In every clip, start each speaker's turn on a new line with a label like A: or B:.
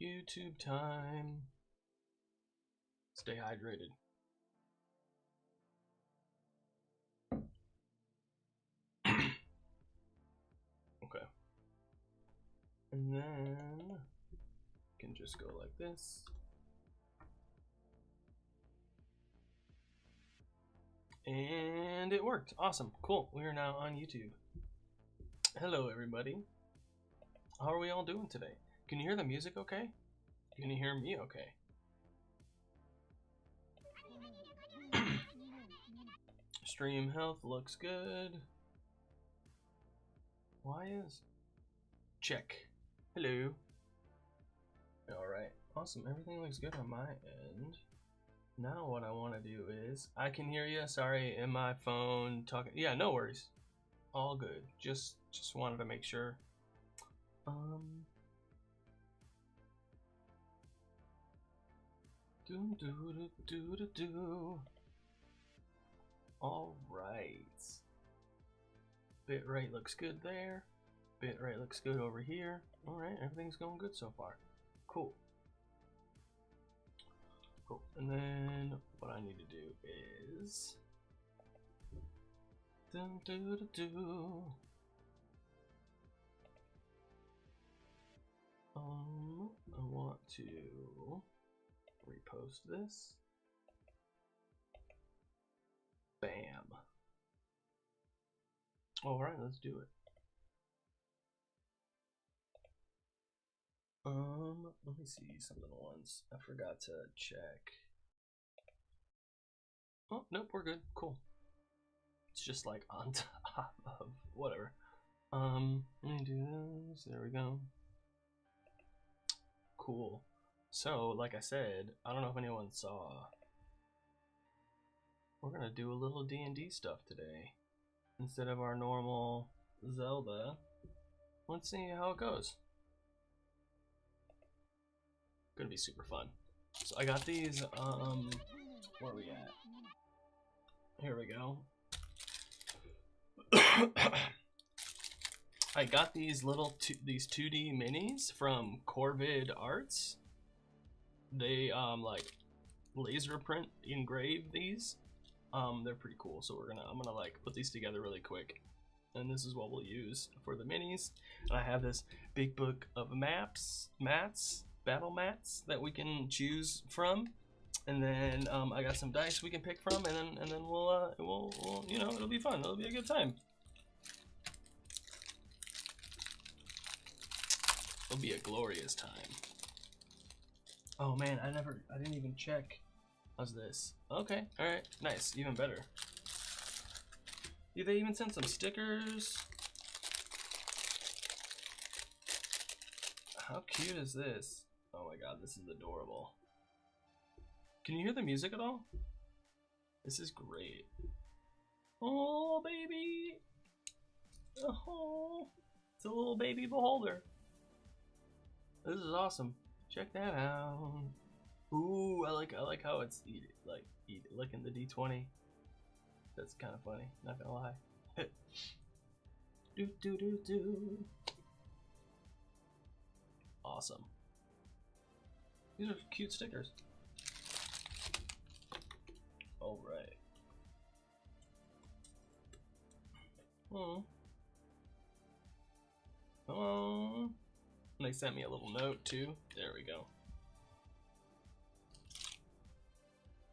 A: YouTube time. Stay hydrated. Okay. And then you can just go like this. And it worked. Awesome. Cool. We are now on YouTube. Hello, everybody. How are we all doing today? Can you hear the music okay? Can you hear me okay? Stream health looks good. Why is... Check. Hello. Alright. Awesome. Everything looks good on my end. Now what I want to do is... I can hear you. Sorry, in my phone talking... Yeah, no worries. All good. Just wanted to make sure. All right. Bitrate looks good there. Bitrate looks good over here. All right, everything's going good so far. Cool. Cool. And then what I need to do is I want to repost this. Bam. All right, let's do it. Let me see something once. I forgot to check. Oh, nope, we're good. Cool. It's just like on top of whatever. Let me do this. There we go. Cool. So, like I said, I don't know if anyone saw. We're gonna do a little D&D stuff today. Instead of our normal Zelda. Let's see how it goes. Gonna be super fun. So I got these, where are we at? Here we go. I got these little these 2D minis from Corvid Arts. They like laser print engrave these. They're pretty cool. So I'm gonna like put these together really quick, and this is what we'll use for the minis. And I have this big book of battle mats that we can choose from, and then I got some dice we can pick from, and then we'll you know, it'll be fun. It'll be a good time. It'll be a glorious time. Oh man, I didn't even check. How's this? Okay, all right, nice, even better. Yeah, they even sent some stickers. How cute is this? Oh my god, this is adorable. Can you hear the music at all? This is great. Oh, baby. Oh, it's a little baby beholder. This is awesome. Check that out. Ooh, I like how it's licking the D20. That's kind of funny, not gonna lie. do. Awesome. These are cute stickers. All right. Oh. Oh. And they sent me a little note too. There we go.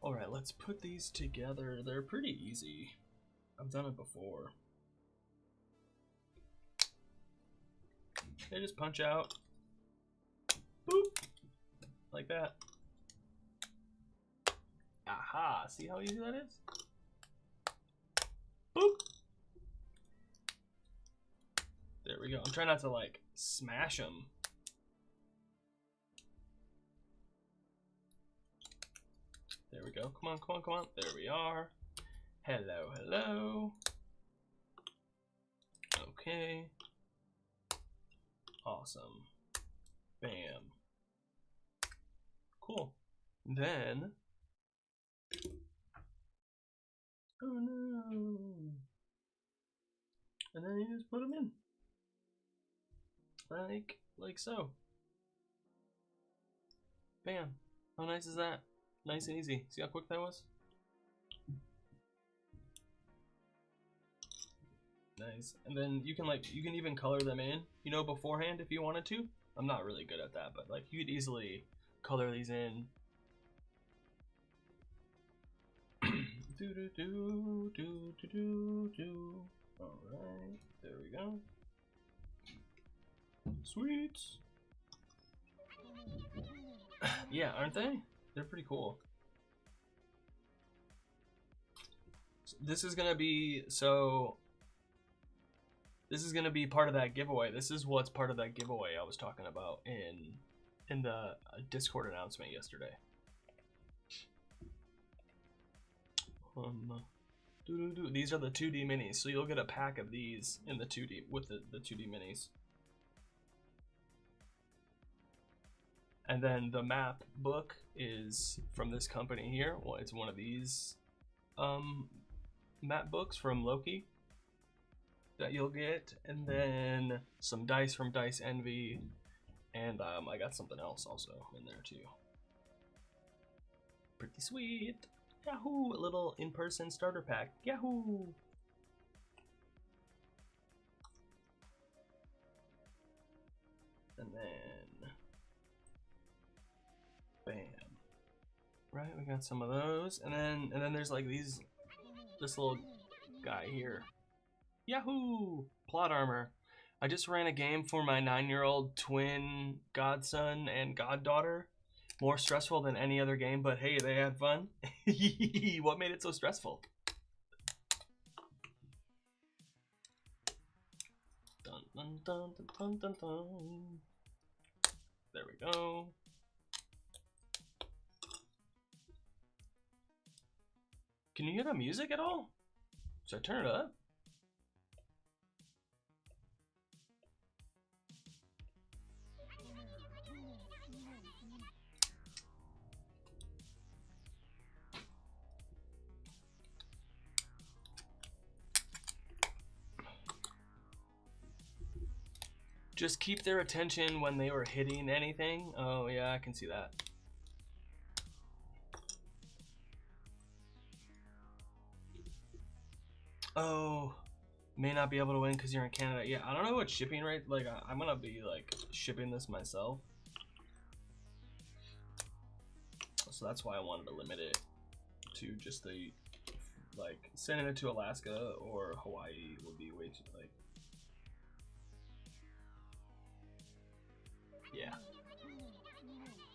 A: All right, let's put these together. They're pretty easy. I've done it before. They just punch out. Boop. Like that. Aha, see how easy that is? Boop. There we go. I'm trying not to like smash them. There we go. Come on, come on, come on. There we are. Hello, hello. Okay. Awesome. Bam. Cool. Then. Oh no. And then you just put them in. Like so. Bam. How nice is that? Nice and easy. See how quick that was? Nice. And then you can even color them in, you know, beforehand if you wanted to. I'm not really good at that, but like you could easily color these in. Alright, there we go. Sweet. Yeah, aren't they? They're pretty cool. This is gonna be part of that giveaway. This is what's part of that giveaway I was talking about in the Discord announcement yesterday. These are the 2D minis, so you'll get a pack of these in the 2D with the 2D minis. And then the map book is from this company here. Well, it's one of these map books from Loki that you'll get, and then some dice from Dice Envy, and I got something else also in there too. Pretty sweet. Yahoo! A little in-person starter pack. Yahoo! And then bam. Right, we got some of those, and then there's like this little guy here. Yahoo! Plot armor. I just ran a game for my 9-year-old twin godson and goddaughter. More stressful than any other game, but hey, they had fun. What made it so stressful? Dun, dun, dun, dun, dun, dun. There we go. Can you hear the music at all? Should I turn it up? Just keep their attention when they were hitting anything. Oh yeah, I can see that. Oh, may not be able to win because you're in Canada. Yeah, I don't know what shipping rate. Like, I'm gonna be like shipping this myself, so that's why I wanted to limit it to just the like sending it to Alaska or Hawaii would be way too like. Yeah.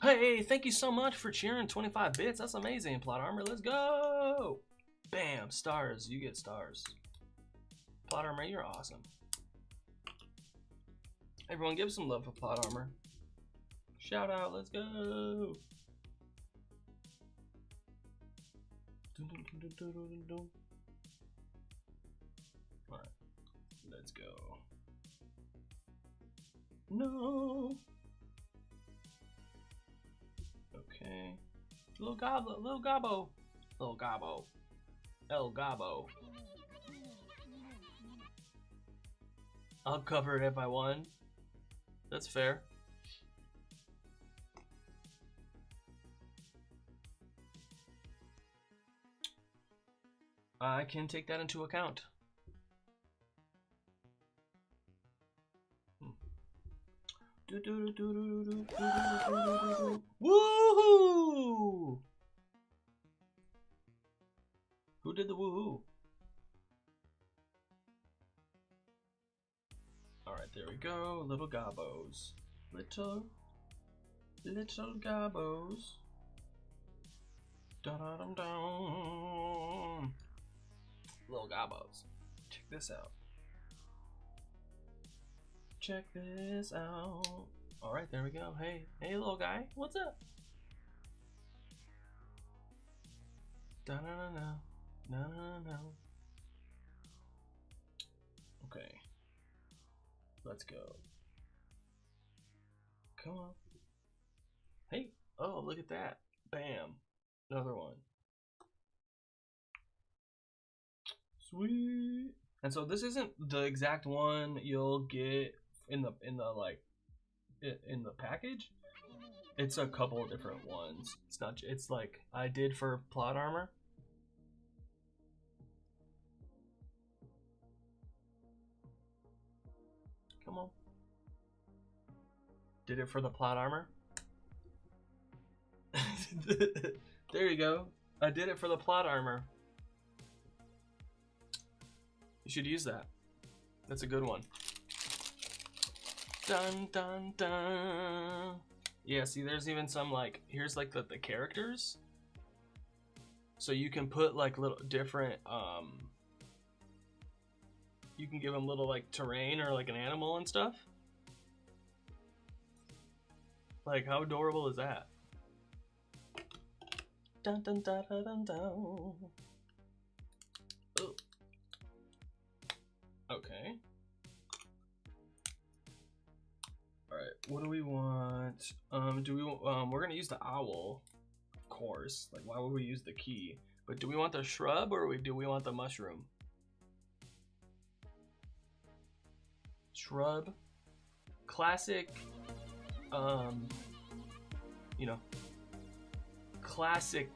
A: Hey, thank you so much for cheering 25 bits. That's amazing, Plot Armor. Let's go. Bam, stars. You get stars. Plot Armor, you're awesome. Everyone give some love for Plot Armor. Shout out, let's go. Alright, let's go. No. Okay. Little Gobbo. Little Gobbo. Little Gobbo. El Gobbo. I'll cover it if I won. That's fair. I can take that into account. Woohoo! Who did the woohoo? Alright, there we go. Little gobbos. Little gobbos. Dun-dun-dun-dun. Little gobbos. Check this out. Check this out. Alright, there we go. Hey, little guy. What's up? Da-na-na-na. No. Okay. Let's go. Come on. Hey. Oh, look at that. Bam. Another one. Sweet. And so this isn't the exact one you'll get in the package, It's a couple of different ones. It's not. It's like I did for plot armor. Come on. Did it for the plot armor. There you go. I did it for the plot armor. You should use that. That's a good one. Dun dun dun. Yeah, see, there's even some like, here's like the characters. So you can put like little different, you can give them little like terrain or like an animal and stuff. Like, how adorable is that? Dun dun dun dun dun dun. Oh. Okay. Alright, what do we want? We're gonna use the owl, of course. Like, why would we use the key? But do we want the shrub or do we want the mushroom? Shrub. Classic, you know, classic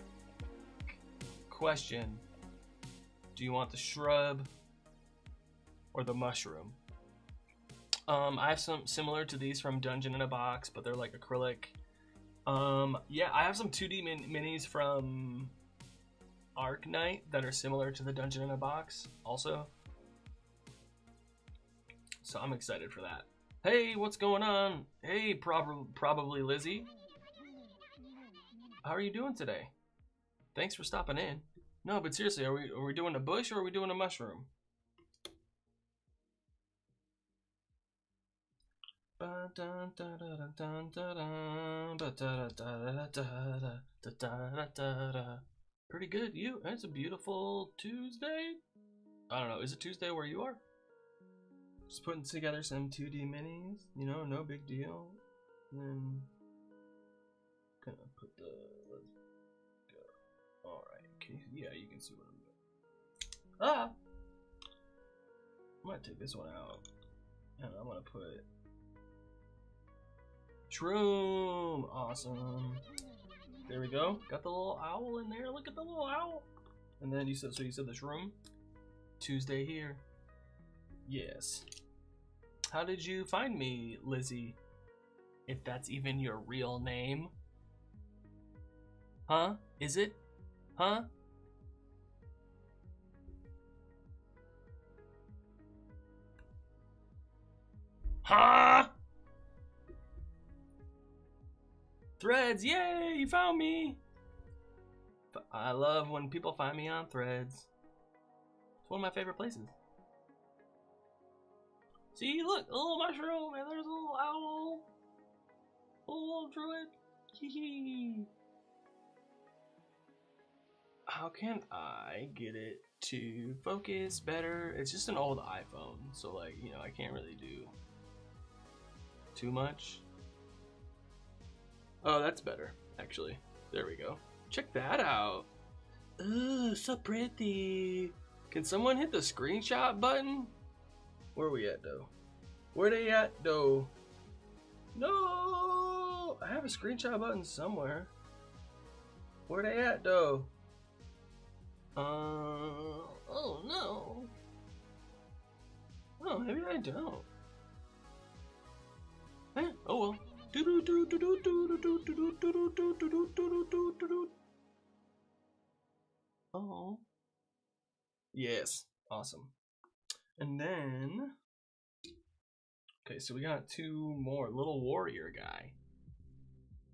A: question. Do you want the shrub or the mushroom? I have some similar to these from Dungeon in a Box, but they're like acrylic. Yeah, I have some 2D minis from Arc Knight that are similar to the Dungeon in a Box also. So I'm excited for that. Hey, what's going on? Hey, probably Lizzie. How are you doing today? Thanks for stopping in. No, but seriously, are we doing a bush or are we doing a mushroom? Pretty good. You. It's a beautiful Tuesday. I don't know. Is it Tuesday where you are? Just putting together some 2D minis. You know, no big deal. And then gonna put the. Let's go. All right. Yeah, you can see what I'm doing. Ah. I'm gonna take this one out, and I'm gonna put shroom. Awesome. There we go. Got the little owl in there. Look at the little owl. And then you said the shroom. Tuesday here. Yes. How did you find me, Lizzie? If that's even your real name. Huh? Is it? Huh? Huh? Threads, yay, you found me. I love when people find me on Threads. It's one of my favorite places. See, look, a little mushroom, and there's a little owl. A little druid. Hee. How can I get it to focus better? It's just an old iPhone, so like, you know, I can't really do too much. Oh, that's better, actually. There we go. Check that out. Ooh, so pretty. Can someone hit the screenshot button? Where are we at, though? Where they at, though? No! I have a screenshot button somewhere. Where they at, though? Oh, no. Oh, maybe I don't. Eh, oh, well. Oh. Yes. Awesome. And then, okay, so we got two more. Little warrior guy.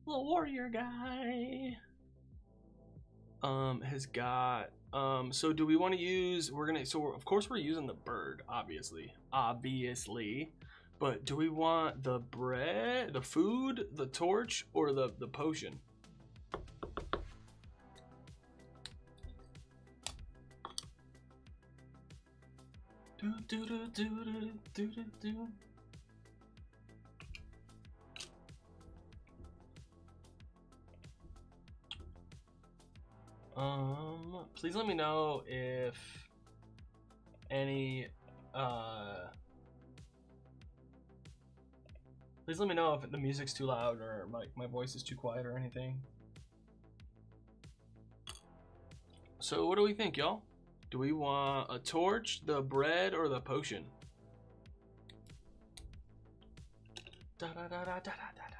A: Little warrior guy. Has got, so do we want to use, of course we're using the bird, obviously. But do we want the bread, the food, the torch, or the potion? Please let me know if any Please let me know if the music's too loud or my voice is too quiet or anything. So what do we think, y'all? Do we want a torch, the bread, or the potion? Da, da, da, da, da, da, da, da.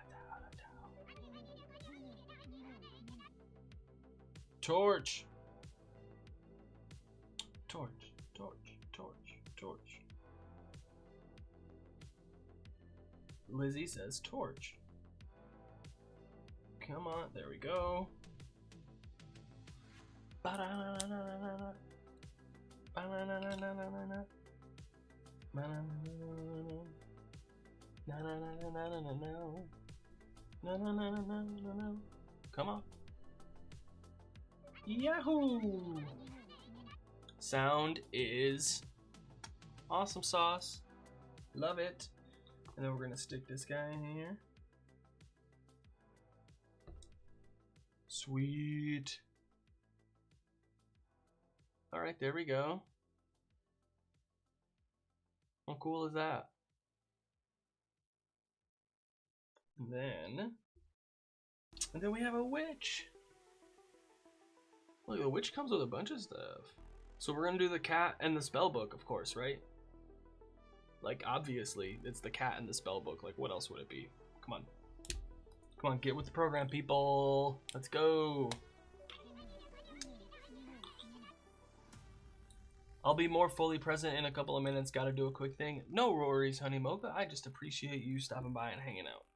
A: Torch. Torch, torch, torch, torch. Lizzie says torch. Come on, there we go. Come on. Yahoo! Sound is awesome sauce. Love it. And then we're gonna stick this guy in here. Sweet. All right, there we go. How cool is that? And then we have a witch. Look, the witch comes with a bunch of stuff. So we're gonna do the cat and the spell book, of course, right? Like, obviously, it's the cat and the spell book. Like, what else would it be? Come on. Come on, get with the program, people. Let's go. I'll be more fully present in a couple of minutes. Gotta do a quick thing. No worries, Honey Mocha. I just appreciate you stopping by and hanging out.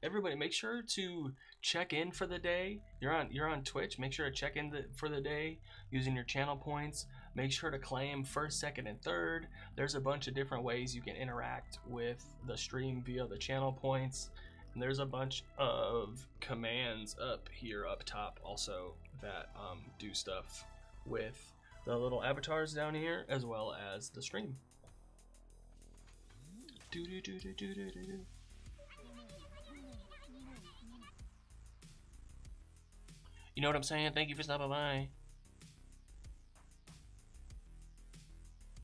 A: Everybody, make sure to check in for the day. You're on Twitch. Make sure to check in for the day using your channel points. Make sure to claim first, second, and third. There's a bunch of different ways you can interact with the stream via the channel points. And there's a bunch of commands up here, up top, also that do stuff with the little avatars down here, as well as the stream. Do do do do do do do. You know what I'm saying? Thank you for stopping by.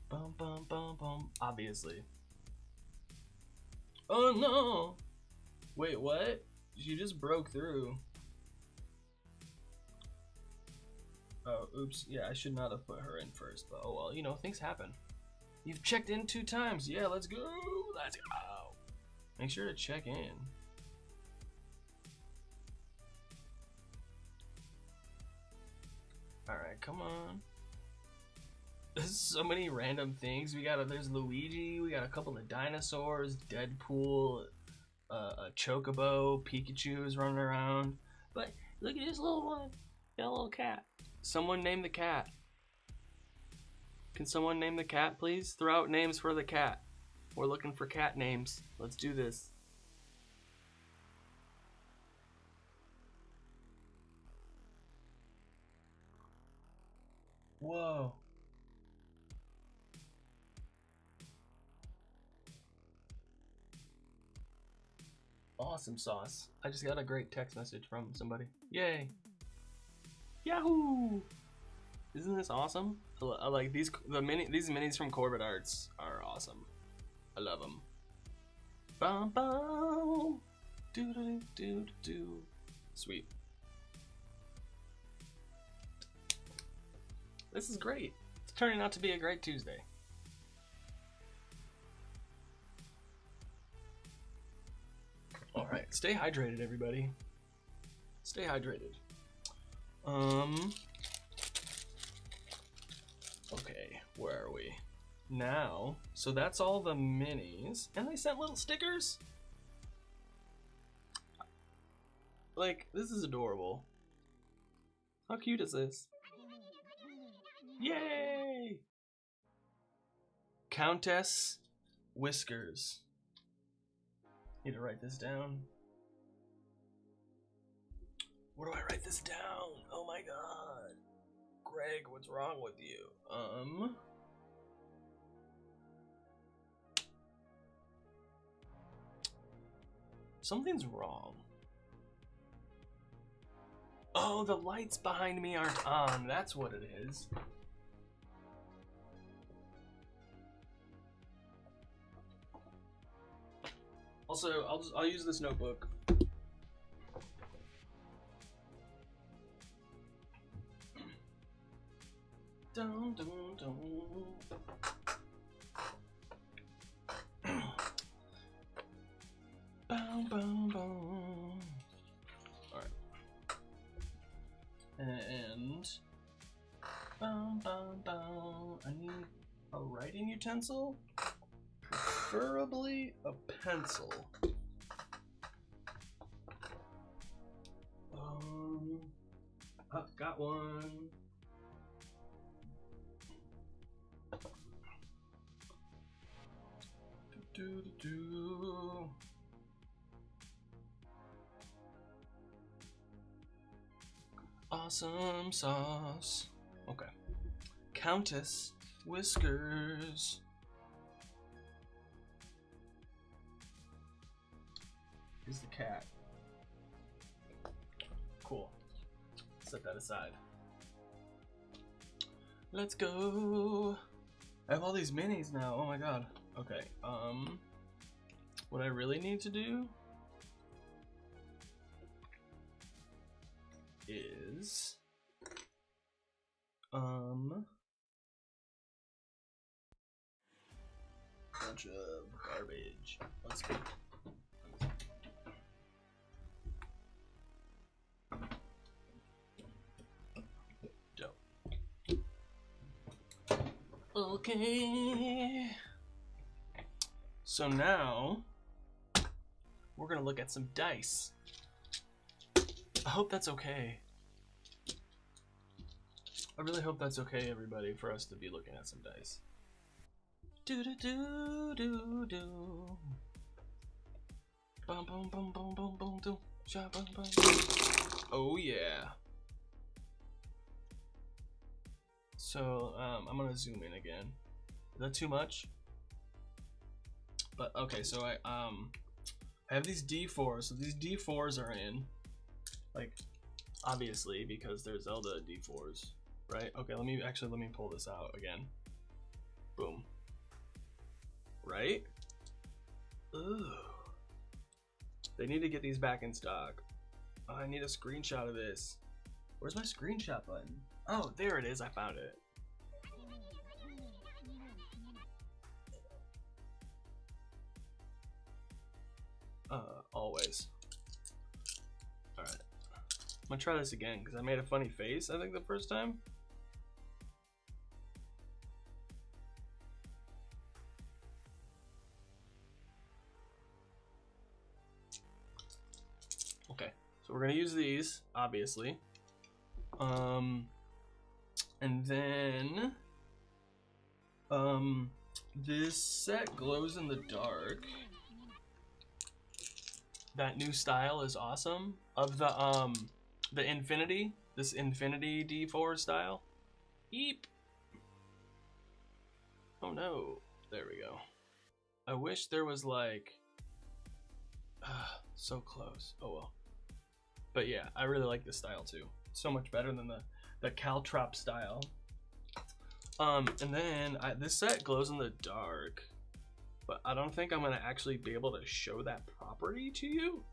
A: Bum bum bum bum. Obviously. Oh no! Wait, what? She just broke through. Oh, oops. Yeah, I should not have put her in first, but oh well, you know, things happen. You've checked in 2 times. Yeah, let's go. Let's go. Make sure to check in. Alright, come on. There's so many random things. There's Luigi, we got a couple of dinosaurs, Deadpool, a Chocobo, Pikachu is running around. But look at this little one. Got a little cat. Someone name the cat. Can someone name the cat, please? Throw out names for the cat. We're looking for cat names. Let's do this. Whoa. Awesome sauce. I just got a great text message from somebody. Yay. Yahoo! Isn't this awesome? I like these minis from Corbett Arts are awesome. I love them. Bum bum. Do do do do. Sweet. This is great. It's turning out to be a great Tuesday. All right, stay hydrated, everybody. Stay hydrated. Okay, where are we? Now, so that's all the minis. And they sent little stickers? Like, this is adorable. How cute is this? Yay! Countess Whiskers. Need to write this down. Where do I write this down? Oh my god. Greg, what's wrong with you? Something's wrong. Oh, the lights behind me aren't on. That's what it is. Also, I'll use this notebook. Dun, dun, dun. Bow, bow, bow. Alright. And bow, bow, bow. I need a writing utensil, preferably a pencil. Got one. Do, do, do. Awesome sauce. Okay. Countess Whiskers. Here's the cat. Cool. Set that aside. Let's go. I have all these minis now. Oh my god. Okay. What I really need to do is bunch of garbage. Let's go. Dope. Okay. So now we're gonna look at some dice. I hope that's okay. I really hope that's okay, everybody, for us to be looking at some dice. Do do do do do. Bum bum bum bum bum bum do. Sha bum bum. Oh yeah. So I'm gonna zoom in again. Is that too much? But okay, so I have these D4s. So these D4s are in, like, obviously because they're Zelda D4s, right? Okay, let me pull this out again. Boom. Right? Ooh. They need to get these back in stock. Oh, I need a screenshot of this. Where's my screenshot button? Oh, there it is. I found it. Always. Alright. I'm gonna try this again because I made a funny face, I think, the first time. Okay, so we're gonna use these, obviously. And then this set glows in the dark. That new style is awesome. Of the Infinity, this Infinity D4 style. Eep. Oh no, there we go. I wish there was like, so close. Oh well. But yeah, I really like this style too. So much better than the Caltrop style. And then this set glows in the dark, but I don't think I'm gonna actually be able to show that property to you.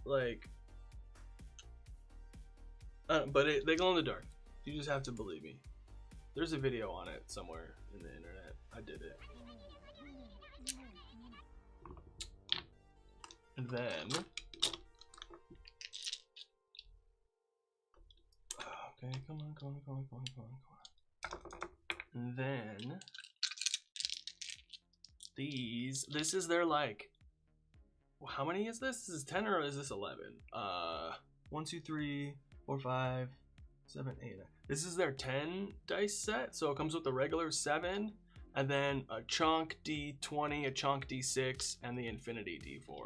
A: Like, but they glow in the dark. You just have to believe me. There's a video on it somewhere in the internet. I did it. And then, okay, come on. And then this is their, like, how many is this? This is 10 or is this 11? 1, 2, 3, 4, 5, 7, 8, 9. This is their 10 dice set. So it comes with the regular 7 and then a chunk D20, a chunk D6, and the Infinity D4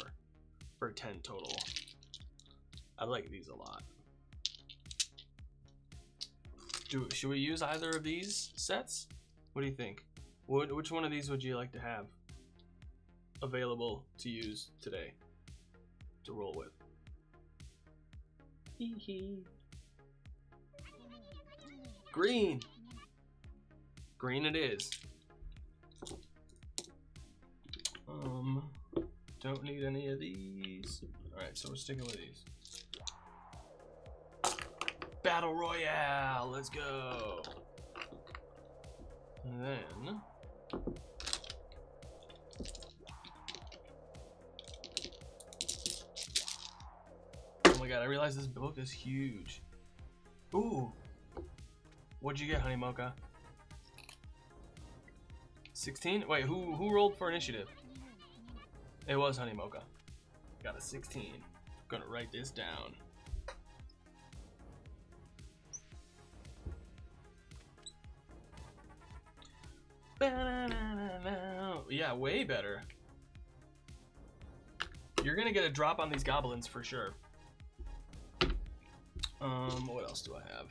A: for 10 total. I like these a lot. Should we use either of these sets? What do you think? Which one of these would you like to have available to use today to roll with? Green. Green it is. Don't need any of these. Alright, so we're sticking with these. Battle Royale, let's go. And then oh my god, I realized this book is huge. Ooh. What'd you get, Honey Mocha? 16? Wait, who rolled for initiative? It was Honey Mocha. Got a 16. Gonna write this down. Yeah, way better. You're gonna get a drop on these goblins for sure. What else do I have?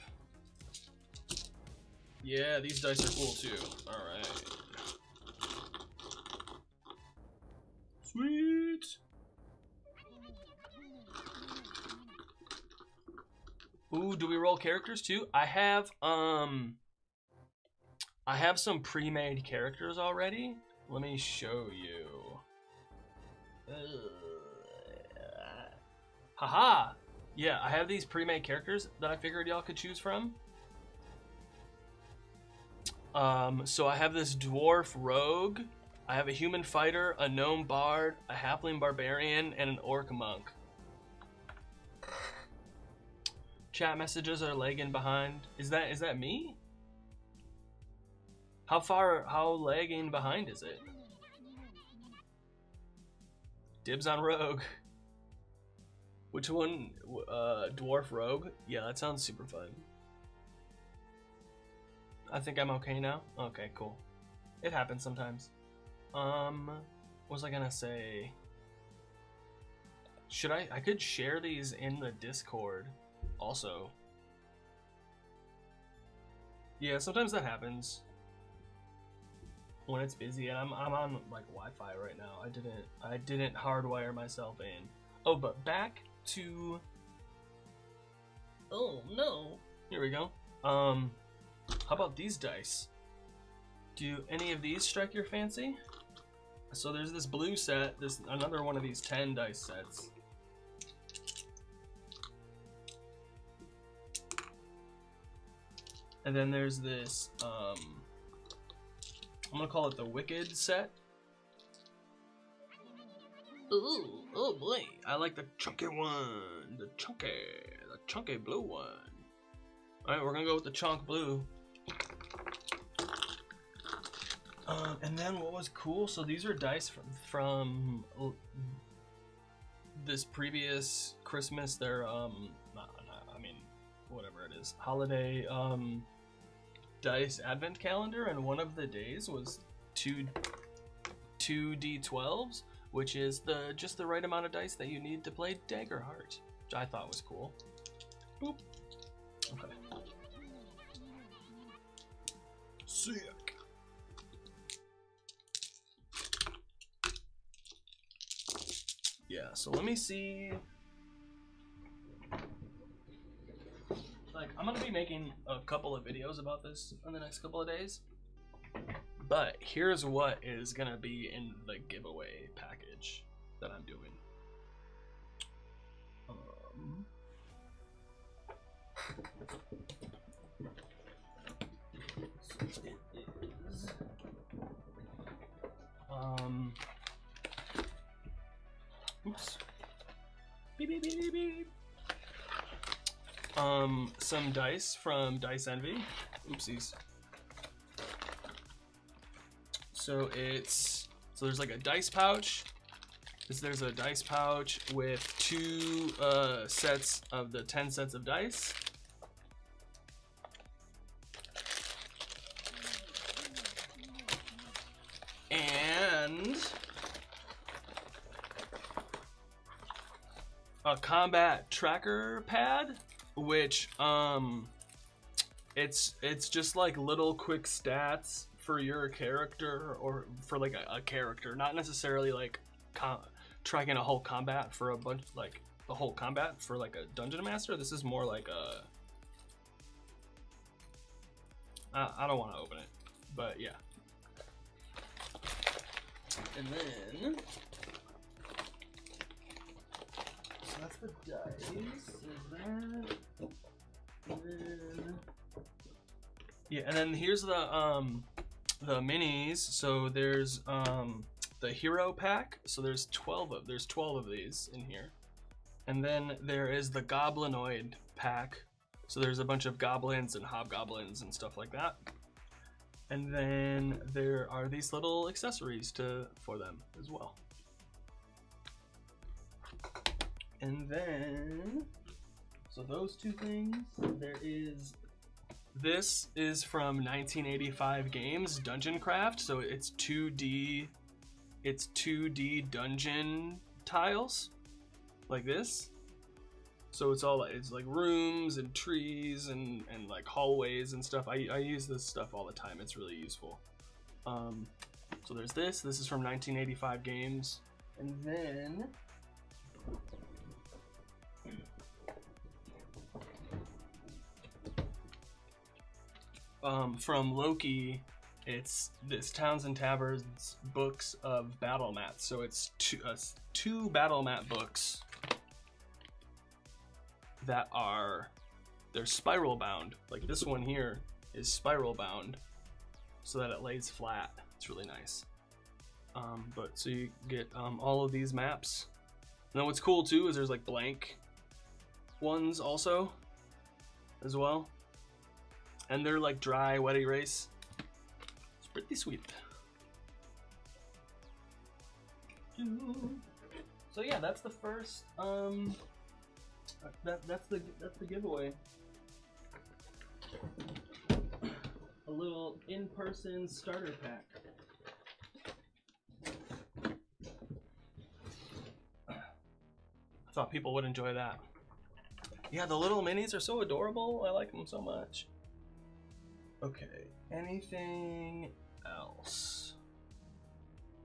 A: Yeah, these dice are cool too. Alright. Sweet! Ooh, do we roll characters too? I have some pre-made characters already. Let me show you. Haha! Yeah, I have these pre-made characters that I figured y'all could choose from. So I have this dwarf rogue, I have a human fighter, a gnome bard, a halfling barbarian, and an orc monk. Chat messages are lagging behind. Is that me? How lagging behind is it? Dibs on rogue. Which one? Dwarf rogue? Yeah, that sounds super fun. I think I'm okay now. Okay, cool. It happens sometimes. What was I gonna say? Should I could share these in the Discord also. Yeah, sometimes that happens when it's busy, and I'm on like Wi-Fi right now. I didn't hardwire myself in. Oh, but back to, oh no, here we go. How about these dice? Do any of these strike your fancy? So there's this blue set, there's another one of these 10 dice sets. And then there's this, I'm gonna call it the Wicked set. Ooh, oh boy, I like the chunky one, the chunky blue one. Alright, we're gonna go with the chunk blue. And then what was cool, so these are dice from this previous Christmas, they're, I mean, whatever it is, holiday, dice advent calendar, and one of the days was two D12s, which is just the right amount of dice that you need to play Daggerheart, which I thought was cool. Boop. Okay. Sick. Yeah, so let me see. Like, I'm gonna be making a couple of videos about this in the next couple of days. But here's what is gonna be in the giveaway package that I'm doing. So it is oops. Beep beep beep beep beep. Some dice from Dice Envy. Oopsies. So there's like a dice pouch. There's a dice pouch with 2 sets of the 10 sets of dice. And a combat tracker pad, which it's just like little quick stats for your character, or for like a character, not necessarily like tracking a whole combat for a bunch, like the whole combat for like a dungeon master. This is more like a I don't want to open it, but yeah. And then Yeah, and then here's the minis. So there's the hero pack. So there's 12 of these in here. And then there is the goblinoid pack. So there's a bunch of goblins and hobgoblins and stuff like that. And then there are these little accessories for them as well. And then, so those two things, this is from 1985 Games, Dungeon Craft. So it's 2D dungeon tiles, like this. So it's like rooms and trees and like hallways and stuff. I use this stuff all the time. It's really useful. So there's this. This is from 1985 Games. And then from Loki, it's this Towns and Taverns books of battle mats. So it's two battle mat books that they're spiral bound. Like this one here is spiral bound so that it lays flat. It's really nice. But so you get all of these maps. And then what's cool too is there's like blank ones also as well. And they're like dry, wet erase. It's pretty sweet. So yeah, that's the first that's the giveaway. A little in-person starter pack. I thought people would enjoy that. Yeah, the little minis are so adorable. I like them so much. Okay, anything else?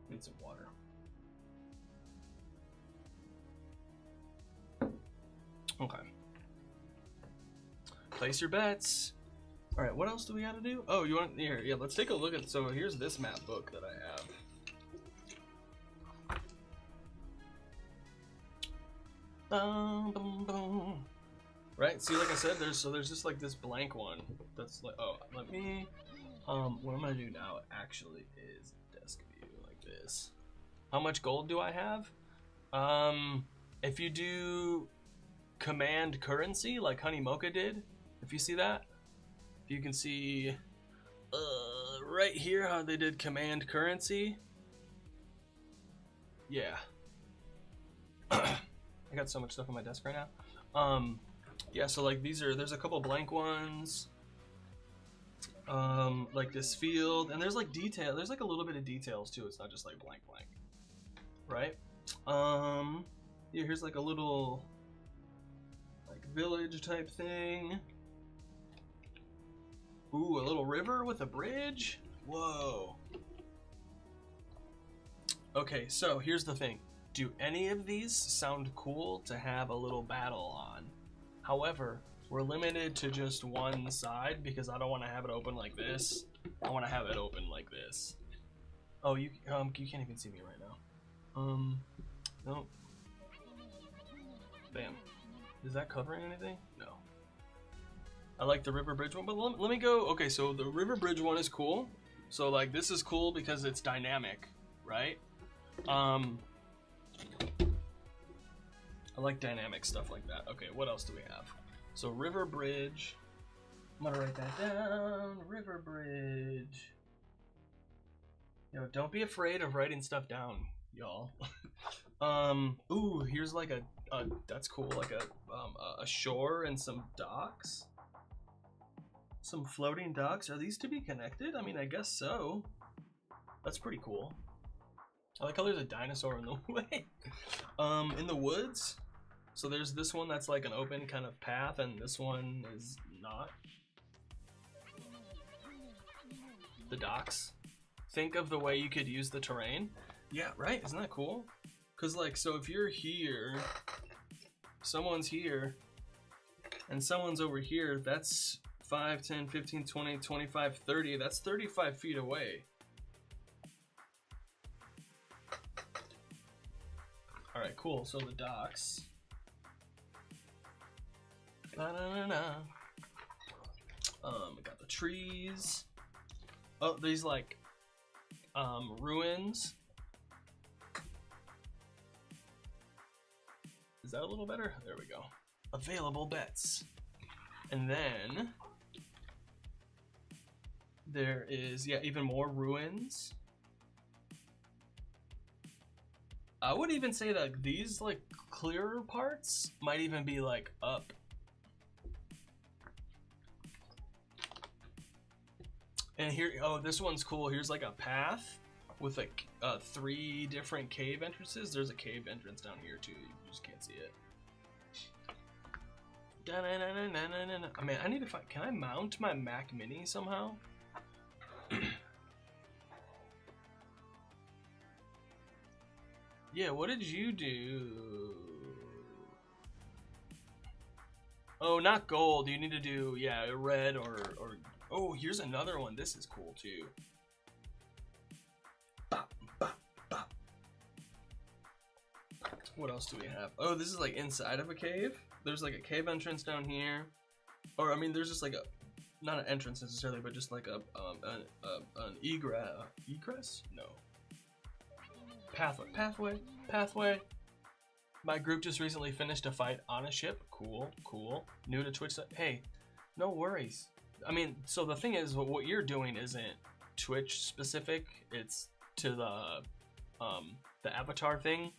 A: Need some water. Okay. Place your bets. All right, what else do we got to do? Oh, you want here? Yeah, let's take a look at. So here's this map book that I have. Right. See, like I said, there's just like this blank one. That's like, oh, let me. What I'm gonna do now actually is desk view like this. How much gold do I have? If you do command currency like Honey Mocha did, if you see that, if you can see right here how they did command currency. Yeah. I got so much stuff on my desk right now. Yeah, so like there's a couple blank ones. Like this field, and there's like detail, there's like a little bit of details too. It's not just like blank, right? Yeah, here's like a little like village type thing. Ooh, a little river with a bridge. Whoa. Okay, so here's the thing. Do any of these sound cool to have a little battle on? However, we're limited to just one side because I don't want to have it open like this. I want to have it open like this. Oh, you can't even see me right now. Nope. Bam. Is that covering anything? No. I like the river bridge one, but let me go. Okay, so the river bridge one is cool. So like this is cool because it's dynamic, right? I like dynamic stuff like that. Okay, what else do we have? So river bridge. I'm gonna write that down. River bridge. Yo, don't be afraid of writing stuff down, y'all. Ooh, here's like a that's cool, like a shore and some docks. Some floating docks. Are these to be connected? I mean, I guess so. That's pretty cool. I like how there's a dinosaur in the way. In the woods. So there's this one that's like an open kind of path, and this one is not. The docks. Think of the way you could use the terrain. Yeah, right? Isn't that cool? Because like, so if you're here, someone's here, and someone's over here, that's 5, 10, 15, 20, 25, 30. That's 35 feet away. All right, cool. So the docks. Got the trees. Oh, these like ruins. Is that a little better? There we go. Available bets. And then there is, yeah, even more ruins. I would even say that these like clearer parts might even be like up. And here, oh, this one's cool. Here's like a path with like 3 different cave entrances. There's a cave entrance down here too. You just can't see it. I mean, I need to find. Can I mount my Mac Mini somehow? Yeah, what did you do? Oh, not gold. You need to do, yeah, red or oh, here's another one. This is cool too. Bop, bop, bop. What else do we have? Oh, this is like inside of a cave. There's like a cave entrance down here. Or I mean, there's just like a, not an entrance necessarily, but just like an egress? No. Pathway. My group just recently finished a fight on a ship. Cool. New to Twitch. Hey, no worries. I mean, so the thing is, what you're doing isn't Twitch specific. It's to the avatar thing.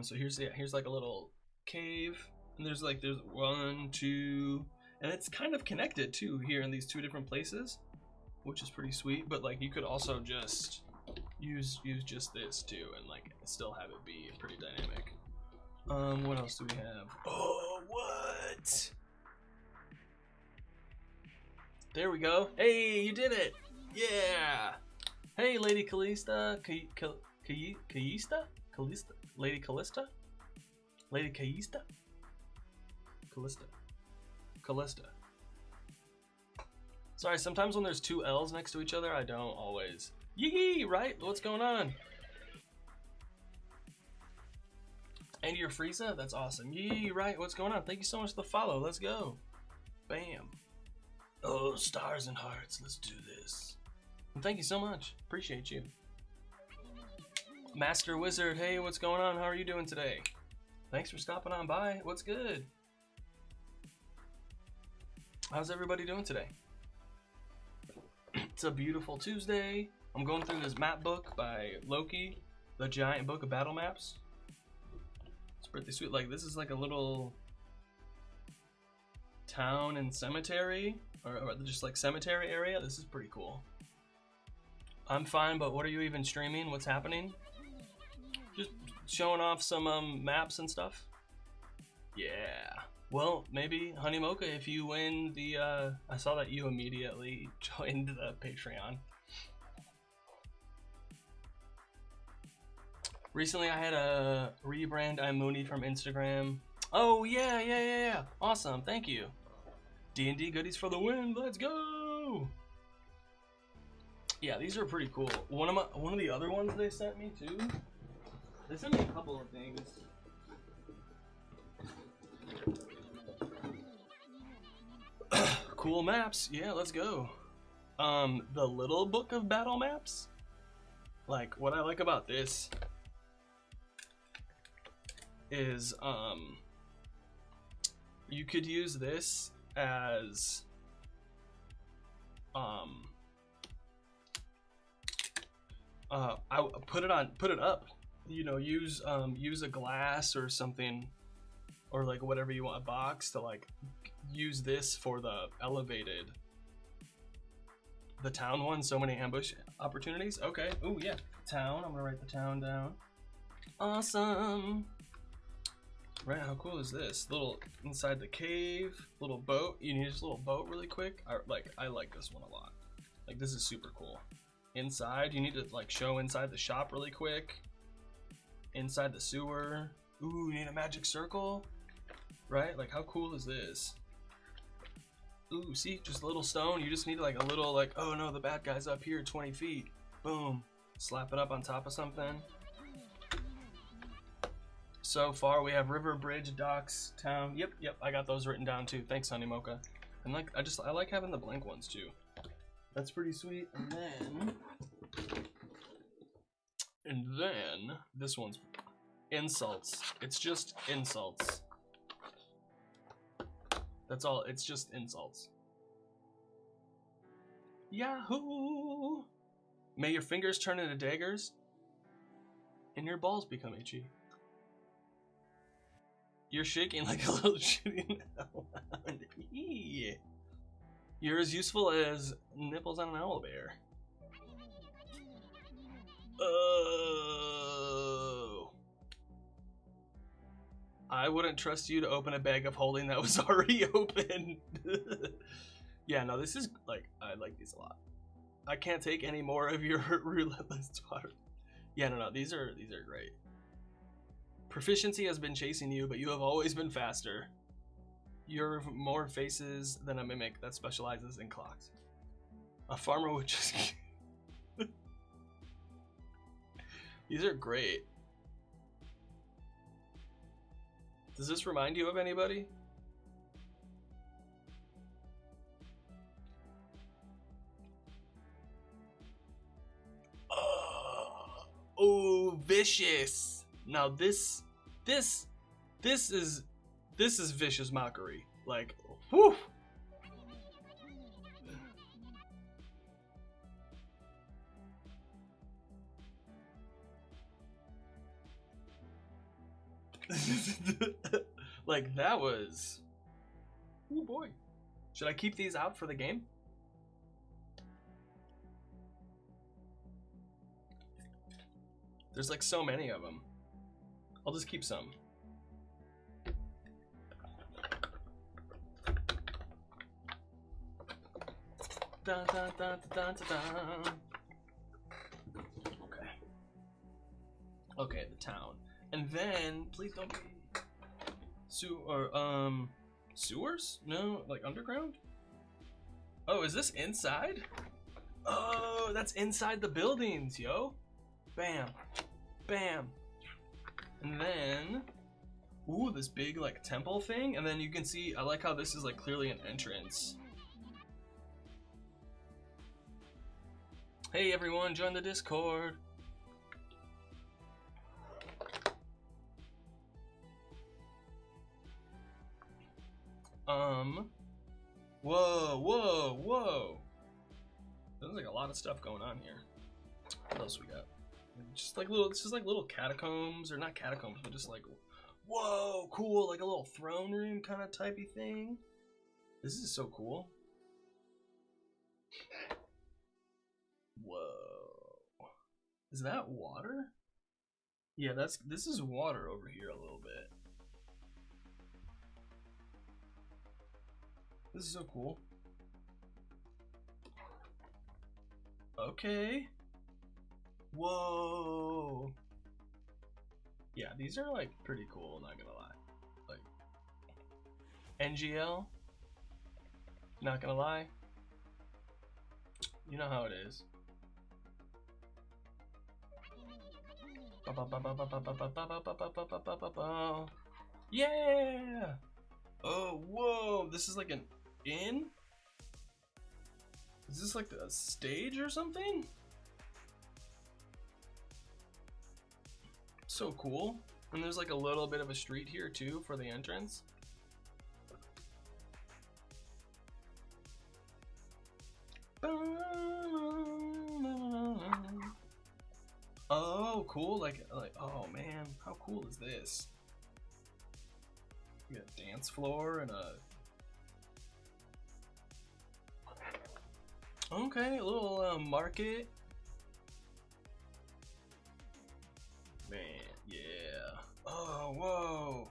A: So here's like a little cave, and there's 1, 2, and it's kind of connected too here in these 2 different places, which is pretty sweet. But like you could also just use just this too, and like still have it be pretty dynamic. What else do we have? Oh, what? There we go. Hey, you did it! Yeah. Hey, Lady Callista, Callista? Lady Callista? Lady Callista? Callista. Sorry, sometimes when there's 2 L's next to each other, I don't always. Yee, right? What's going on? And you're Frieza? That's awesome. Yee, right? What's going on? Thank you so much for the follow. Let's go. Bam. Oh, stars and hearts. Let's do this. And thank you so much. Appreciate you. Master Wizard, hey, what's going on? How are you doing today? Thanks for stopping on by. What's good? How's everybody doing today? It's a beautiful Tuesday. I'm going through this map book by Loki, the giant book of battle maps. It's pretty sweet. Like, this is like a little town and cemetery, or just like cemetery area. This is pretty cool. I'm fine, but what are you even streaming? What's happening? Just showing off some maps and stuff. Yeah. Well, maybe Honey Mocha, if you win the I saw that you immediately joined the Patreon. Recently I had a rebrand. I'm Mooney from Instagram. Oh yeah. Awesome, thank you. D&D goodies for the win. Let's go. Yeah, these are pretty cool. One of the other ones they sent me too. They sent me a couple of things. Cool maps. Yeah, let's go. The little book of battle maps. Like, what I like about this is you could use this as I put it up, you know, use a glass or something, or like whatever you want, a box, to like use this for the elevated, the town one. So many ambush opportunities. Okay. Oh yeah, town. I'm gonna write the town down. Awesome. Right, how cool is this? Little inside the cave, little boat. You need this little boat really quick. I like this one a lot. Like, this is super cool. Inside, you need to like show inside the shop really quick. Inside the sewer. Ooh, you need a magic circle. Right? Like, how cool is this? Ooh, see, just a little stone. You just need like a little, like, oh no, the bad guy's up here 20 feet. Boom. Slap it up on top of something. So far, we have river, bridge, docks, town. Yep, I got those written down too. Thanks, Honey Mocha. And like, I like having the blank ones too. That's pretty sweet. And then this one's insults. It's just insults. That's all. It's just insults. Yahoo! May your fingers turn into daggers, and your balls become itchy. You're shaking like a little shitty around. You're as useful as nipples on an owlbear. Oh. I wouldn't trust you to open a bag of holding that was already open. Yeah, no, this is like, I like these a lot. I can't take any more of your relentless water. Yeah, no, these are great. Proficiency has been chasing you, but you have always been faster. You're more faces than a mimic that specializes in clocks. A farmer would just... These are great. Does this remind you of anybody? Oh, vicious. Now this is vicious mockery. Like, whew. Like, that was... Oh boy. Should I keep these out for the game? There's like so many of them. I'll just keep some. Dun, dun, dun, dun, dun, dun. Okay. Okay, the town. And then, please don't be... Sewers? No, like underground? Oh, is this inside? Oh, that's inside the buildings, yo. Bam. Bam. And then... Ooh, this big, like, temple thing. And then you can see, I like how this is, like, clearly an entrance. Hey, everyone, join the Discord. Whoa. There's like a lot of stuff going on here. What else we got? Just like little, it's just like little catacombs, or not catacombs, but just like, whoa, cool, like a little throne room kind of typey thing. This is so cool. Whoa. Is that water? Yeah, this is water over here a little bit. This is so cool. Okay. Whoa. Yeah, these are like pretty cool, not gonna lie. Like NGL, not gonna lie. You know how it is. Yeah. Oh, whoa. This is like an inn? Is this like a stage or something? So cool. And there's like a little bit of a street here too for the entrance. Oh, cool. Like, oh man, how cool is this? We got a dance floor and a... Okay, a little market. Man, yeah. Oh, whoa.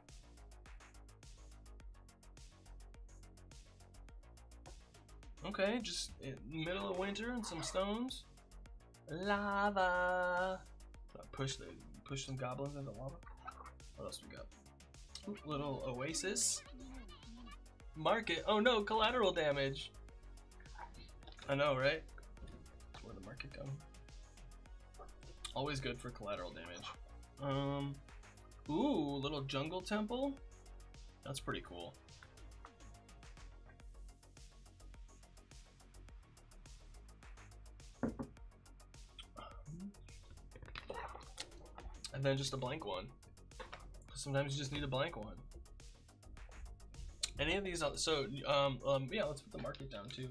A: Okay, just in the middle of winter and some stones. Lava. Push some goblins into lava. What else we got? Ooh, little oasis. Market. Oh no, collateral damage. I know, right? Where'd the market go? Always good for collateral damage. Ooh, little jungle temple. That's pretty cool. And then just a blank one. Sometimes you just need a blank one. Any of these, so yeah, let's put the market down too.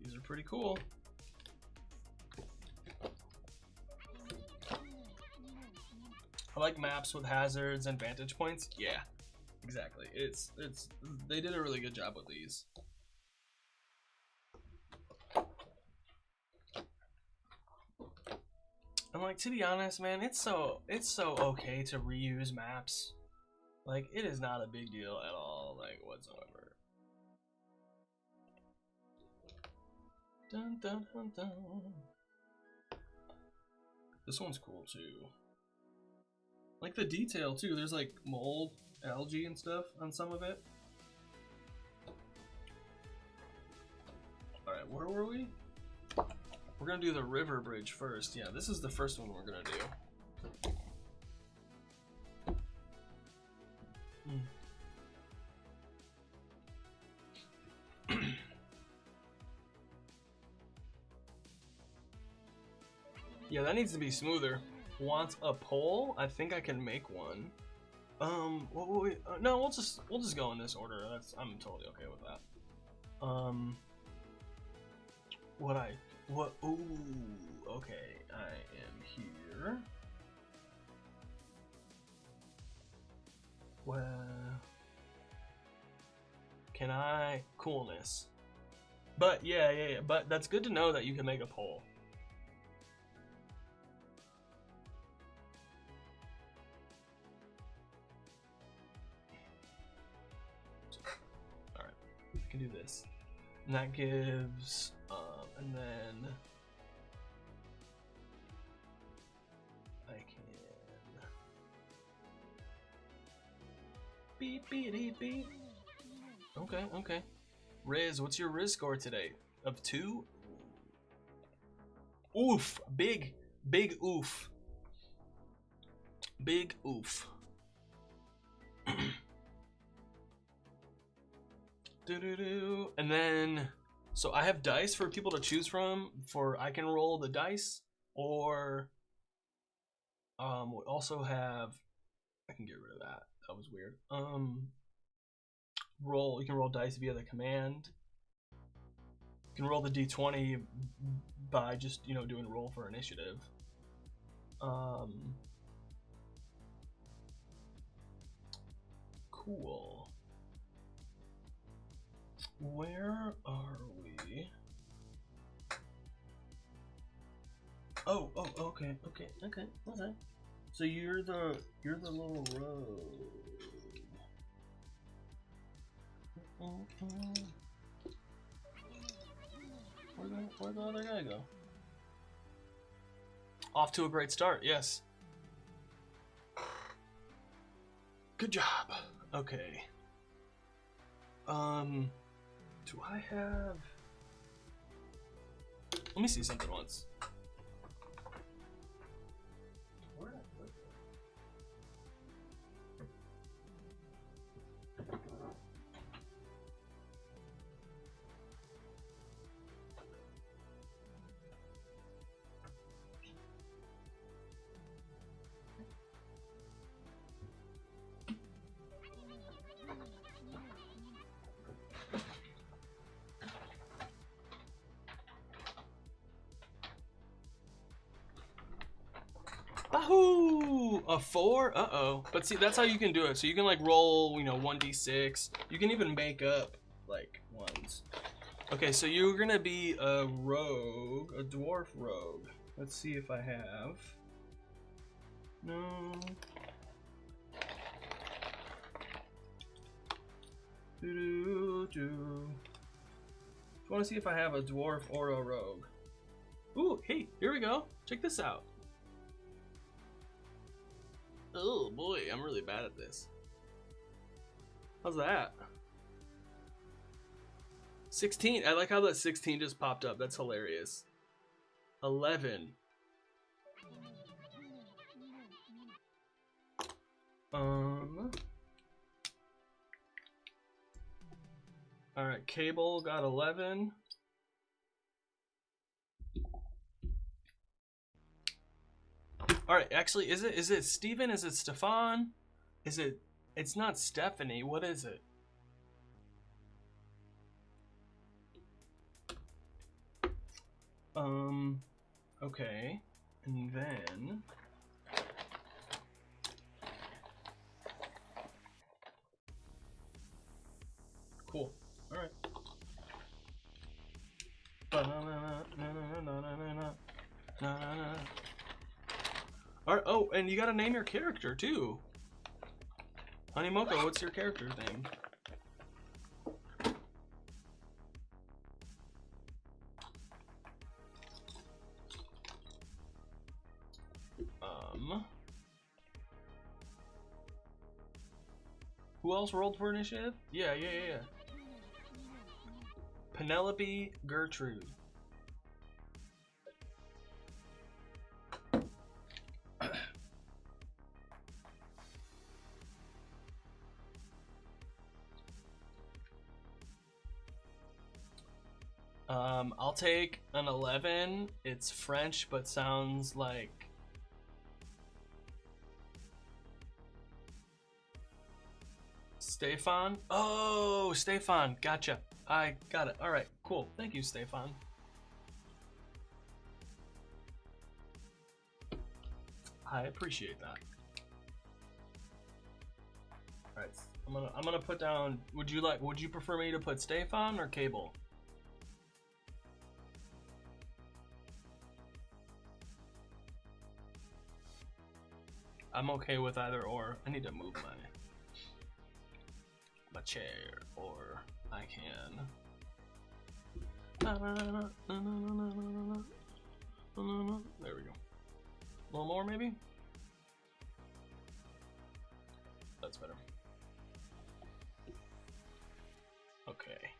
A: These are pretty cool. I like maps with hazards and vantage points. Yeah, exactly. They did a really good job with these. And like, to be honest, man, it's so okay to reuse maps. Like, it is not a big deal at all, like, whatsoever. Dun, dun, dun, dun. This one's cool too. Like the detail too. There's like mold, algae, and stuff on some of it. All right, where were we? We're gonna do the river bridge first. Yeah, this is the first one we're gonna do. Yeah, that needs to be smoother. Wants a pole? I think I can make one. No, we'll just go in this order. I'm totally okay with that. Ooh, okay, I am here. Well, can I coolness? But yeah, but that's good to know that you can make a pole. All right, I can do this, and that gives, and then I can beep beep beep beep. Okay. Riz, what's your Riz score today? Of 2? Oof, big oof. Big oof. And then, so I have dice for people to choose from. I can roll the dice, or we also have, I can get rid of that. That was weird. You can roll dice via the command. You can roll the d20 by just, doing roll for initiative. Cool. Where are we? Oh, okay. So you're the little rogue. Where'd the other guy go? Off to a great start, yes. Good job. Okay. Do I have... Let me see something once. Where did I put that? Bahoo! A 4? Uh-oh. But see, that's how you can do it. So you can like roll, 1d6. You can even make up like ones. Okay, so you're gonna be a rogue, a dwarf rogue. Let's see if I have. No. I want to see if I have a dwarf or a rogue. Ooh, hey, here we go. Check this out. Oh boy, I'm really bad at this. How's that? 16. I like how that 16 just popped up. That's hilarious. 11. All right, Cable got 11. All right, actually, is it Steven? Is it Stefan? Is it? It's not Stephanie. What is it? Okay, and then cool. All right. All right. Oh, and you gotta name your character too. Honey Mocha, what's your character's name? Who else rolled for initiative? Yeah. Penelope Gertrude. I'll take an 11. It's French, but sounds like Stefan. Oh, Stefan. Gotcha. I got it. All right, cool. Thank you, Stefan. I appreciate that. All right, I'm gonna put down. Would you prefer me to put Stefan or Cable? I'm okay with either or. I need to move my chair, or I can. There we go. A little more, maybe? That's better. Okay.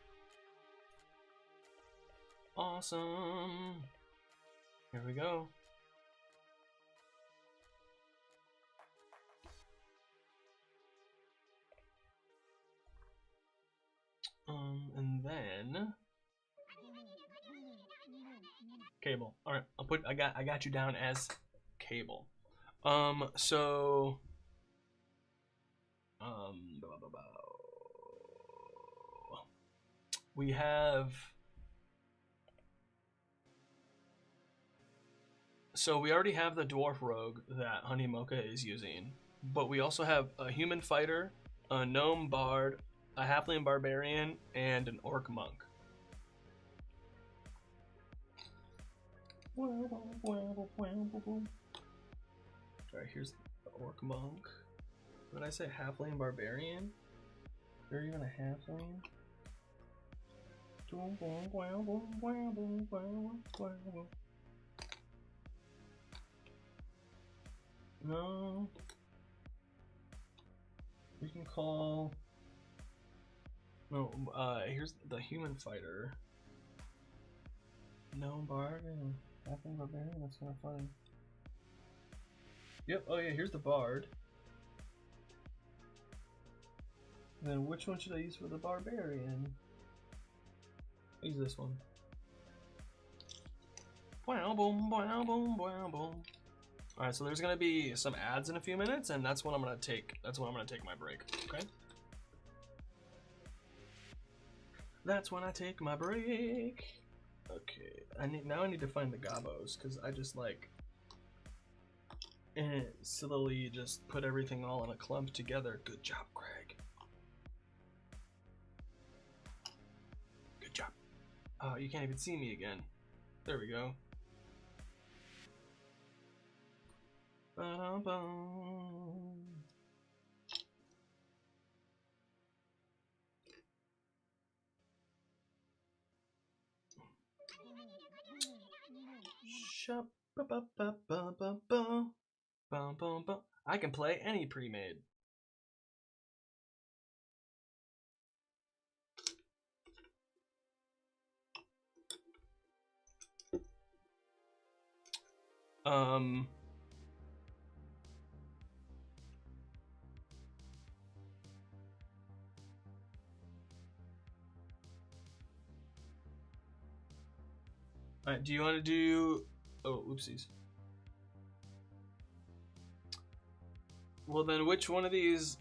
A: Awesome. Here we go. And then Cable. All right, I got you down as Cable. So we have. So we already have the dwarf rogue that Honey Mocha is using, but we also have a human fighter, a gnome bard, a halfling barbarian, and an orc monk. Alright, here's the orc monk. What did I say? Halfling barbarian? Is there even a halfling? No. We can call. No, here's the human fighter. No bard and halfling barbarian. That's kind of funny. Yep. Oh yeah. Here's the bard. Then which one should I use for the barbarian? I'll use this one. Wow, boom, wow, boom, wow, boom. All right, so there's gonna be some ads in a few minutes, and that's when I'm gonna take. That's when I'm gonna take my break. Okay. That's when I take my break. Okay. Now I need to find the gobos because I just like silly just put everything all in a clump together. Good job, Craig. Good job. Oh, you can't even see me again. There we go. Ba-dum-bum. I can play any pre-made. Um. Alright, do you want to do... Oh, oopsies. Well then, which one of these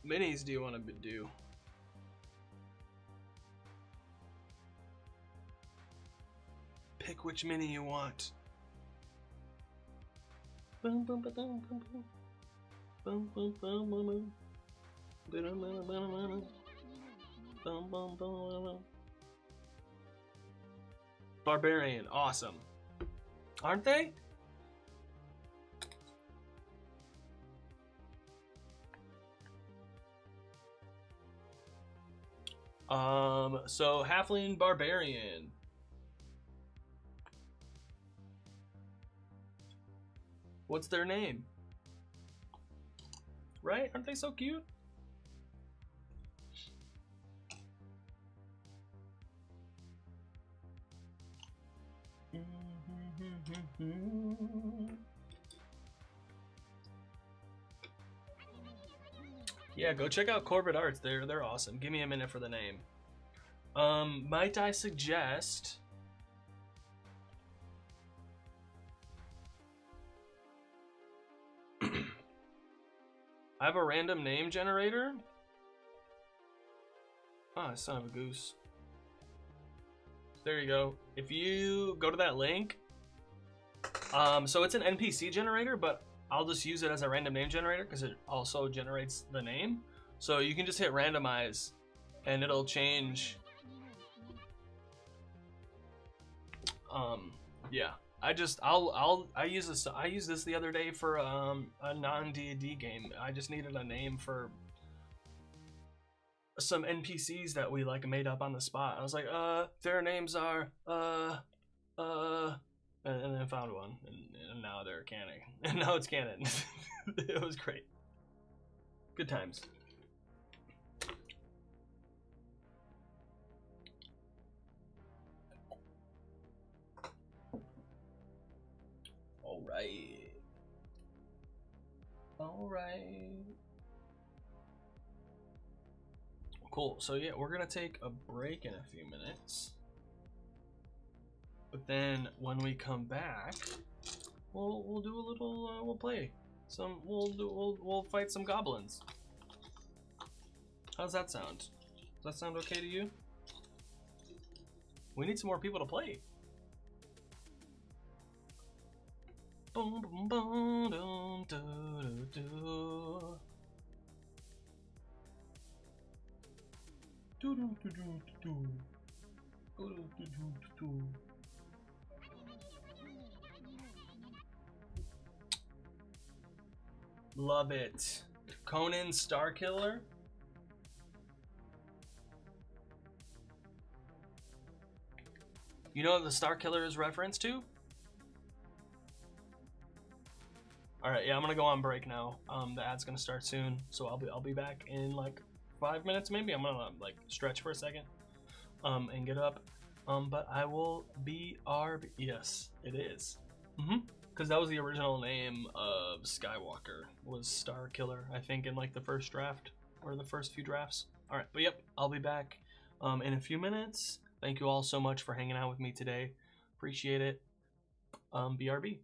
A: minis do you want to do? Pick which mini you want. Boom, boom, boom, boom, boom, boom. Boom, boom, boom, boom, boom. Boom, boom, boom, boom. Boom, boom, boom. Barbarian, awesome. Aren't they? So Halfling Barbarian. What's their name? Right? Aren't they so cute? Yeah, go check out Corbett Arts. They're awesome. Give me a minute for the name. Might I suggest I have a random name generator. Ah, oh, son of a goose. There you go. If you go to that link, so it's an NPC generator, but I'll just use it as a random name generator because it also generates the name. So you can just hit randomize, and it'll change. Yeah. I use this the other day for a non-D&D game. I just needed a name for some NPCs that we like made up on the spot. I was like, their names are and then found one, and now they're canon. And now it's canon. It was great. Good times. All right. Cool. So yeah, we're gonna take a break in a few minutes, but then when we come back, we'll do a little. We'll play some. We'll fight some goblins. How's that sound? Does that sound okay to you? We need some more people to play. Boom, boom, boom, dum, do, do, do. Do, do, do, do, do. Do, do, do, do, do. Love it. Conan Starkiller. You know what the Starkiller is reference to? All right, yeah, I'm gonna go on break now. The ad's gonna start soon, so I'll be back in like 5 minutes maybe. I'm gonna like stretch for a second, and get up. But I will be yes, it is. Because that was the original name of Skywalker, was Starkiller, I think, in like the first draft or the first few drafts. All right, but yep, I'll be back in a few minutes. Thank you all so much for hanging out with me today. Appreciate it. BRB.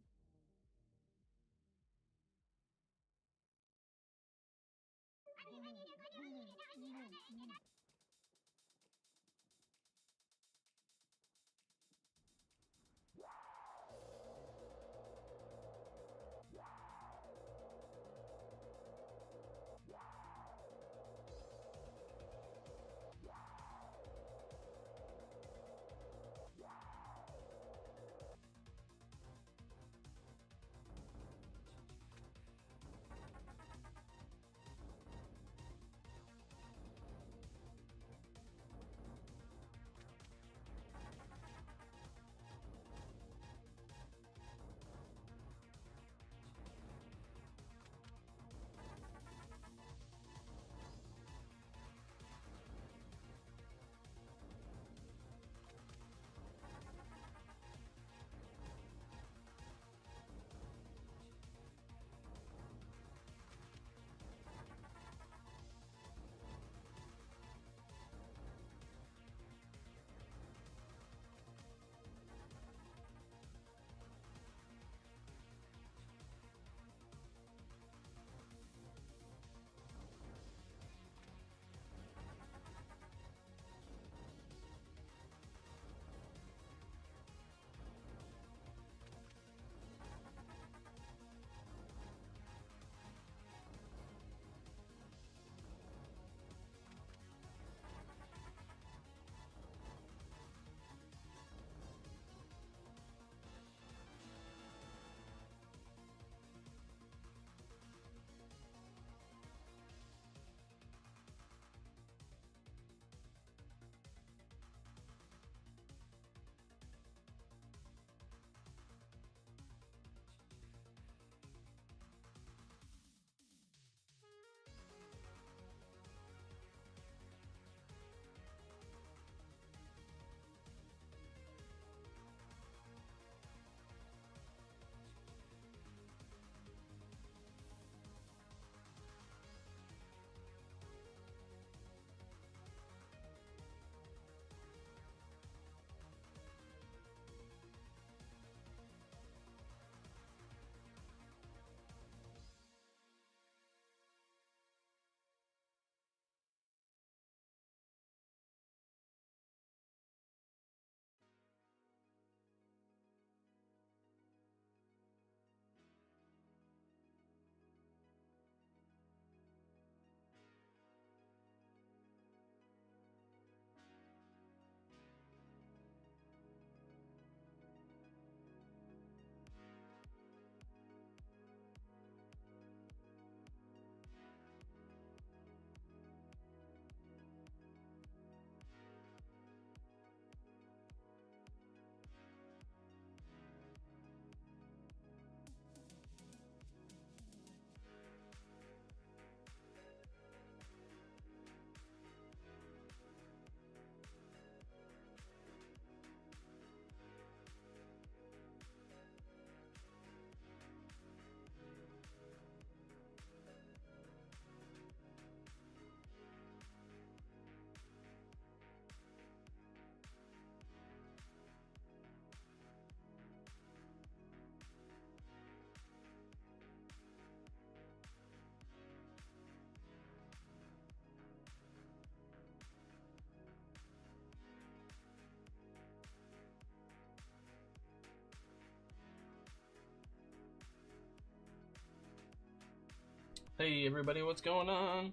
A: Hey everybody, what's going on?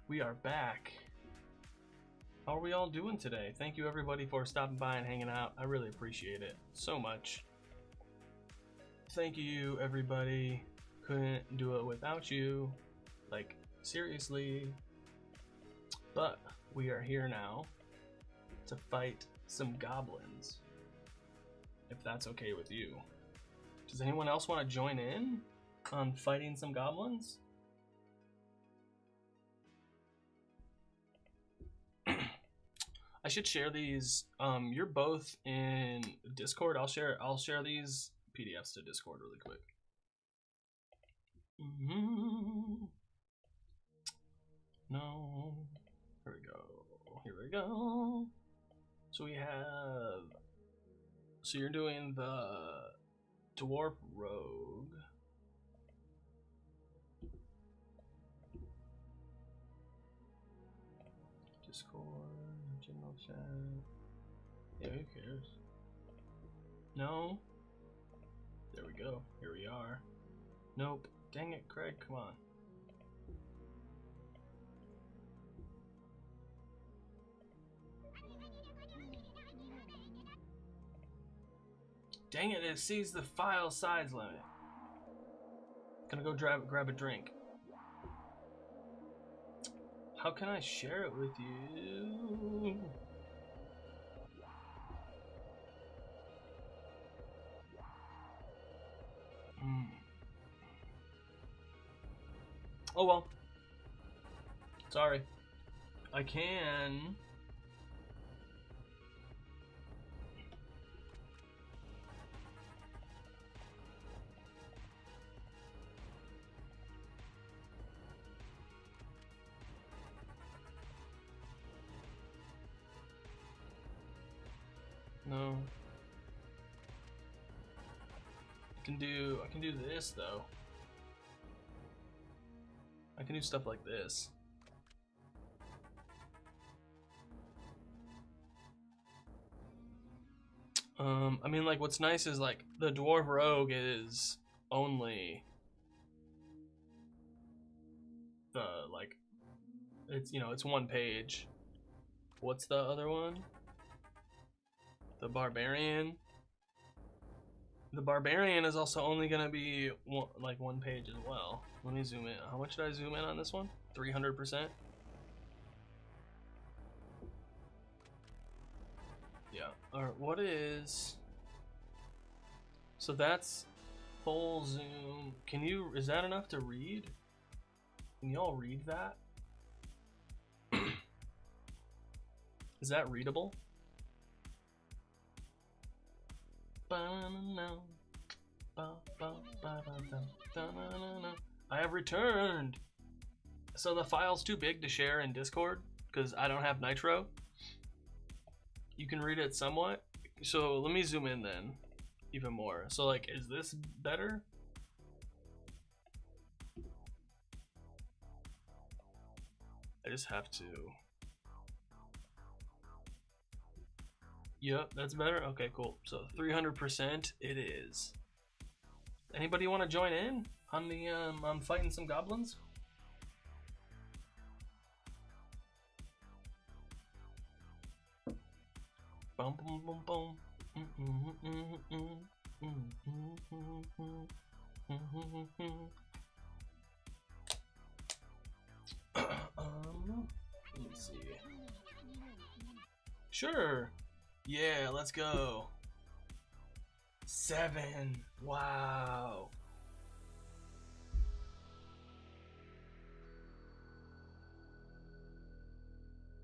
A: We are back. How are we all doing today? Thank you everybody for stopping by and hanging out. I really appreciate it so much. Thank you everybody. Couldn't do it without you. Like, seriously. But we are here now to fight some goblins. If that's okay with you. Does anyone else want to join in on fighting some goblins? I should share these. You're both in Discord. I'll share these PDFs to Discord really quick. No. Here we go. Here we go. So we have. So you're doing the dwarf rogue. Discord. General chat. Yeah, who cares? No. There we go. Here we are. Nope. Dang it, Craig. Come on. Dang it! It sees the file size limit. Gonna go grab a drink. How can I share it with you? Oh well. Sorry. I can. No. I can do this though. I can do stuff like this. I mean, like, what's nice is, like, the dwarf rogue is only the, like, it's, you know, it's one page. What's the other one? The barbarian. The barbarian is also only gonna be one page as well. Let me zoom in. How much did I zoom in on this one? 300%. Yeah. Alright, what is? So that's full zoom. Can you? Is that enough to read? Can y'all read that? Is that readable? I have returned. So the file's too big to share in Discord because I don't have Nitro. You can read it somewhat. So let me zoom in then even more. So, like, is this better? I just have to. Yep, that's better. Okay, cool. So 300% it is. Anybody want to join in on the on fighting some goblins? Boom, boom, boom, boom. Let me see. Sure. Yeah, let's go. 7. Wow.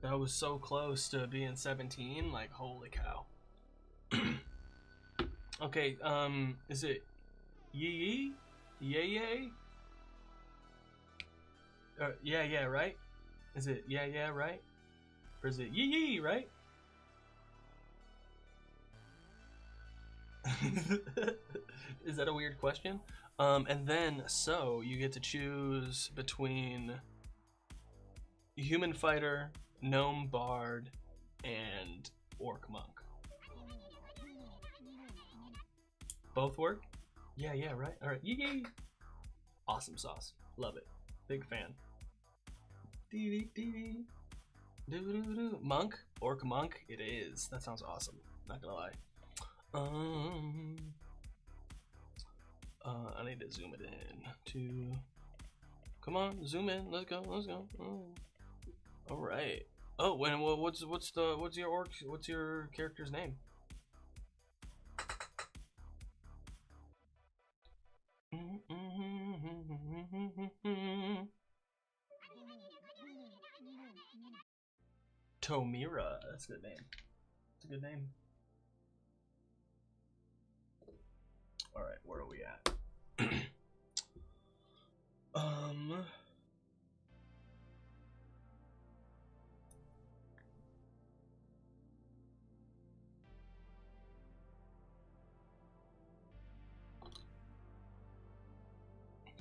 A: That was so close to being 17. Like, holy cow. Okay, is it yee? Yay? Yeah, right? Is it yeah, right? Or is it yee, right? Is that a weird question? And then, so, you get to choose between human fighter, gnome bard, and orc monk. Both work? Yeah, right? Alright, yee! Awesome sauce. Love it. Big fan. Monk? Orc monk? It is. That sounds awesome. Not gonna lie. I need to zoom it in to. Come on, zoom in. Let's go. Let's go. Oh. All right. Oh, what's your character's name? Tomira. That's a good name. That's a good name. All right, where are we at?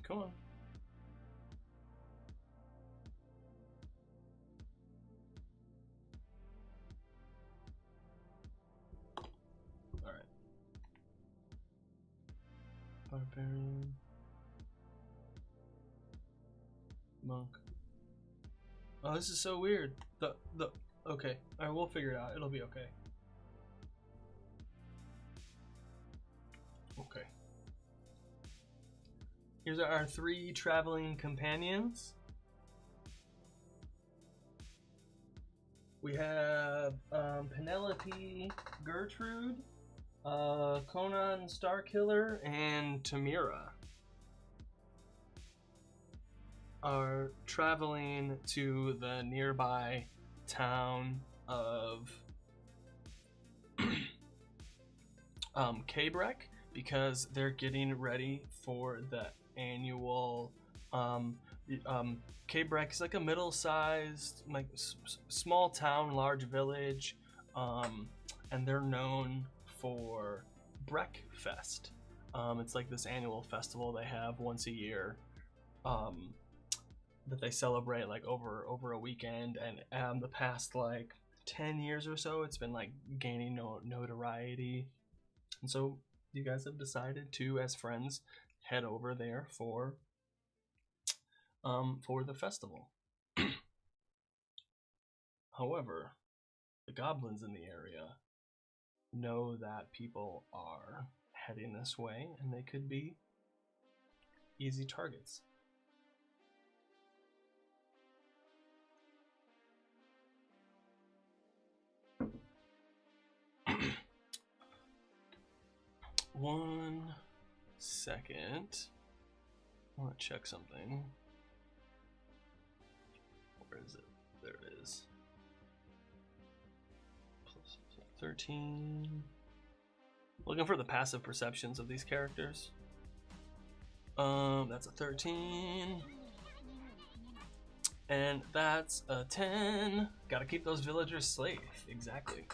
A: Come on. All right. Barbarian. Monk. Oh, this is so weird. Okay. All right, we'll figure it out. It'll be okay. Okay. Here's our 3 traveling companions. We have Penelope Gertrude, Conan Starkiller, and Tamira are traveling to the nearby town of Kabrek because they're getting ready for the annual Kabrek is like a middle-sized, like small town, large village, and they're known for Breckfest. It's like this annual festival they have once a year, that they celebrate like over a weekend. And the past like 10 years or so, it's been like gaining notoriety, and so you guys have decided to, as friends, head over there for the festival. However, the goblins in the area know that people are heading this way and they could be easy targets. One second. I want to check something. Where is it? There it is. Plus 13. Looking for the passive perceptions of these characters. That's a 13. And that's a 10. Gotta keep those villagers safe. Exactly.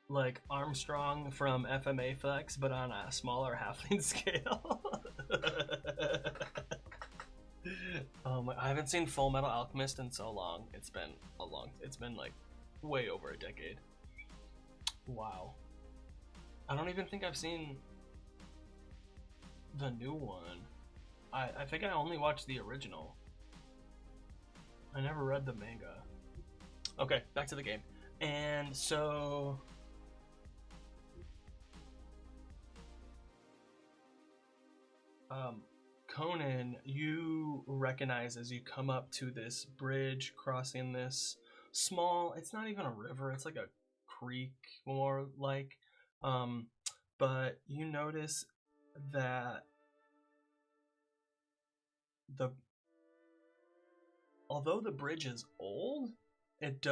A: Like Armstrong from FMA Flex, but on a smaller halfling scale. I haven't seen Full Metal Alchemist in so long. It's been like way over a decade. Wow. I don't even think I've seen the new one. I think I only watched the original. I never read the manga. Okay, back to the game. And so Conan, you recognize as you come up to this bridge crossing this small, it's not even a river, it's like a creek more like, but you notice that although the bridge is old, it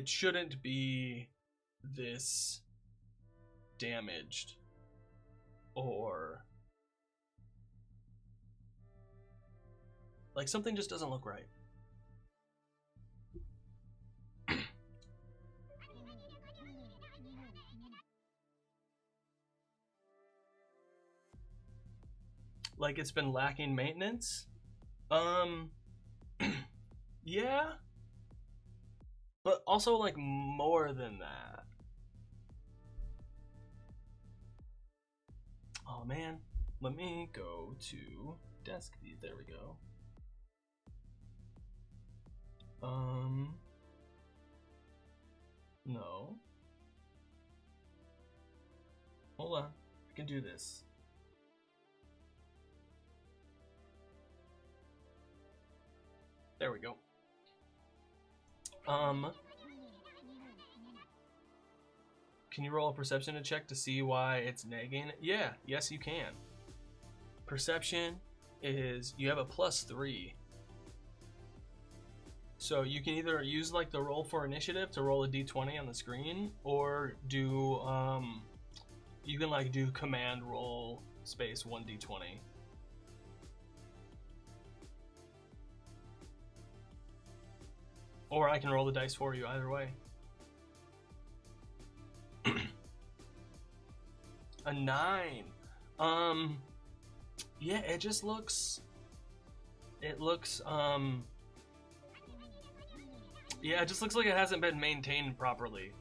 A: shouldn't be this damaged or Like something just doesn't look right. Like it's been lacking maintenance. Yeah, but also like more than that. Oh man, let me go to desk view. There we go. No. Hold on, I can do this. There we go. Can you roll a perception to check to see why it's nagging? Yeah, yes you can. Perception is, you have a +3. So you can either use like the roll for initiative to roll a d20 on the screen, or do, you can like do command roll space 1d20. Or I can roll the dice for you, either way. A 9. Yeah, it just looks, yeah, it just looks like it hasn't been maintained properly.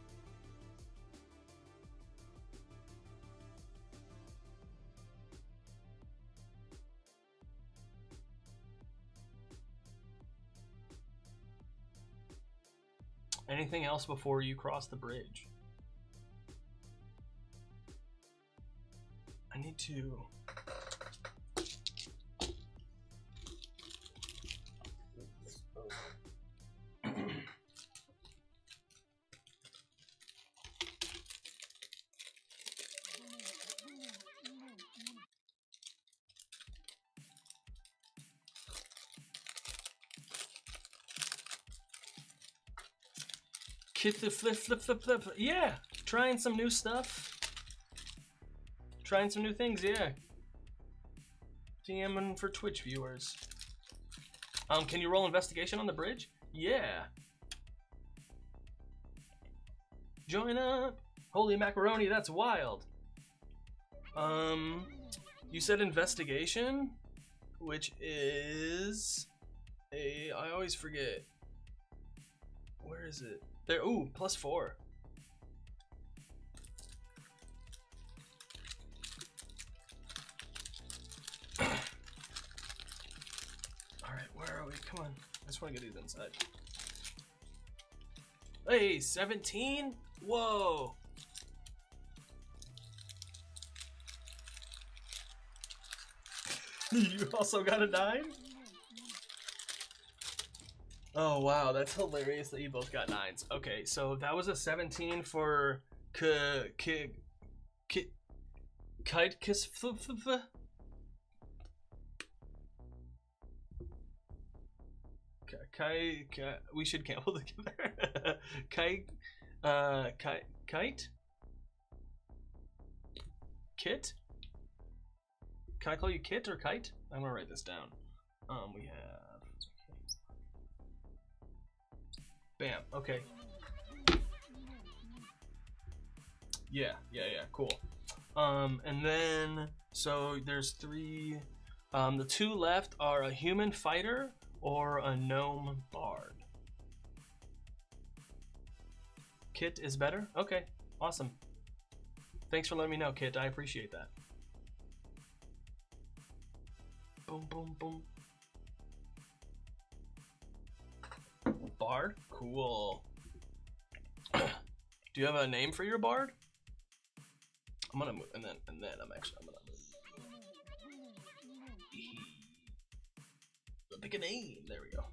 A: Anything else before you cross the bridge? I need to... Kit the flip. Yeah, trying some new stuff. Trying some new things, yeah. DMing for Twitch viewers. Can you roll investigation on the bridge? Yeah. Join up. Holy macaroni, that's wild. You said investigation, which is a, I always forget. Where is it? There, ooh, +4. Alright, where are we? Come on. I just want to get these inside. Hey, 17? Whoa. You also got a 9? Oh wow, that's hilarious that you both got 9s. Okay, so that was a 17 for kite kiss. We should gamble together. Kite Kit? Can I call you Kit or Kite? I'm gonna write this down. We have, bam, okay. Yeah, cool. And then, so there's 3, the 2 left are a human fighter or a gnome bard. Kit is better? Okay, awesome. Thanks for letting me know, Kit, I appreciate that. Boom, boom, boom. Bard? Cool. Do you have a name for your bard? I'm gonna move, and then I'm gonna move. Pick a name. There we go.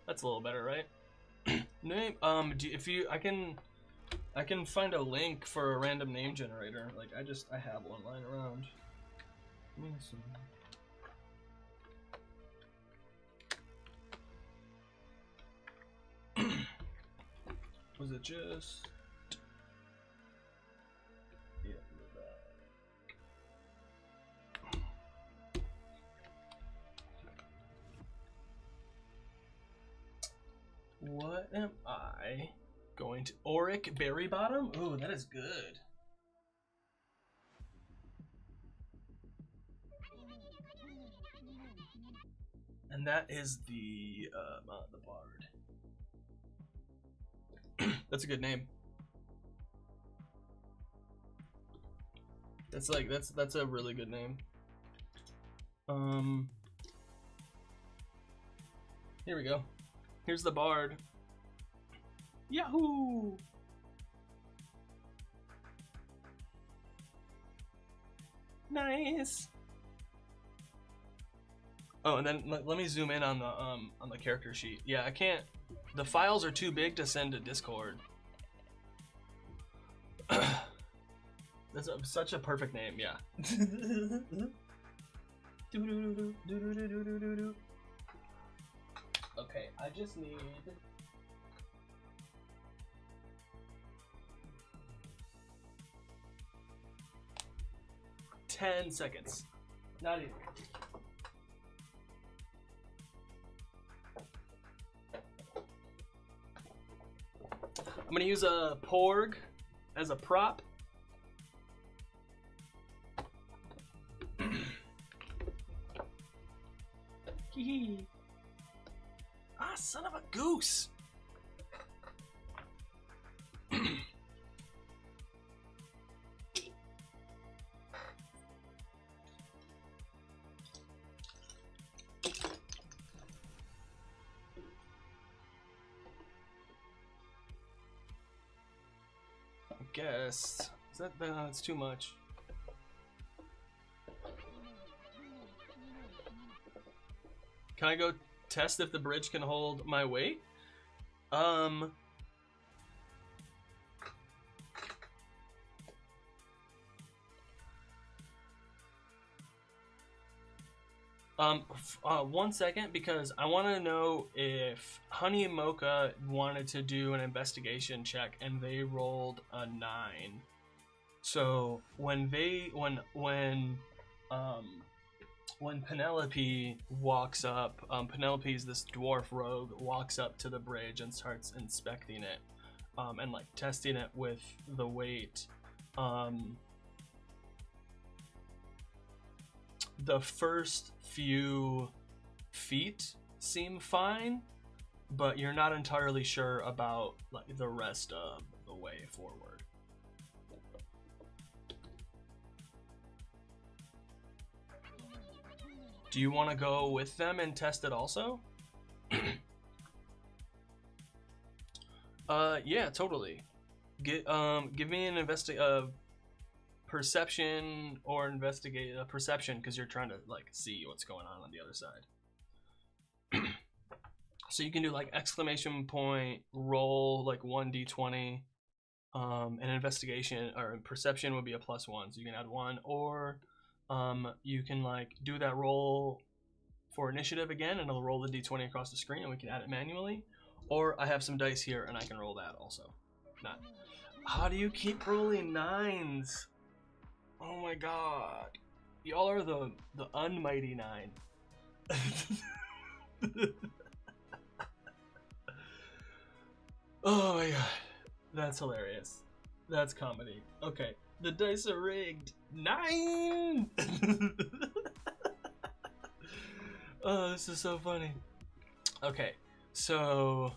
A: That's a little better, right? Name. I can find a link for a random name generator. Like I have one lying around. was it just? Yeah, what am I going to? Auric Berry Bottom? Ooh, that is good. And that is the bard. That's a good name. That's like that's a really good name. Here we go. Here's the bard. Yahoo! Nice. Oh, and then let me zoom in on the character sheet. Yeah, I can't. The files are too big to send to Discord. That's such a perfect name. Yeah. Okay, I just need. $10 seconds. Not even. I'm gonna use a porg as a prop. Ah, son of a goose. Guess. Is that that's too much? Can I go test if the bridge can hold my weight? One second, because I want to know if Honey and Mocha wanted to do an investigation check and they rolled a 9. So when Penelope walks up, Penelope's this dwarf rogue, walks up to the bridge and starts inspecting it, and like testing it with the weight. The first few feet seem fine, but you're not entirely sure about like the rest of the way forward. Do you want to go with them and test it also? Yeah, totally. Give me an perception or investigate a perception, because you're trying to like see what's going on the other side. So you can do like exclamation point, roll like 1d20. An investigation or perception would be a +1, so you can add 1, or you can like do that roll for initiative again, and it'll roll the d20 across the screen, and we can add it manually. Or I have some dice here, and I can roll that also. Not. How do you keep rolling 9s? Oh my god. Y'all are the unmighty 9. Oh my god. That's hilarious. That's comedy. Okay. The dice are rigged. 9! Oh, this is so funny. Okay. So...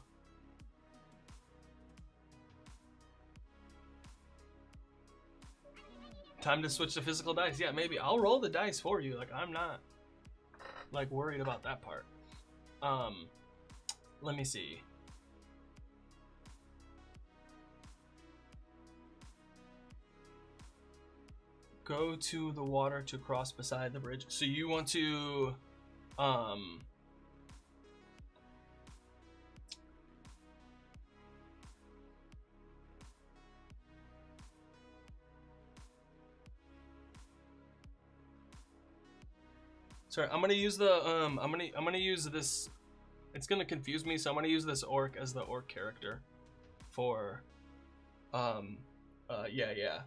A: time to switch to physical dice. Yeah, maybe. I'll roll the dice for you. Like, I'm not, like, worried about that part. Let me see. Go to the water to cross beside the bridge. So you want to, sorry, I'm gonna use the I'm gonna use this. It's gonna confuse me, so I'm gonna use this orc as the orc character. for, yeah.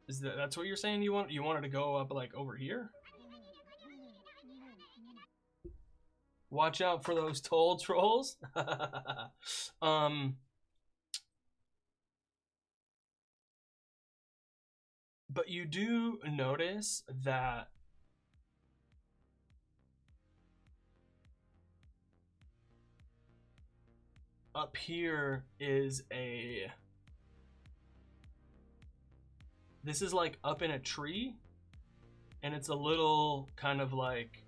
A: That's what you're saying? You wanted to go up like over here? Watch out for those toll trolls. But you do notice that up here is this is like up in a tree, and it's a little kind of like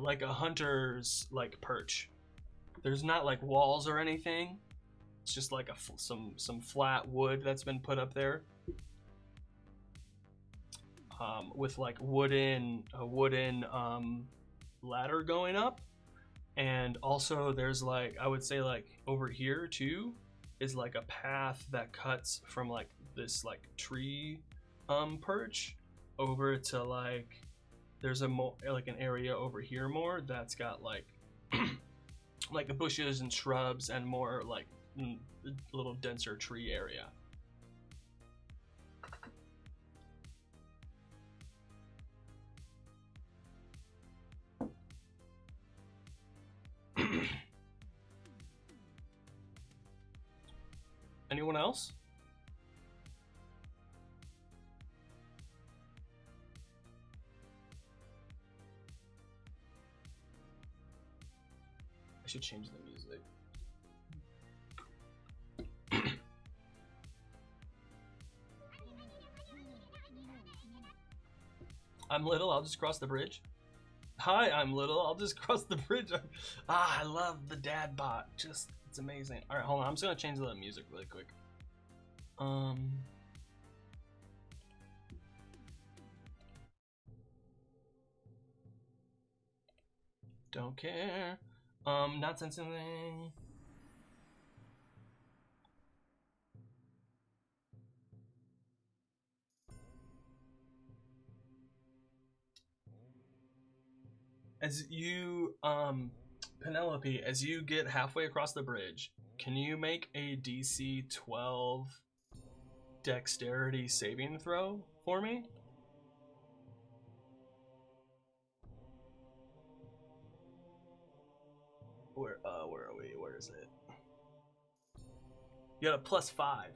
A: like a hunter's like perch. There's not like walls or anything. It's just like some flat wood that's been put up there, with like a wooden ladder going up, and also there's like, I would say like over here too is like a path that cuts from like this like tree perch over to like, there's a more like an area over here more that's got like like the bushes and shrubs and more like a little denser tree area. Anyone else? I should change the music. I'm little, I'll just cross the bridge. Hi, I'm little, I'll just cross the bridge. I love the dad bot. Just, it's amazing. All right, hold on. I'm just gonna change the music really quick. Don't care. Not sensing. As you, Penelope, as you get halfway across the bridge, can you make a DC 12 dexterity saving throw for me? Where are we? Where is it? You got a +5.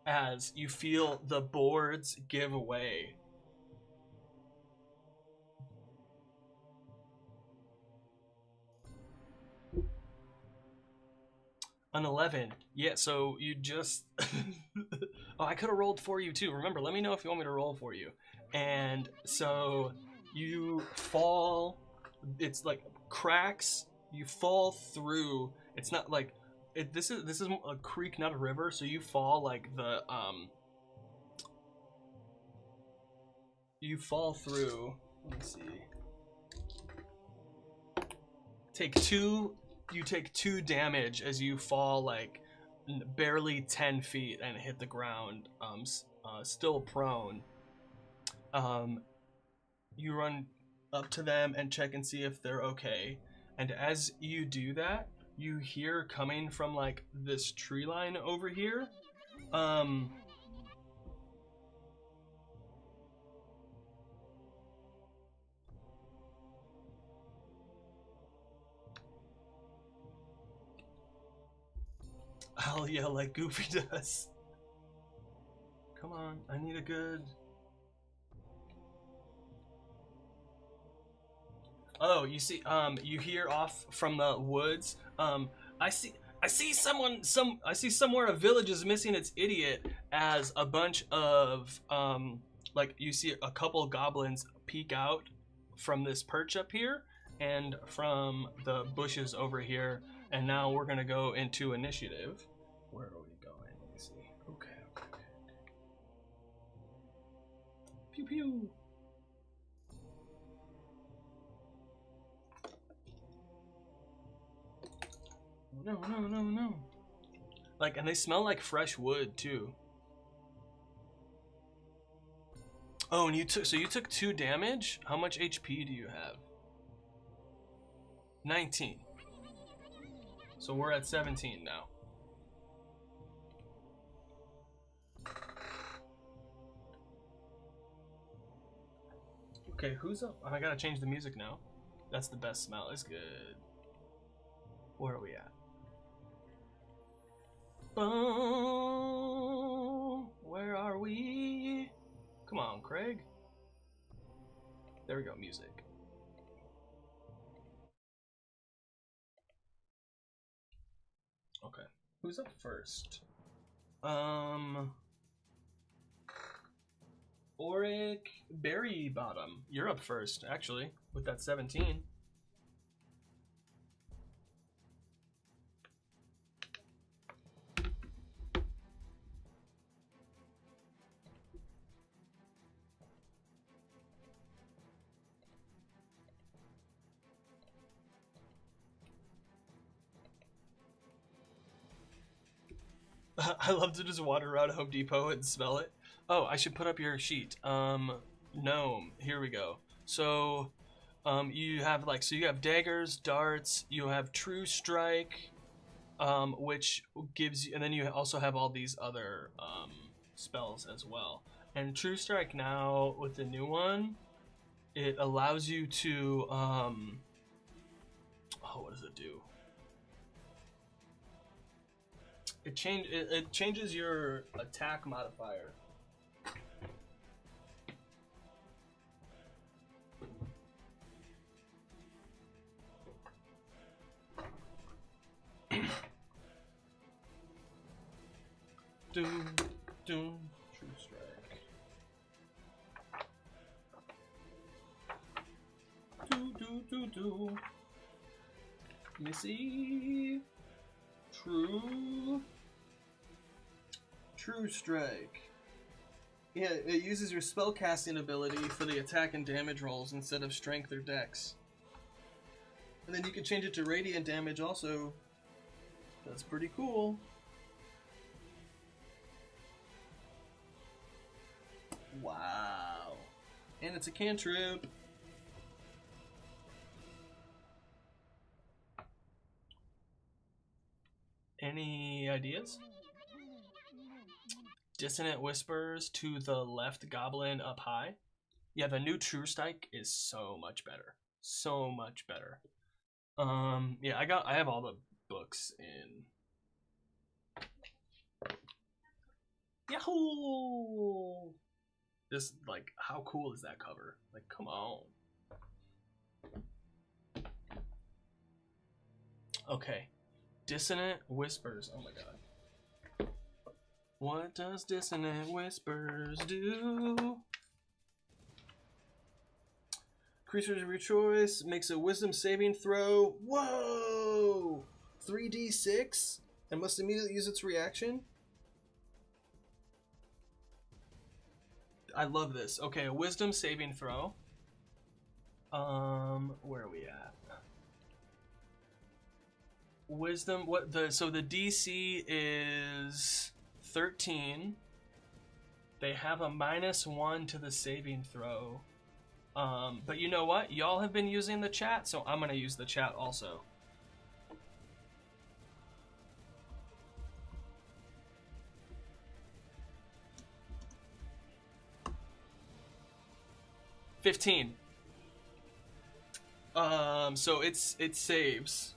A: As you feel the boards give way. An 11. Yeah, so you just... Oh, I could have rolled for you too. Remember, let me know if you want me to roll for you. And so you fall, it's like cracks, you fall through. It's not like, this is a creek, not a river, so you fall like the, you fall through, let me see. You take 2 damage as you fall like barely 10 feet and hit the ground, still prone. You run up to them and check and see if they're okay. And as you do that, you hear coming from like this tree line over here, I'll yell like Goofy does. Come on, I need a good... Oh, you see, you hear off from the woods, I see somewhere a village is missing its idiot, as a bunch of, like, you see a couple goblins peek out from this perch up here and from the bushes over here, and now we're gonna go into initiative. Where are we going? Let me see. Okay. Pew pew. No. Like, and they smell like fresh wood too. Oh, and you took 2 damage? How much HP do you have? 19. So we're at 17 now. Okay, who's up? Oh, I gotta change the music now. That's the best smell. It's good. Where are we at? Where are we? Come on, Craig. There we go, music. Okay, who's up first? Auric Berry Bottom. You're up first, actually, with that 17. I love to just wander around Home Depot and smell it. Oh, I should put up your sheet. Gnome. Here we go. So, you have you have daggers, darts. You have True Strike, which gives you, and then you also have all these other spells as well. And True Strike now with the new one, it allows you to oh, what does it do? It changes your attack modifier. Doom, doom, True Strike. Do. Let me see. True Strike. Yeah, it uses your spellcasting ability for the attack and damage rolls instead of strength or dex. And then you can change it to radiant damage also. That's pretty cool. Wow. And it's a cantrip. Any ideas? Dissonant Whispers to the left, goblin up high. Yeah, the new True Strike is so much better. So much better. Yeah, I have all the books in. Yahoo! Just like, how cool is that cover? Like, come on. Okay. Dissonant Whispers. Oh my god. What does Dissonant Whispers do? Creature of your choice makes a wisdom saving throw. Whoa! 3d6? And must immediately use its reaction? I love this. Okay, a wisdom saving throw. Where are we at? Wisdom, so the DC is 13. They have a -1 to the saving throw. But you know what? Y'all have been using the chat, so I'm gonna use the chat also. $15. So it saves.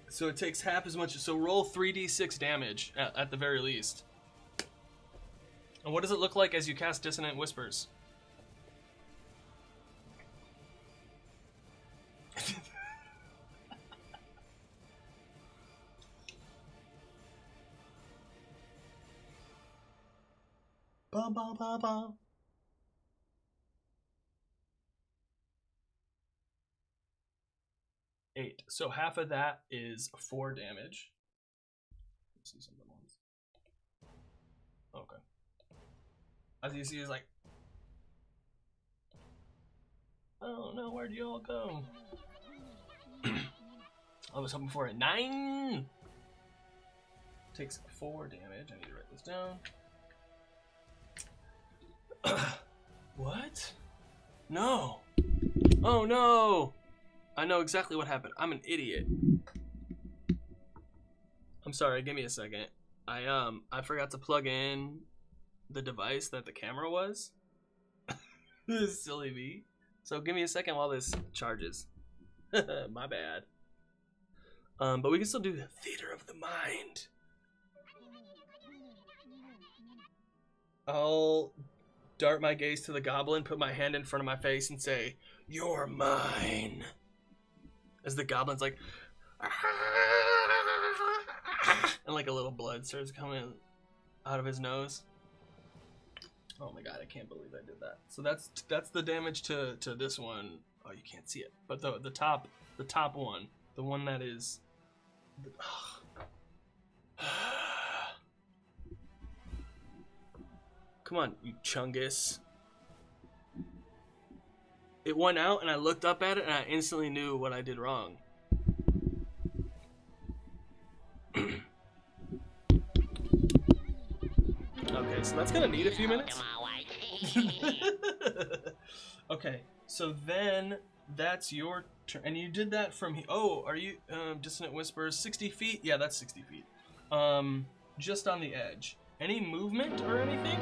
A: So it takes half as much. So roll 3d6 damage at the very least. And what does it look like as you cast Dissonant Whispers? Bum, bum, bum, bum. 8. So half of that is 4 damage. Let's see something else. Okay. As you see, it's like, oh no, where'd you all go? I was hoping for a 9. Takes 4 damage. I need to write this down. What? No. Oh no! I know exactly what happened. I'm an idiot. I'm sorry, give me a second. I forgot to plug in the device that the camera was. This is silly me. So give me a second while this charges. My bad. But we can still do the theater of the mind. I'll dart my gaze to the goblin, put my hand in front of my face, and say, "You're mine." As the goblin's like, and like a little blood starts coming out of his nose. Oh my god, I can't believe I did that. So that's the damage to this one. Oh, you can't see it, but the top one, the one that is. Come on, you chungus. It went out, and I looked up at it, and I instantly knew what I did wrong. Okay, so that's gonna need a few minutes. Okay, so then that's your turn, and you did that from here. Oh, are you dissonant whispers 60 feet? Yeah, that's 60 feet. Just on the edge. Any movement or anything?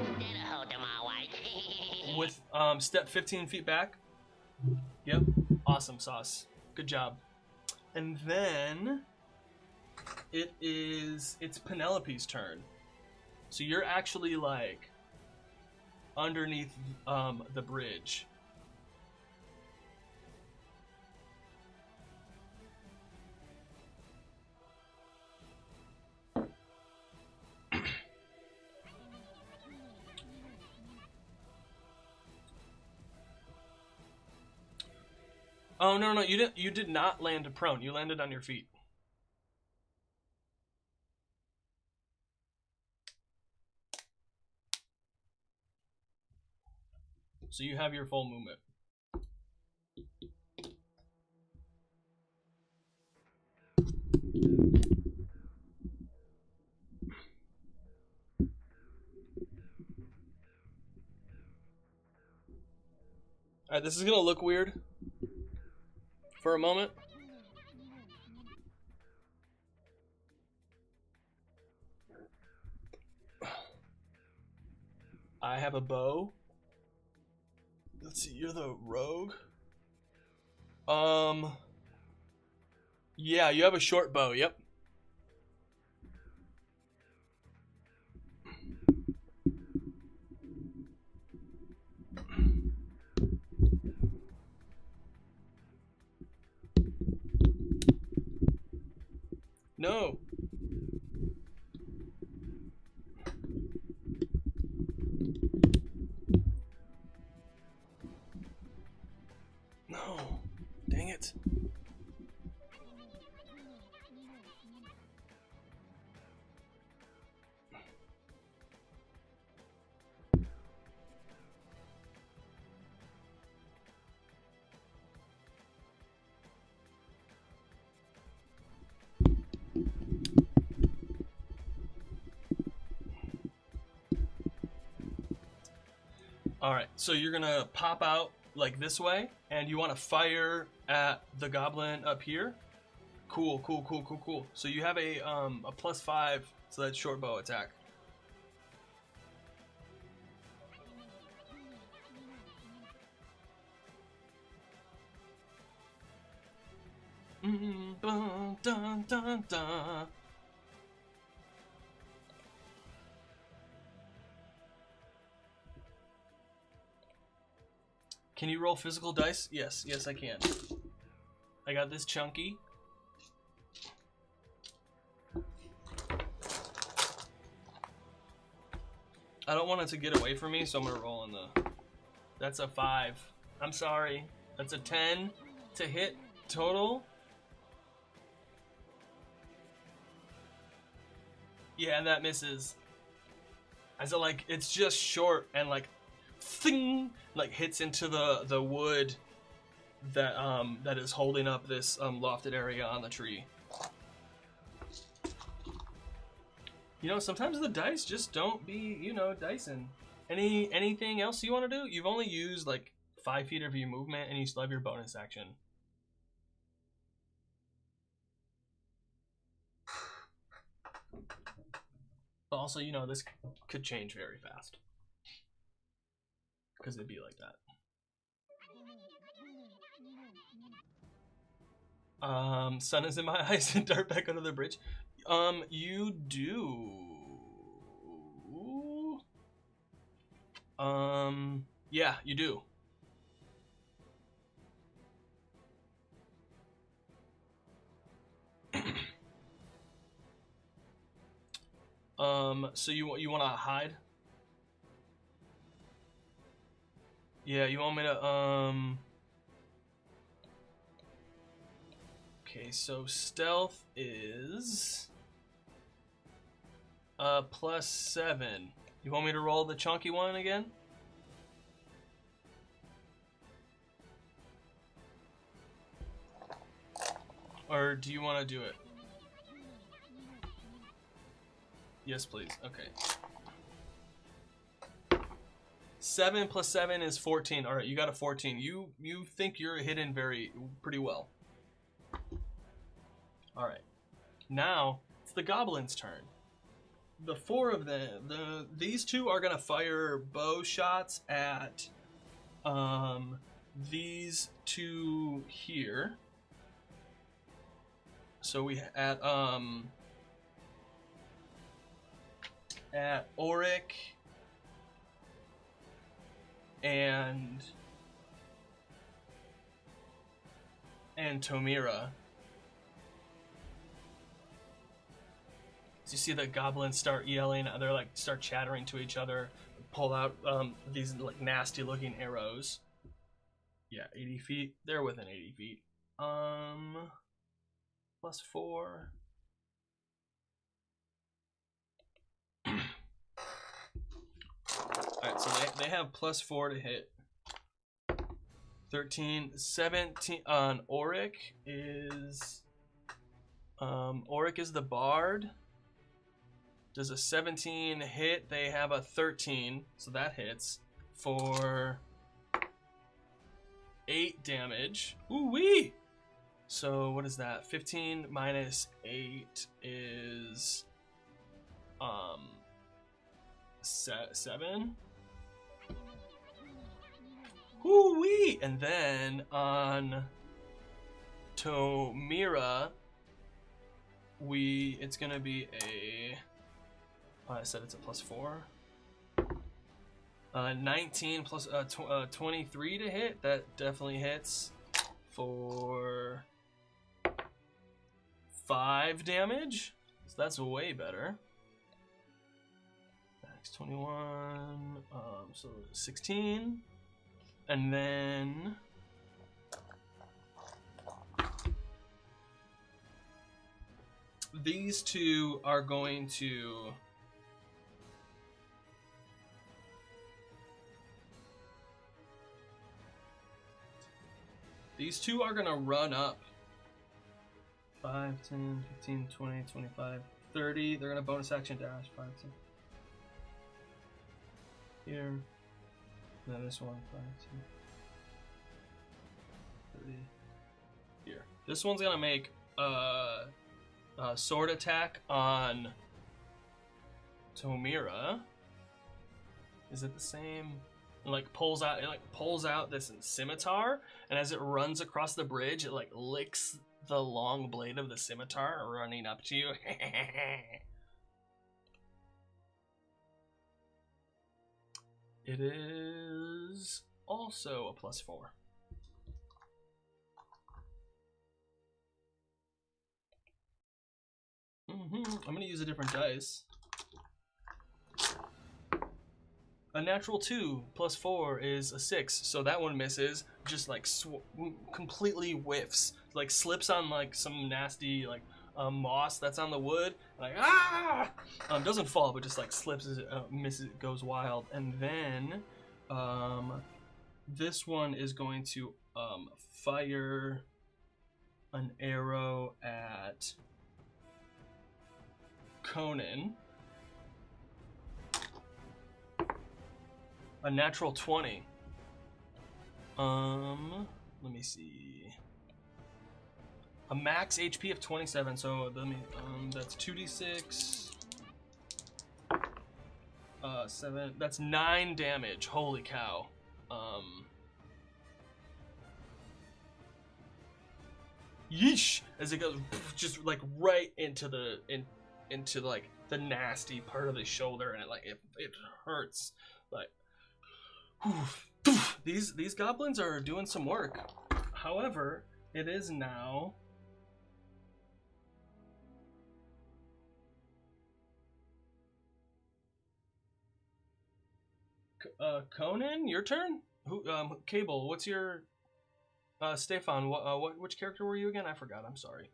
A: With step 15 feet back. Yep. Awesome sauce. Good job. And then it's Penelope's turn. So you're actually like underneath the bridge. Oh no, you did not land prone. You landed on your feet. So you have your full movement. Alright, this is gonna look weird for a moment. I have a bow. Let's see, you're the rogue. Yeah, you have a short bow, yep. No. No. Dang it. Alright, so you're gonna pop out like this way, and you want to fire at the goblin up here. Cool. So you have a +5 to that short bow attack. Dun, dun, dun, dun. Can you roll physical dice? Yes, I can. I got this chunky. I don't want it to get away from me, so I'm gonna roll on the... That's a 5. I'm sorry. That's a 10 to hit total. Yeah, that misses. As it like, it's just short and like, thing, like hits into the wood that that is holding up this lofted area on the tree. You know, sometimes the dice just don't be, you know, dicing. Anything else you want to do? You've only used like 5 feet of your movement, and you still have your bonus action. But also, you know, this could change very fast because it'd be like that. Sun is in my eyes and dart back under the bridge. You do. Yeah, you do. So you want to hide? Yeah, you want me to, okay, so stealth is, +7. You want me to roll the chunky one again? Or do you want to do it? Yes, please. Okay. 7 + 7 is 14. All right, you got a 14. You think you're hidden pretty well. All right. Now it's the goblins' turn. The 4 of them, these 2 are gonna fire bow shots at these 2 here. So we at Auric and Tomira. So you see the goblins start yelling. They're like start chattering to each other. Pull out these like nasty looking arrows. Yeah, 80 feet. They're within 80 feet. +4. Alright, so they have +4 to hit. 13, 17 on Auric is the bard. Does a 17 hit? They have a 13, so that hits for 8 damage. Ooh wee! So what is that? 15 minus 8 is 7. Ooh wee! And then on Tomira, it's gonna be a. I said it's a +4. 19 plus 23 to hit. That definitely hits for 5 damage. So that's way better. Max 21. So 16. And then these 2 are going to run up 5, 10, 15, 20, 25, 30. They're gonna bonus action dash 5, 10. Here. And then this one, 5, 10, 30. Here. This one's gonna make a sword attack on Tomira. Is it the same? It like pulls out this scimitar, and as it runs across the bridge, it like licks the long blade of the scimitar running up to you. It is also a +4. I'm gonna use a different dice. A natural 2 +4 is a 6, so that one misses. Just like completely whiffs, like slips on like some nasty like moss that's on the wood. Like doesn't fall, but just like slips as it misses, it goes wild. And then this one is going to fire an arrow at Conan. A natural 20. Let me see. A max HP of 27, so let me, that's 2d6. 7, that's 9 damage, holy cow. Yeesh! As it goes, just like right into the, into like the nasty part of the shoulder, and it hurts. Like, these goblins are doing some work. However, it is now Conan, your turn. Who? Cable. What's your? Stefan. Which character were you again? I forgot. I'm sorry.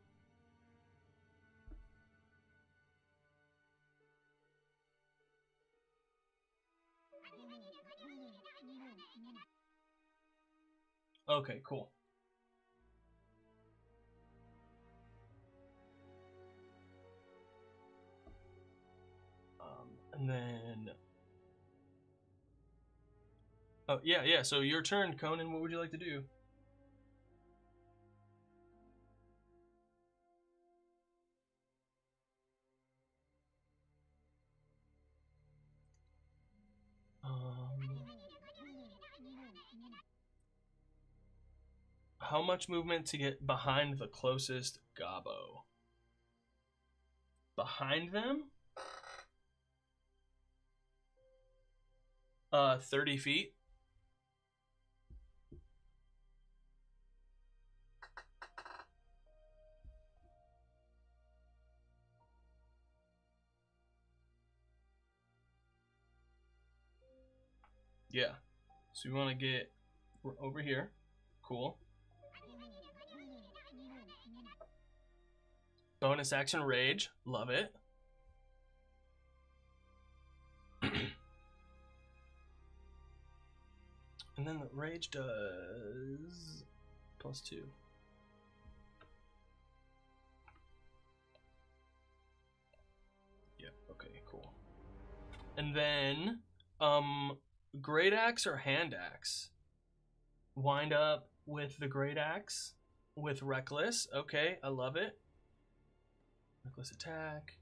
A: Okay, cool. And then. Oh yeah. So your turn, Conan. What would you like to do? How much movement to get behind the closest gobbo? Behind them? 30 feet. Yeah. So we want to get over here. Cool. Bonus action rage. Love it. And then the rage does +2. Yeah, okay, cool. And then great axe or hand axe? Wind up with the great axe with reckless. Okay, I love it. Reckless attack.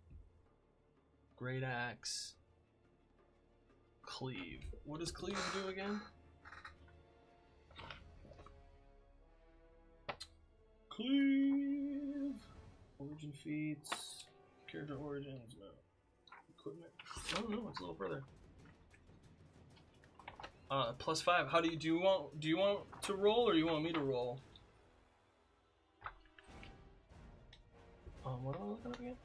A: Great axe. Cleave. What does cleave do again? Cleave. Origin feats. Character origins. No. Equipment. Oh no, it's a little further. +5. How do you want to roll, or you want me to roll? What am I looking up again?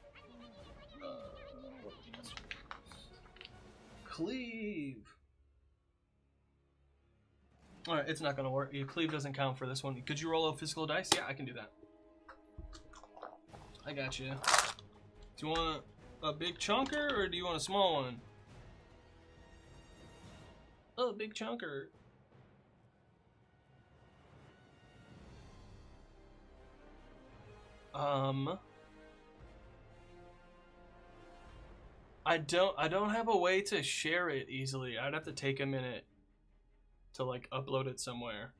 A: Cleave. Alright, it's not gonna work. Your cleave doesn't count for this one. Could you roll a physical dice? Yeah, I can do that. I got you. Do you want a big chunker, or do you want a small one? Oh, big chunker. I don't have a way to share it easily. I'd have to take a minute to like upload it somewhere.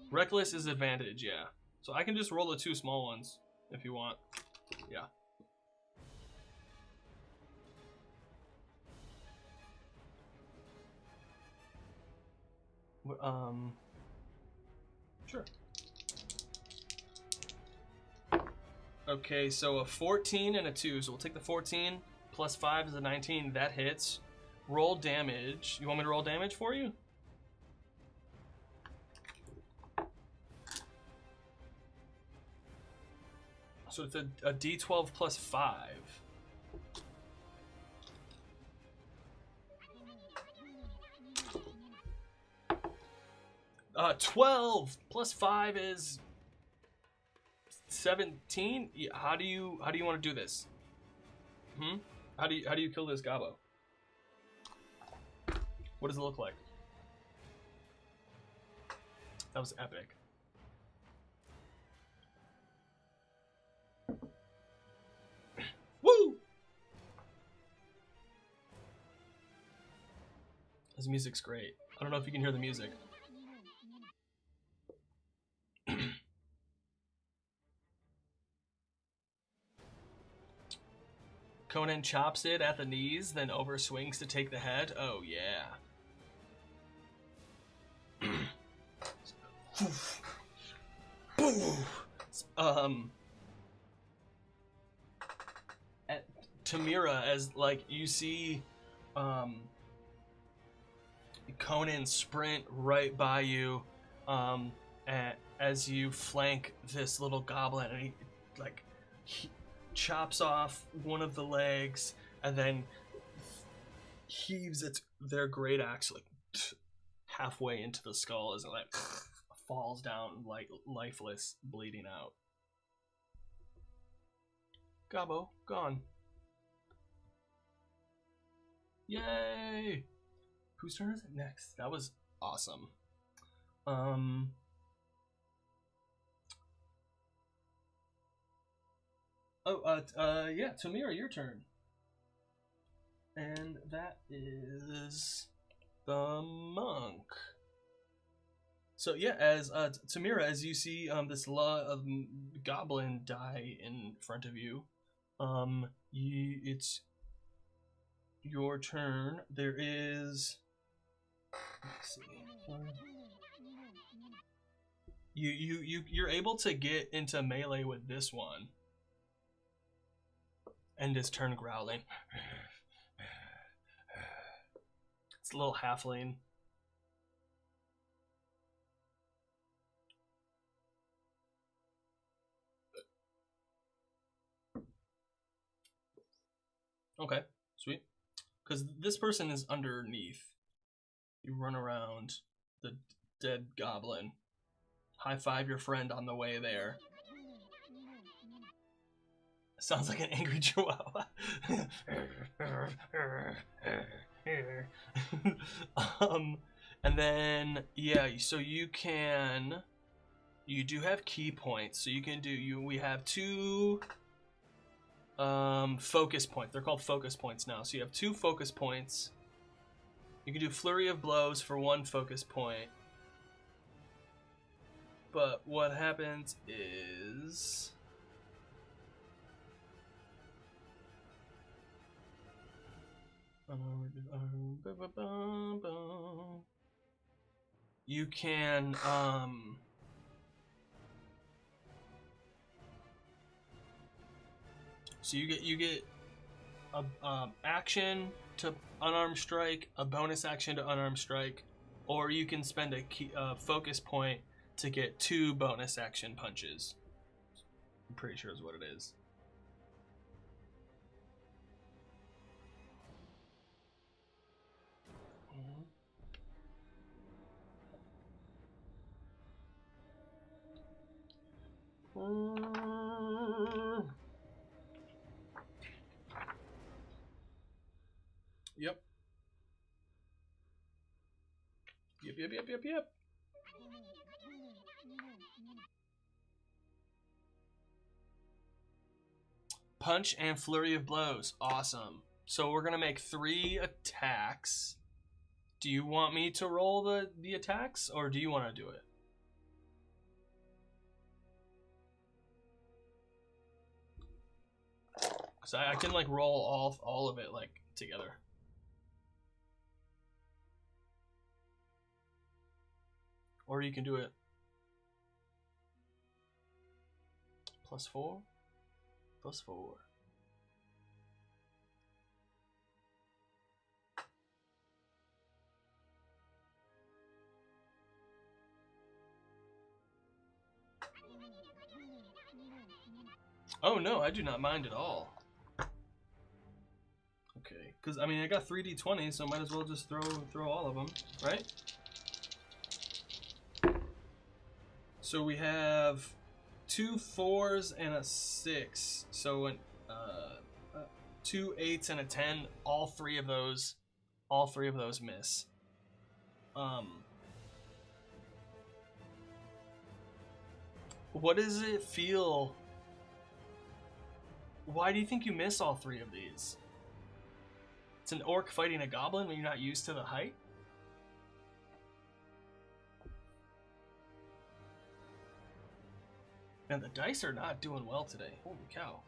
A: Reckless is advantage, yeah. So I can just roll the 2 small ones if you want. Yeah. Sure. Okay, so a 14 and a 2. So we'll take the 14 plus 5 is a 19. That hits. Roll damage. You want me to roll damage for you? So it's a D12 plus 5. 12 plus 5 is 17. Yeah, how do you want to do this? How do you kill this gobbo? What does it look like? That was epic. Woo! This music's great. I don't know if you can hear the music. Conan chops it at the knees, then over swings to take the head. Oh yeah. At Tamira, as like you see Conan sprint right by you as you flank this little goblin, and he chops off one of the legs and then heaves their great axe like halfway into the skull as it like falls down like lifeless, bleeding out. Gobbo, gone. Yay! Whose turn is it next? That was awesome. Yeah, Tamira, your turn. And that is the monk. So yeah, as Tamira, as you see this goblin die in front of you, it's your turn. There is, let's see, you're able to get into melee with this one. End his turn growling. It's a little halfling. Okay, sweet. Because this person is underneath. You run around the dead goblin. High five your friend on the way there. Sounds like an angry chihuahua. And then yeah, so you do have key points, so you can do we have 2 focus points. They're called focus points now. So you have 2 focus points. You can do flurry of blows for 1 focus point. But what happens is you can so you get a action to unarmed strike, a bonus action to unarmed strike, or you can spend a focus point to get 2 bonus action punches. I'm pretty sure is what it is. Yep. Yep. Punch and flurry of blows. Awesome. So we're gonna make 3 attacks. Do you want me to roll the attacks, or do you want to do it? Because I can like roll all of it like together. Or you can do it +4, +4. Oh no, I do not mind at all. Okay, because I mean I got 3d20, so might as well just throw all of them, right? So we have 2 4s and a 6. So 2 8s and a 10. All three of those miss. What does it feel? Why do you think you miss all 3 of these? It's an orc fighting a goblin when you're not used to the height? And the dice are not doing well today. Holy cow.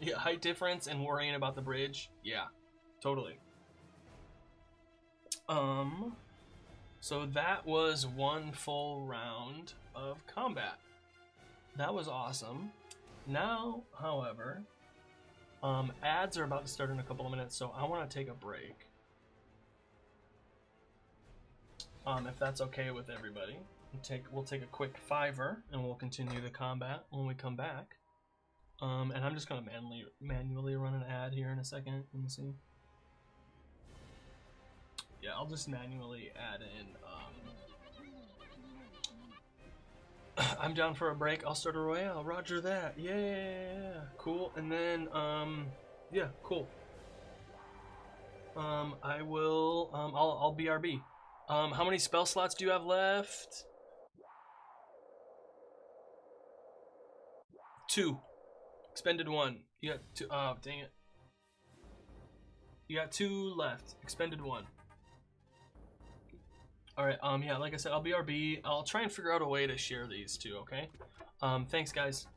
A: Yeah, height difference and worrying about the bridge. Yeah, totally. So that was one full round of combat. That was awesome. Now, however, ads are about to start in a couple of minutes, so I want to take a break. If that's okay with everybody. We'll take a quick 5-er, and we'll continue the combat when we come back. And I'm just gonna manually run an ad here in a second. Let me see. Yeah, I'll just manually add in. I'm down for a break. I'll start a royale. Roger that. Yeah, cool. And then yeah, cool. I will. I'll BRB. How many spell slots do you have left? 2. Expended 1. You got 2. Oh, dang it. You got 2 left. Expended 1. Alright, yeah, like I said, I'll BRB. I'll try and figure out a way to share these two, okay? Thanks, guys.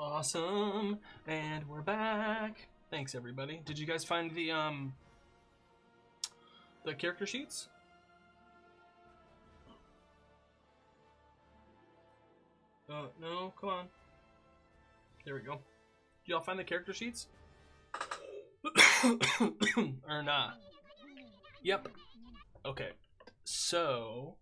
A: Awesome, and we're back. Thanks, everybody. Did you guys find the character sheets? No, come on. There we go. Did y'all find the character sheets? Or not? Yep. Okay. So...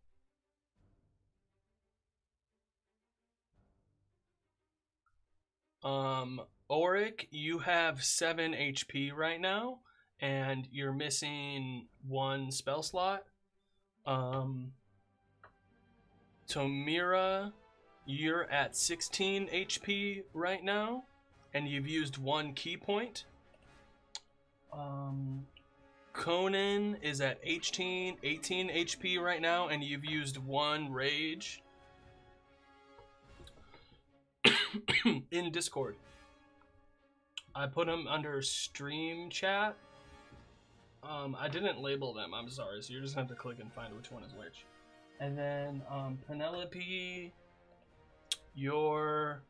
A: Auric, you have 7 HP right now, and you're missing 1 spell slot. Tomira, you're at 16 HP right now, and you've used 1 key point. Conan is at 18 HP right now, and you've used 1 rage. In Discord, I put them under stream chat. I didn't label them, I'm sorry, so you're just gonna have to click and find which one is which. And then Penelope, you're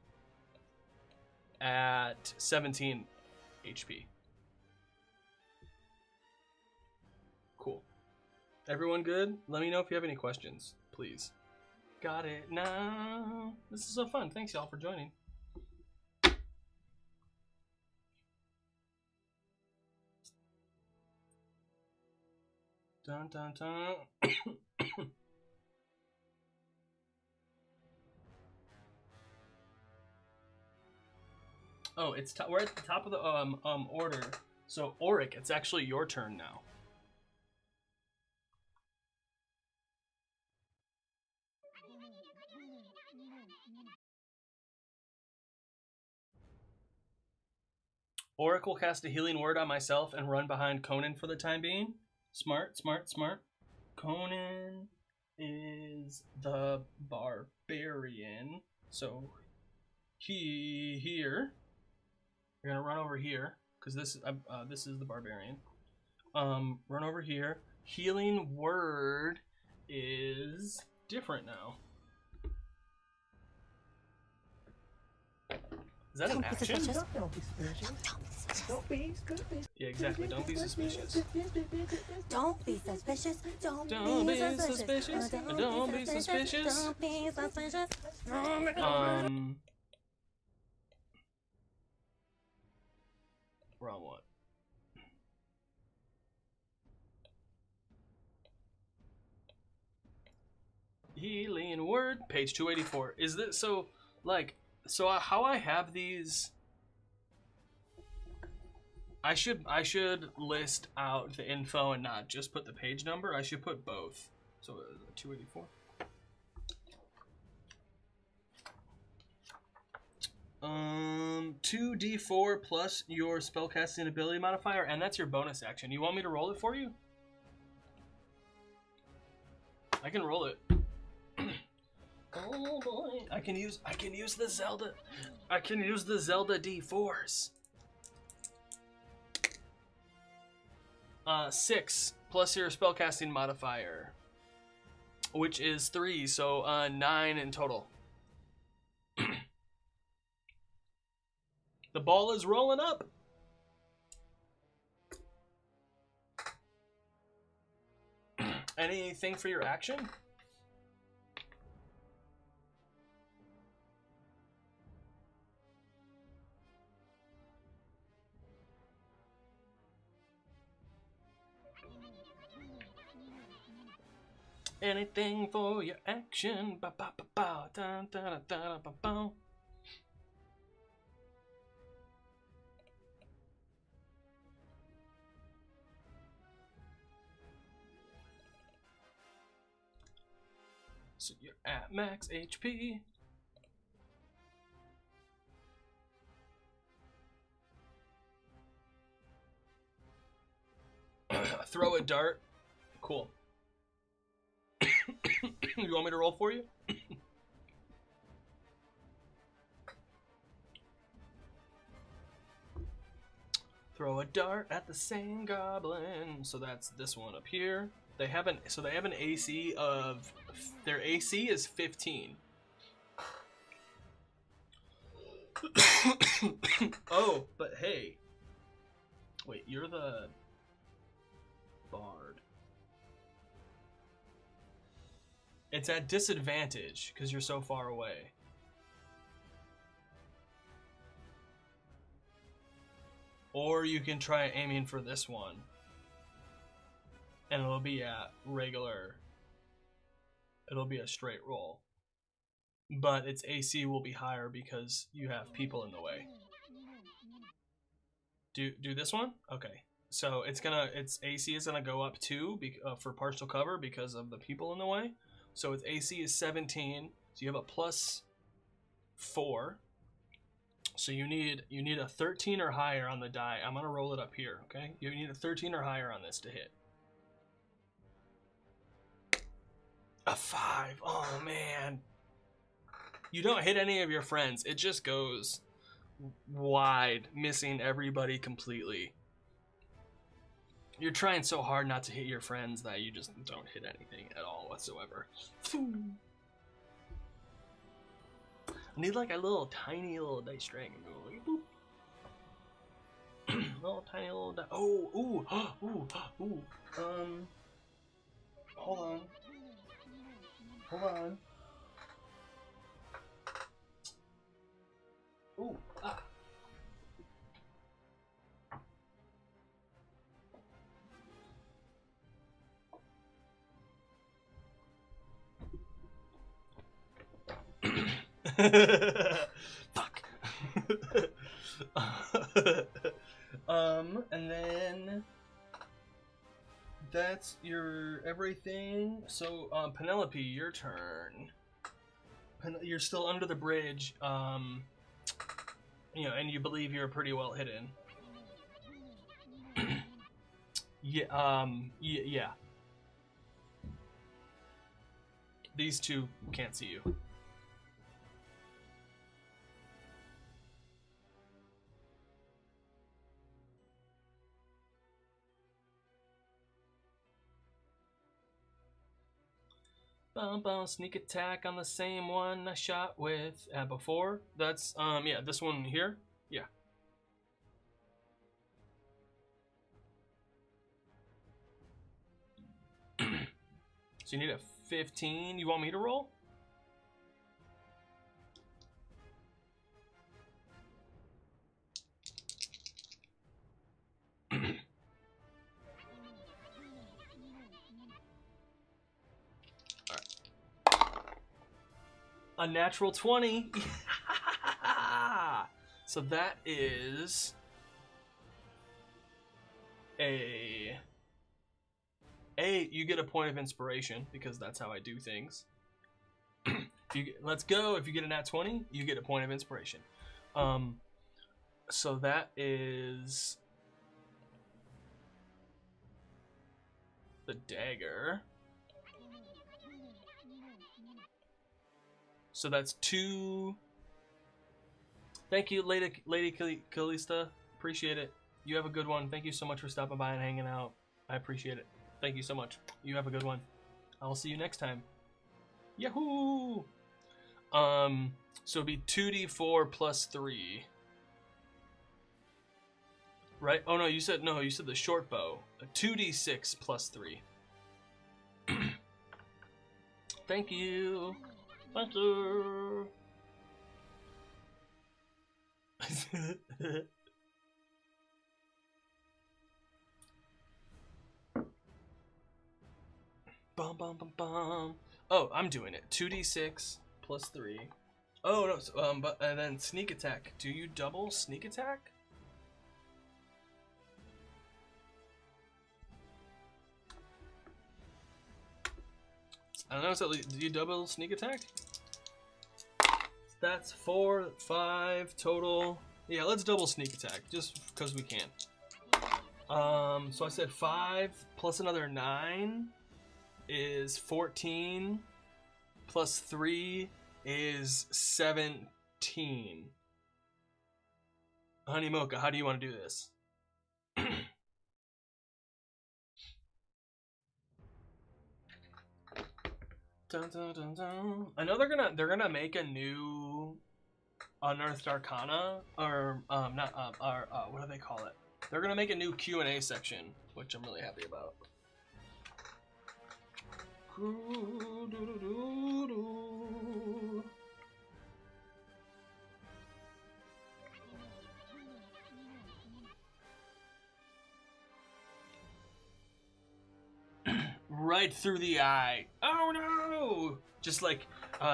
A: at 17 HP. Cool. Everyone good? Let me know if you have any questions, please. Got it now. This is so fun. Thanks, y'all, for joining. Dun dun dun. Oh, we're at the top of the order. So Auric, it's actually your turn now. Auric will cast a healing word on myself and run behind Conan for the time being. Smart, smart, smart. Conan is the barbarian. So here. You're gonna run over here because this is the barbarian. Run over here. Healing word is different now. Is that an action?
B: Don't be suspicious.
A: Yeah, exactly. Don't be suspicious.
B: Don't be suspicious. Don't
A: be suspicious. Don't be suspicious.
B: Don't be suspicious.
A: Wrong one. Healing word, page 284. Is this so? Like, so how I have these? I should list out the info and not just put the page number. I should put both. So 284. 2d4 plus your spellcasting ability modifier, and that's your bonus action. You want me to roll it for you? I can roll it. Oh boy. I can use the Zelda. I can use the Zelda D4s. 6 plus your spellcasting modifier, which is 3, so 9 in total. The ball is rolling up. Anything for your action? Anything for your action? Ba ba ba ba da da da da ba ba. So you're at max HP. Throw a dart. Cool. You want me to roll for you? Throw a dart at the same goblin. So that's this one up here. They have an AC of, their AC is 15. Oh, but hey. Wait, you're the bard. It's at disadvantage because you're so far away. Or you can try aiming for this one. And it'll be at regular. It'll be a straight roll. But its AC will be higher because you have people in the way. Do this one? Okay. So its AC is gonna go up 2 for partial cover because of the people in the way. So its AC is 17. So you have a plus 4. So you need a 13 or higher on the die. I'm gonna roll it up here, okay? You need a 13 or higher on this to hit. A 5. Oh man. You don't hit any of your friends. It just goes wide, missing everybody completely. You're trying so hard not to hit your friends that you just don't hit anything at all whatsoever. I need like a little tiny little dice dragon. Like, boop. Little tiny little dice. Oh, ooh, ooh, ooh. Hold on. Hold on. Ooh, ah. Fuck. And then that's your everything. So, Penelope, your turn. You're still under the bridge. You know, and you believe you're pretty well hidden. Yeah. Yeah. These two can't see you. Sneak attack on the same one I shot with before. That's yeah, this one here. Yeah. So you need a 15. You want me to roll? A natural 20. So that is you get a point of inspiration because that's how I do things. Let's go. If you get a nat 20, you get a point of inspiration. So that is the dagger. So that's 2. Thank you, Lady Kalista. Appreciate it. You have a good one. Thank you so much for stopping by and hanging out. I appreciate it. Thank you so much. You have a good one. I'll see you next time. Yahoo! So it'd be 2d4 plus 3. Right? Oh no, you said the short bow. 2d6 plus 3. Thank you. Thank you. Bum bum bum bum. Oh, I'm doing it. 2d6 plus 3. Oh no, so, but and then sneak attack. Do you double sneak attack? I don't know. So do you double sneak attack? That's 4, 5 total. Yeah, let's double sneak attack just because we can. So I said 5 plus another 9 is 14. Plus 3 is 17. Honey Mocha, how do you want to do this? Dun, dun, dun, dun. I know they're gonna make a new Unearthed Arcana, or not what do they call it? They're gonna make a new Q&A section, which I'm really happy about. Right through the eye. Oh no! Just like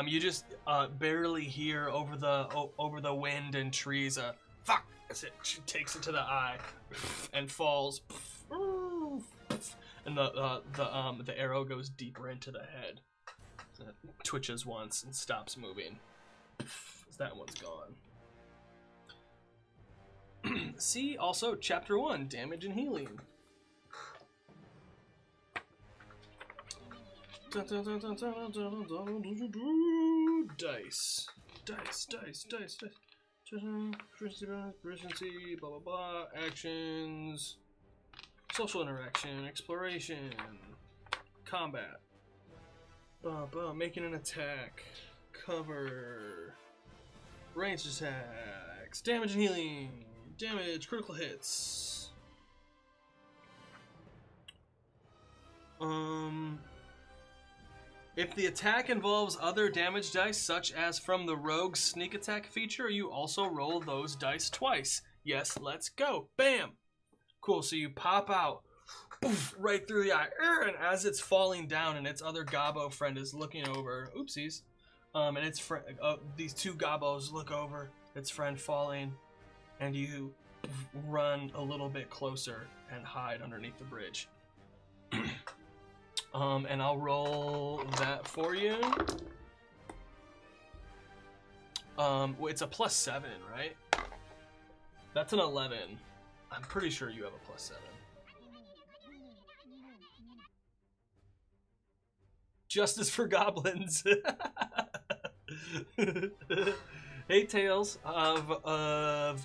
A: you just barely hear over the wind and trees. Fuck! As it takes it to the eye and falls, and the arrow goes deeper into the head. It twitches once and stops moving. That one's gone. See also chapter 1, damage and healing. Dice. Proficiency, blah blah blah. Actions. Social interaction. Exploration. Combat. Making an attack. Cover. Ranged attacks. Damage and healing. Damage. Critical hits. If the attack involves other damage dice, such as from the rogue's sneak attack feature, you also roll those dice twice. Yes, let's go. Bam! Cool, so you pop out, poof, right through the eye, and as it's falling down and its other gobbo friend is looking over, oopsies, and its these two gobbos look over, its friend falling, and you run a little bit closer and hide underneath the bridge. And I'll roll that for you. It's a +7, right? That's an 11. I'm pretty sure you have a +7. Justice for goblins. Hey, Tales of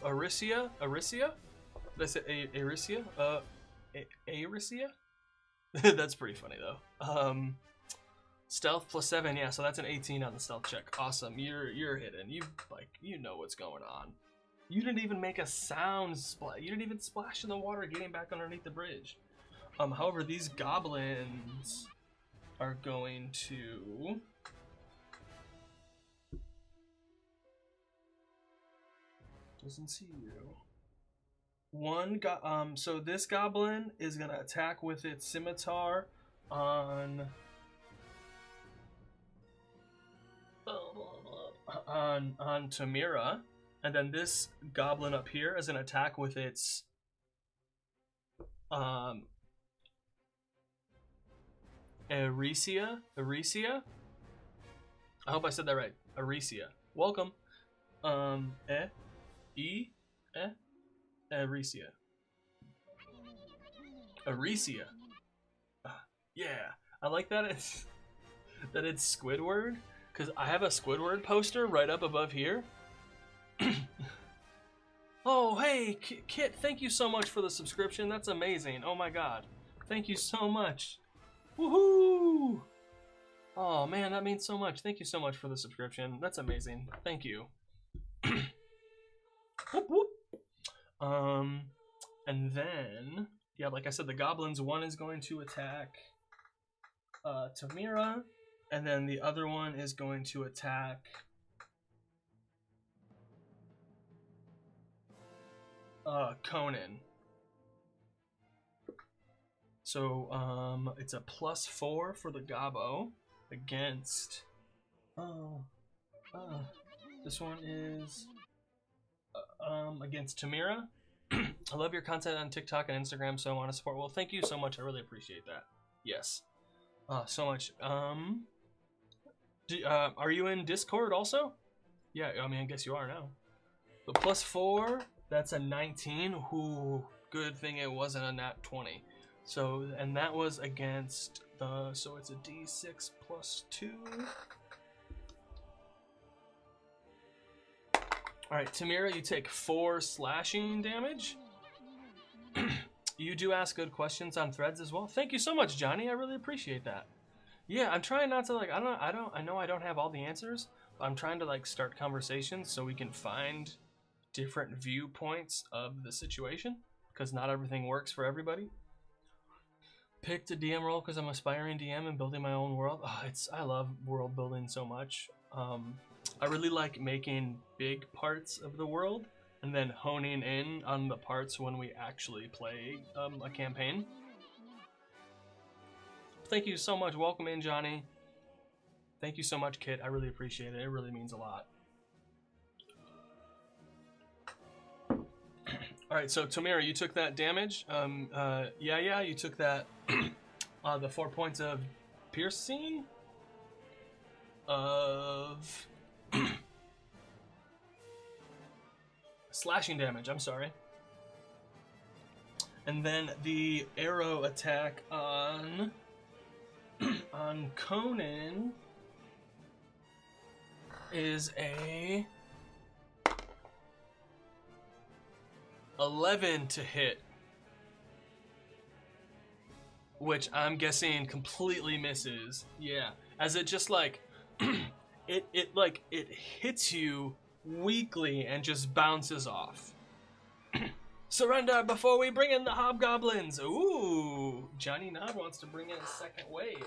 A: Aricia? Aricia? Did I say Aricia? Aricia? That's pretty funny though. Stealth +7, yeah, so that's an 18 on the stealth check. Awesome, you're hidden. You know what's going on. You didn't even make a sound you didn't even splash in the water getting back underneath the bridge. However, these goblins are going to doesn't see you. So this goblin is gonna attack with its scimitar on Tamira, and then this goblin up here is gonna attack with its Aricia. I hope I said that right. Aricia. Welcome. Aricia. Yeah, I like that it's Squidward, because I have a Squidward poster right up above here. Oh, hey, Kit, thank you so much for the subscription. That's amazing. Oh my god. Thank you so much. Woohoo! Oh man, that means so much. Thank you so much for the subscription. That's amazing. Thank you. Whoop, whoop. And then, yeah, like I said, the goblins, one is going to attack Tamira, and then the other one is going to attack Conan. So, it's a +4 for the gobbo against, this one is against Tamira. I love your content on TikTok and Instagram, so I want to support. Well, thank you so much. I really appreciate that. Yes. So much. Are you in Discord also? Yeah, I mean, I guess you are now. The +4, that's a 19. Ooh, good thing it wasn't a nat 20. So, and that was against the, so it's a D6 +2. Alright, Tamira, you take 4 slashing damage. You do ask good questions on threads as well. Thank you so much, Johnny. I really appreciate that. Yeah, I'm trying not to like. I know I don't have all the answers, but I'm trying to like start conversations so we can find different viewpoints of the situation, because not everything works for everybody. Picked a DM role because I'm aspiring DM and building my own world. Oh, I love world building so much. I really like making big parts of the world and then honing in on the parts when we actually play a campaign. Thank you so much. Welcome in, Johnny. Thank you so much, Kit. I really appreciate it. It really means a lot. All right, so Tamira, you took that damage. Yeah, you took that. The 4 points of piercing of slashing damage. I'm sorry. And then the arrow attack on Conan is a 11 to hit, which I'm guessing completely misses. Yeah, as it just like it hits you weakly and just bounces off. Surrender before we bring in the hobgoblins. Ooh, Johnny Nod wants to bring in a second wave.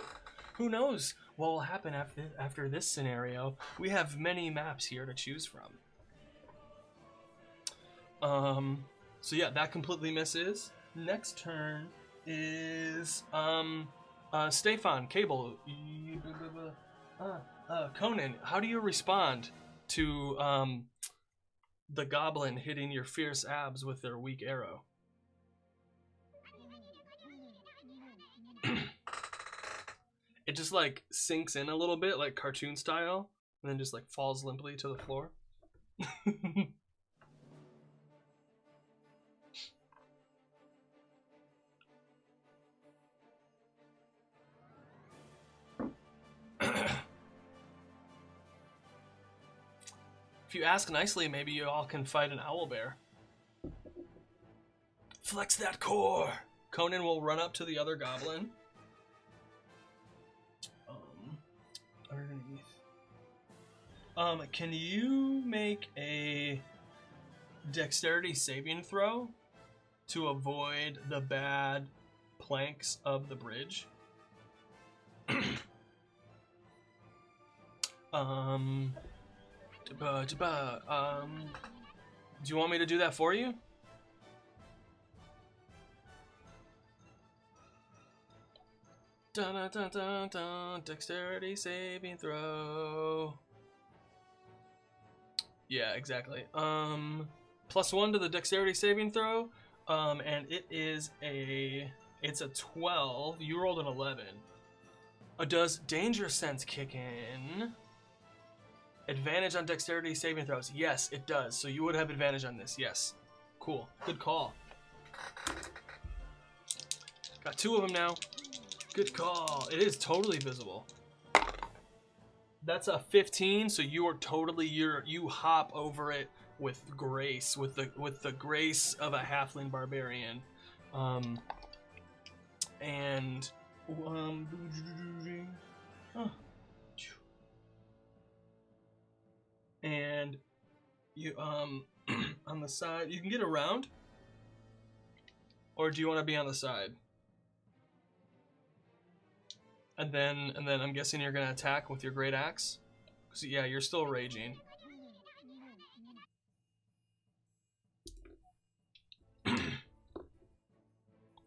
A: Who knows what will happen after this scenario? We have many maps here to choose from. So yeah, that completely misses. Next turn is Stefan Cable. Conan, how do you respond to the goblin hitting your fierce abs with their weak arrow? It just like sinks in a little bit, like cartoon style, and then just like falls limply to the floor. If you ask nicely, maybe you all can fight an owlbear. Flex that core! Conan will run up to the other goblin. Underneath. Can you make a dexterity saving throw to avoid the bad planks of the bridge? Do you want me to do that for you? Dun, dun, dun, dun, dun. Dexterity saving throw. Yeah, exactly. +1 to the dexterity saving throw. And it's a 12. You rolled an 11. Does danger sense kick in? Advantage on dexterity saving throws. Yes, it does. So you would have advantage on this. Yes. Cool. Good call. Got 2 of them now. Good call. It is totally visible. That's a 15, so you are totally you hop over it with grace, with the grace of a halfling barbarian. And and you on the side, you can get around, or do you want to be on the side? And then I'm guessing you're gonna attack with your great axe. So yeah, you're still raging.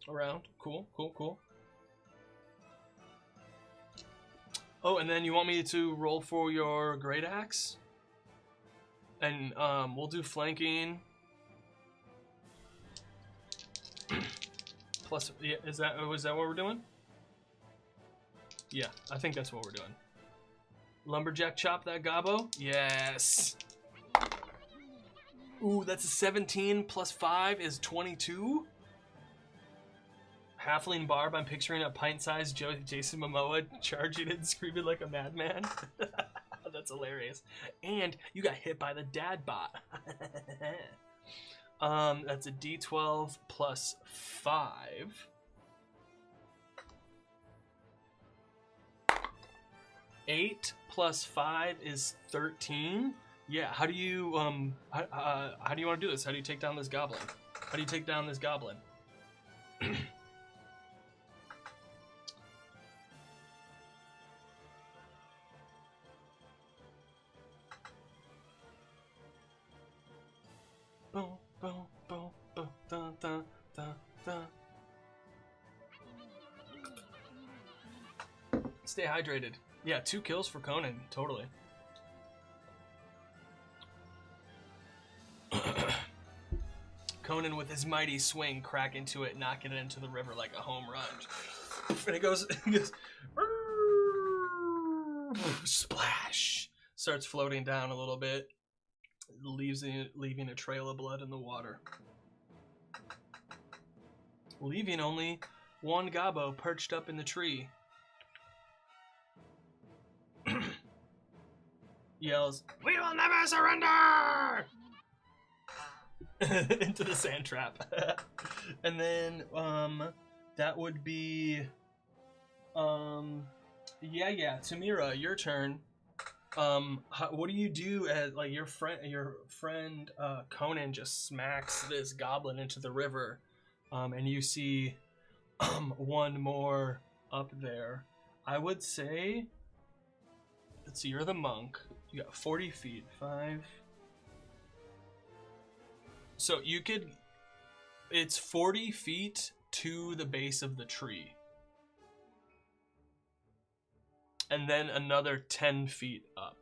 A: Around, cool. Oh, and then you want me to roll for your great axe? And we'll do flanking. Plus, yeah, is that what we're doing? Yeah, I think that's what we're doing. Lumberjack chop that gobbo? Yes. Ooh, that's a 17 plus 5 is 22. Halfling barb, I'm picturing a pint-sized Jason Momoa charging and screaming like a madman. That's hilarious. And you got hit by the dad bot. That's a D12 plus 5. 8 plus 5 is 13. Yeah, how do you how do you want to do this? How do you take down this goblin? How do you take down this goblin? Boom, boom, boom, boom, dun, dun, dun, dun. Stay hydrated. Yeah, 2 kills for Conan, totally. Conan with his mighty swing, crack into it, knocking it into the river like a home run. And it goes splash. Starts floating down a little bit, leaving a trail of blood in the water. Leaving only one gobbo perched up in the tree. Yells, "We will never surrender!" into the sand trap. And then that would be Tamira, your turn. What do you do as like your friend Conan just smacks this goblin into the river, and you see one more up there. I would say, let's see, you're the monk. You got 40 feet, 5. So you could, it's 40 feet to the base of the tree. And then another 10 feet up.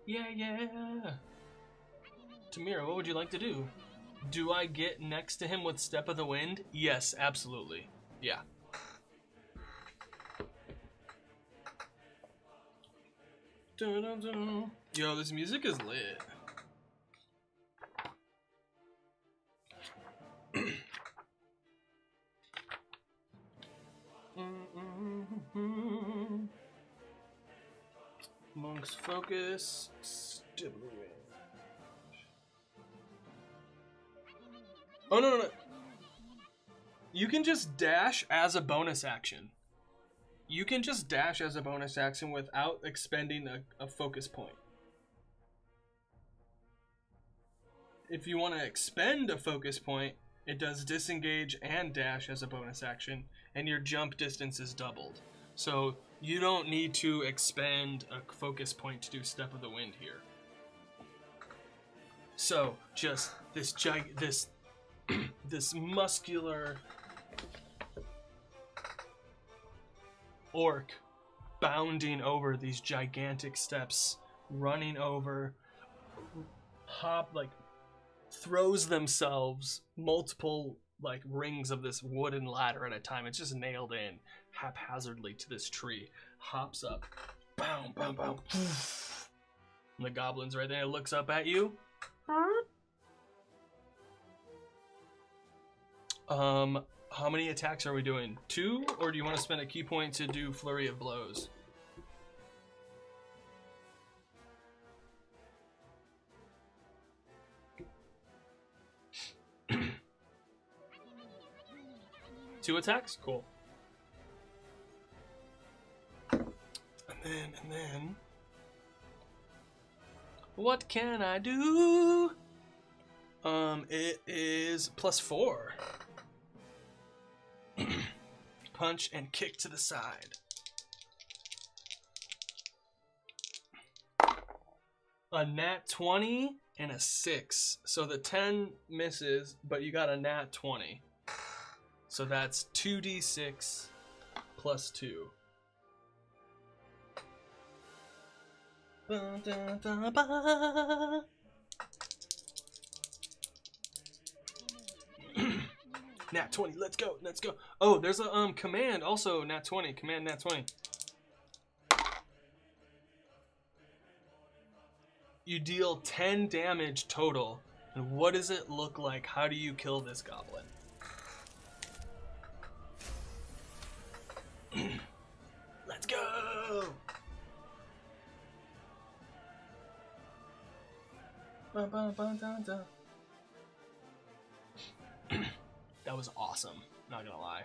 A: Yeah. Tamira, what would you like to do? Do I get next to him with Step of the Wind? Yes, absolutely. Yeah. Dun, dun, dun. Yo, this music is lit. Monk's focus. Step of the Wind. Oh, no. You can just dash as a bonus action. You can just dash as a bonus action without expending a focus point. If you want to expend a focus point, it does disengage and dash as a bonus action, and your jump distance is doubled. So you don't need to expend a focus point to do Step of the Wind here. So just this this muscular orc bounding over these gigantic steps, running over, throws themselves multiple rings of this wooden ladder at a time. It's just nailed in haphazardly to this tree. Hops up, boom, boom, boom. And the goblin's right there. It looks up at you. How many attacks are we doing? 2, or do you want to spend a key point to do Flurry of Blows? Two attacks? Cool. And then... What can I do? It is +4. Punch and kick to the side. A nat 20 and a 6. So the 10 misses, but you got a nat 20. So that's 2d6 plus 2. Ba, da, da, ba. Nat 20, let's go. Oh, there's a command also, nat 20, command nat 20. You deal 10 damage total. And what does it look like? How do you kill this goblin? Let's go! That was awesome, not gonna lie.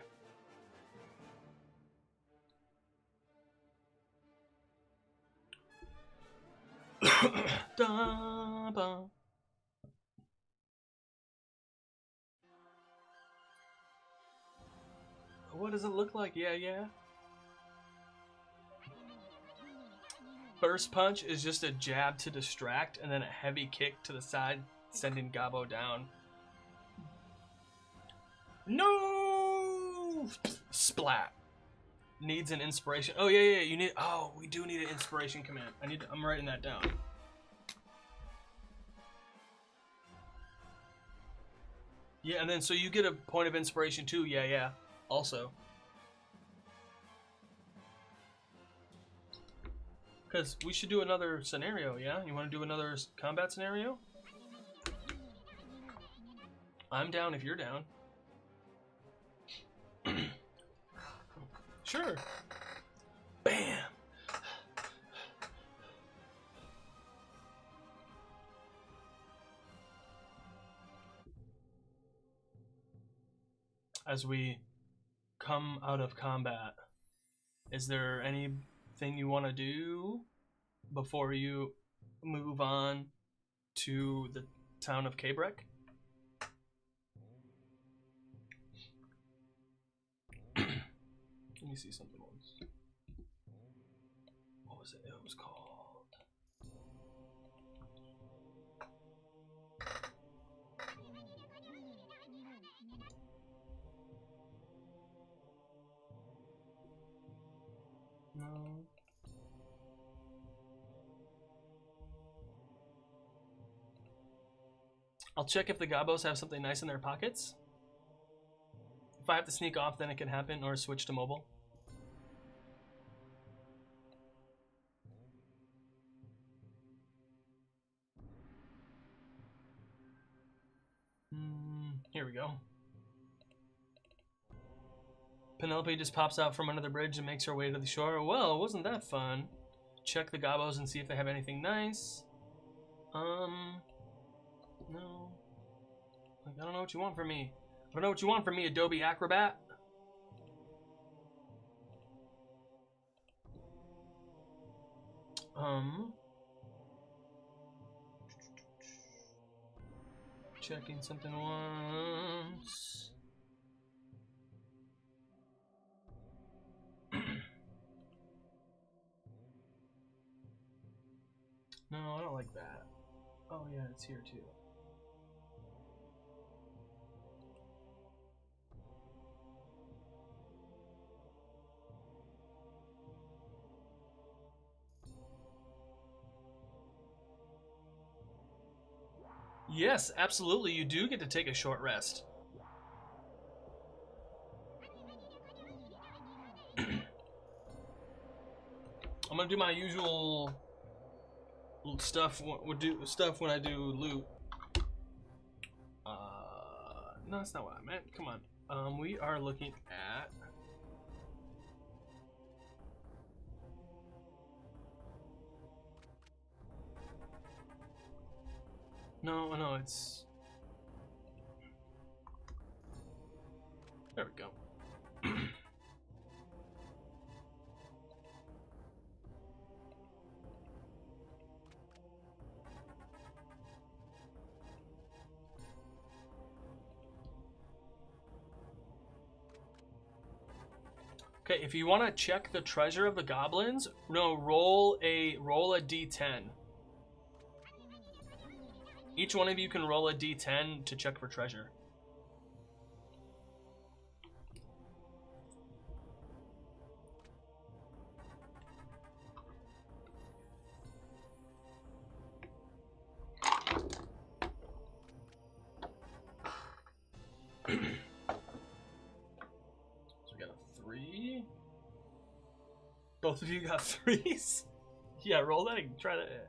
A: What does it look like? Yeah. Burst punch is just a jab to distract, and then a heavy kick to the side, sending Gabo down. No! Splat. Needs an inspiration. Oh yeah. You need. Oh, we do need an inspiration command. I'm writing that down. Yeah, and then so you get a point of inspiration too. Yeah. Also. Because we should do another scenario, yeah? You want to do another combat scenario? I'm down if you're down. Sure. Bam! As we come out of combat, is there anything you want to do before you move on to the town of Cabrek? Let me see something else. What was it? It was called... No. I'll check if the Gabos have something nice in their pockets. If I have to sneak off, then it can happen, or switch to mobile. Here we go. Penelope just pops out from under the bridge and makes her way to the shore. Well, wasn't that fun? Check the Gabos and see if they have anything nice. No. Like, I don't know what you want from me. I don't know what you want from me, Adobe Acrobat. Checking something once. No, I don't like that. Oh yeah, it's here too. Yes, absolutely, you do get to take a short rest. I'm gonna do my usual stuff. Would do stuff when I do loot. No, that's not what I meant. Come on. We are looking at. No, it's. There we go. Okay, if you want to check the treasure of the goblins, no, roll a d10. Each one of you can roll a d10 to check for treasure. So we got a 3. Both of you got 3s? Yeah, roll that and try that.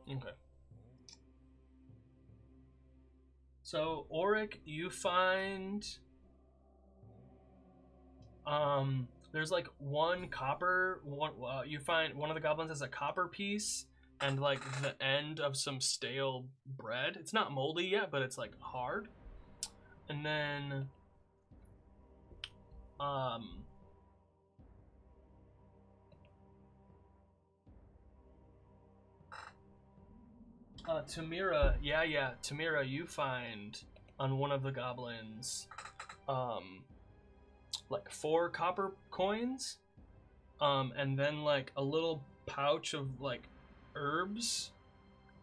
A: Okay. So Auric, you find there's like one copper. You find one of the goblins has a copper piece and like the end of some stale bread. It's not moldy yet, but it's like hard. And then Tamira, Tamira, you find on one of the goblins, like 4 copper coins, and then like a little pouch of like herbs,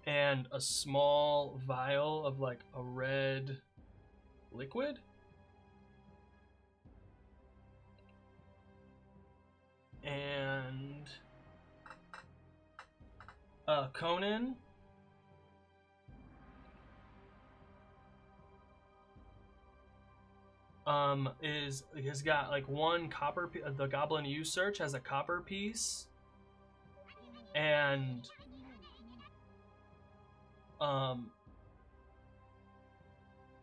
A: and a small vial of like a red liquid. And Conan, has got like one copper. The goblin you search has a copper piece, and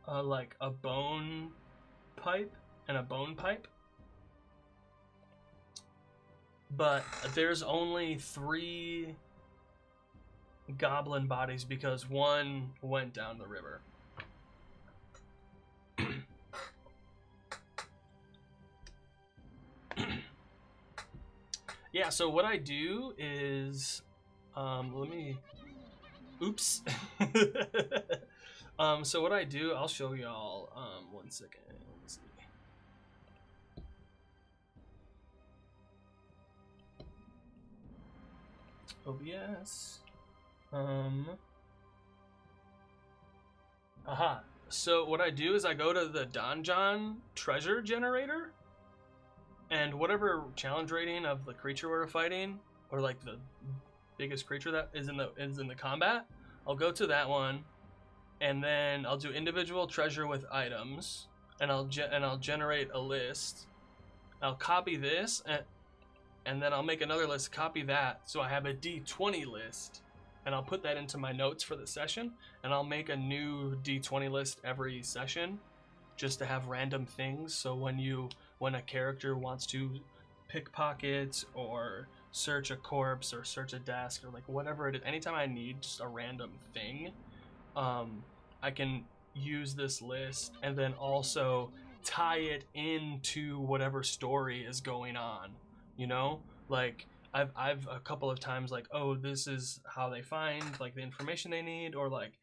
A: like a bone pipe and a bone pipe. But there's only 3 goblin bodies because one went down the river. Yeah, so what I do is, let me, oops. So what I do, I'll show y'all, 1 second. Let's see. OBS. Aha. So what I do is I go to the Donjon treasure generator, and whatever challenge rating of the creature we're fighting, or like the biggest creature that is in the combat, I'll go to that one, and then I'll do individual treasure with items, and I'll generate a list. I'll copy this, and then I'll make another list, copy that, so I have a D20 list, and I'll put that into my notes for the session, and I'll make a new D20 list every session, just to have random things. So when a character wants to pickpocket or search a corpse or search a desk or like whatever it is, anytime I need just a random thing, I can use this list and then also tie it into whatever story is going on. You know, like I've a couple of times like, oh, this is how they find like the information they need, or like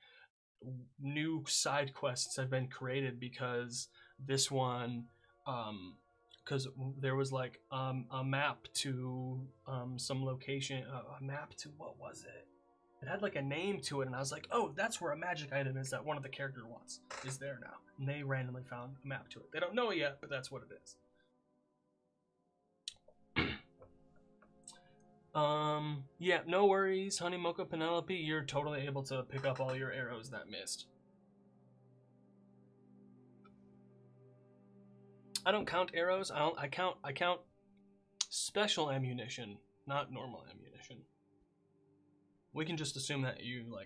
A: new side quests have been created because this one, because there was like a map to some location, a map to, what was it? It had like a name to it, and I was like, oh, that's where a magic item is that one of the characters wants is there now. And they randomly found a map to it. They don't know it yet, but that's what it is. Yeah, no worries, Honey Mocha Penelope. You're totally able to pick up all your arrows that missed. I don't count arrows. I count special ammunition, not normal ammunition. We can just assume that you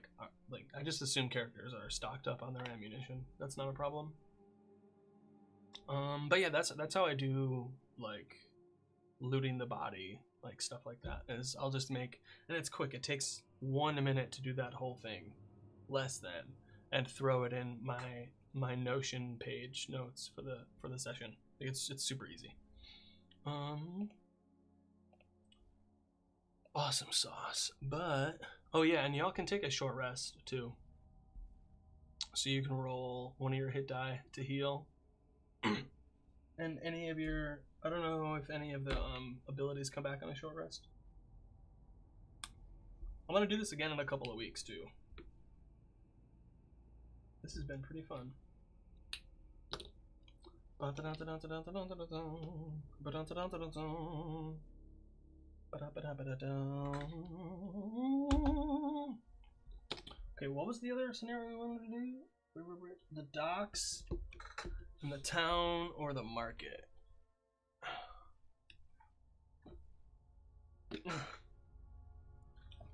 A: I just assume characters are stocked up on their ammunition. That's not a problem. But yeah, that's how I do like looting the body, like stuff like that. Is I'll just make, and it's quick. It takes 1 minute to do that whole thing, less than, and throw it in my Notion page notes for the session. It's super easy. Awesome sauce. But oh yeah, and y'all can take a short rest too. So you can roll one of your hit die to heal. And any of your, I don't know if any of the abilities come back on a short rest. I'm gonna do this again in a couple of weeks too. This has been pretty fun. Okay, what was the other scenario we wanted to do? The docks, and the town, or the market?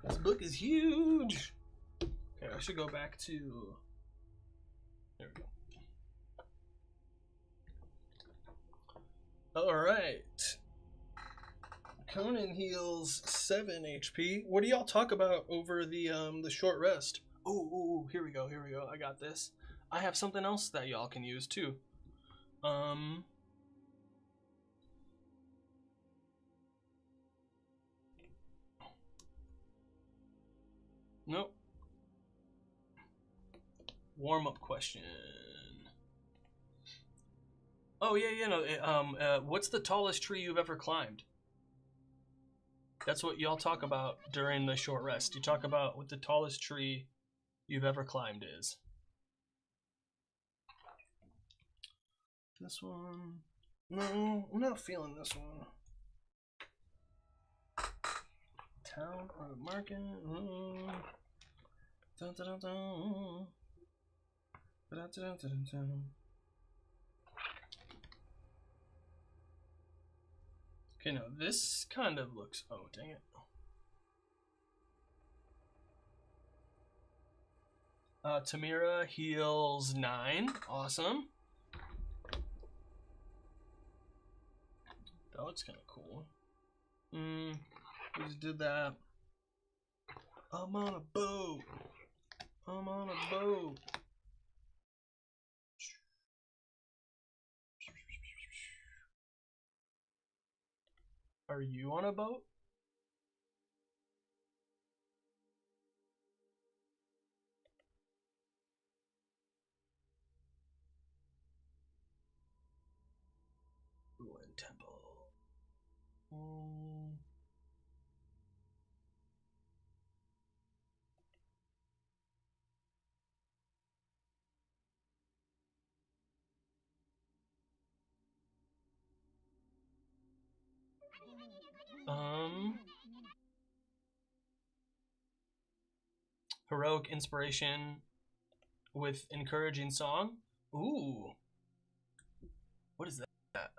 A: This book is huge. Okay, I should go back to There we go. Alright. Conan heals 7 HP. What do y'all talk about over the short rest? Oh, here we go. I got this. I have something else that y'all can use too. Nope. Warm-up question. Oh yeah, no. What's the tallest tree you've ever climbed? That's what y'all talk about during the short rest. You talk about what the tallest tree you've ever climbed is. This one. No, I'm not feeling this one. Town or market. Dun, dun, dun, dun. Dun, dun, dun, dun. Okay, no, this kind of looks. Oh, dang it. Tamira heals 9. Awesome. That looks kind of cool. We just did that. I'm on a boat. Are you on a boat? Ruin temple. Heroic inspiration with encouraging song. Ooh. What is that?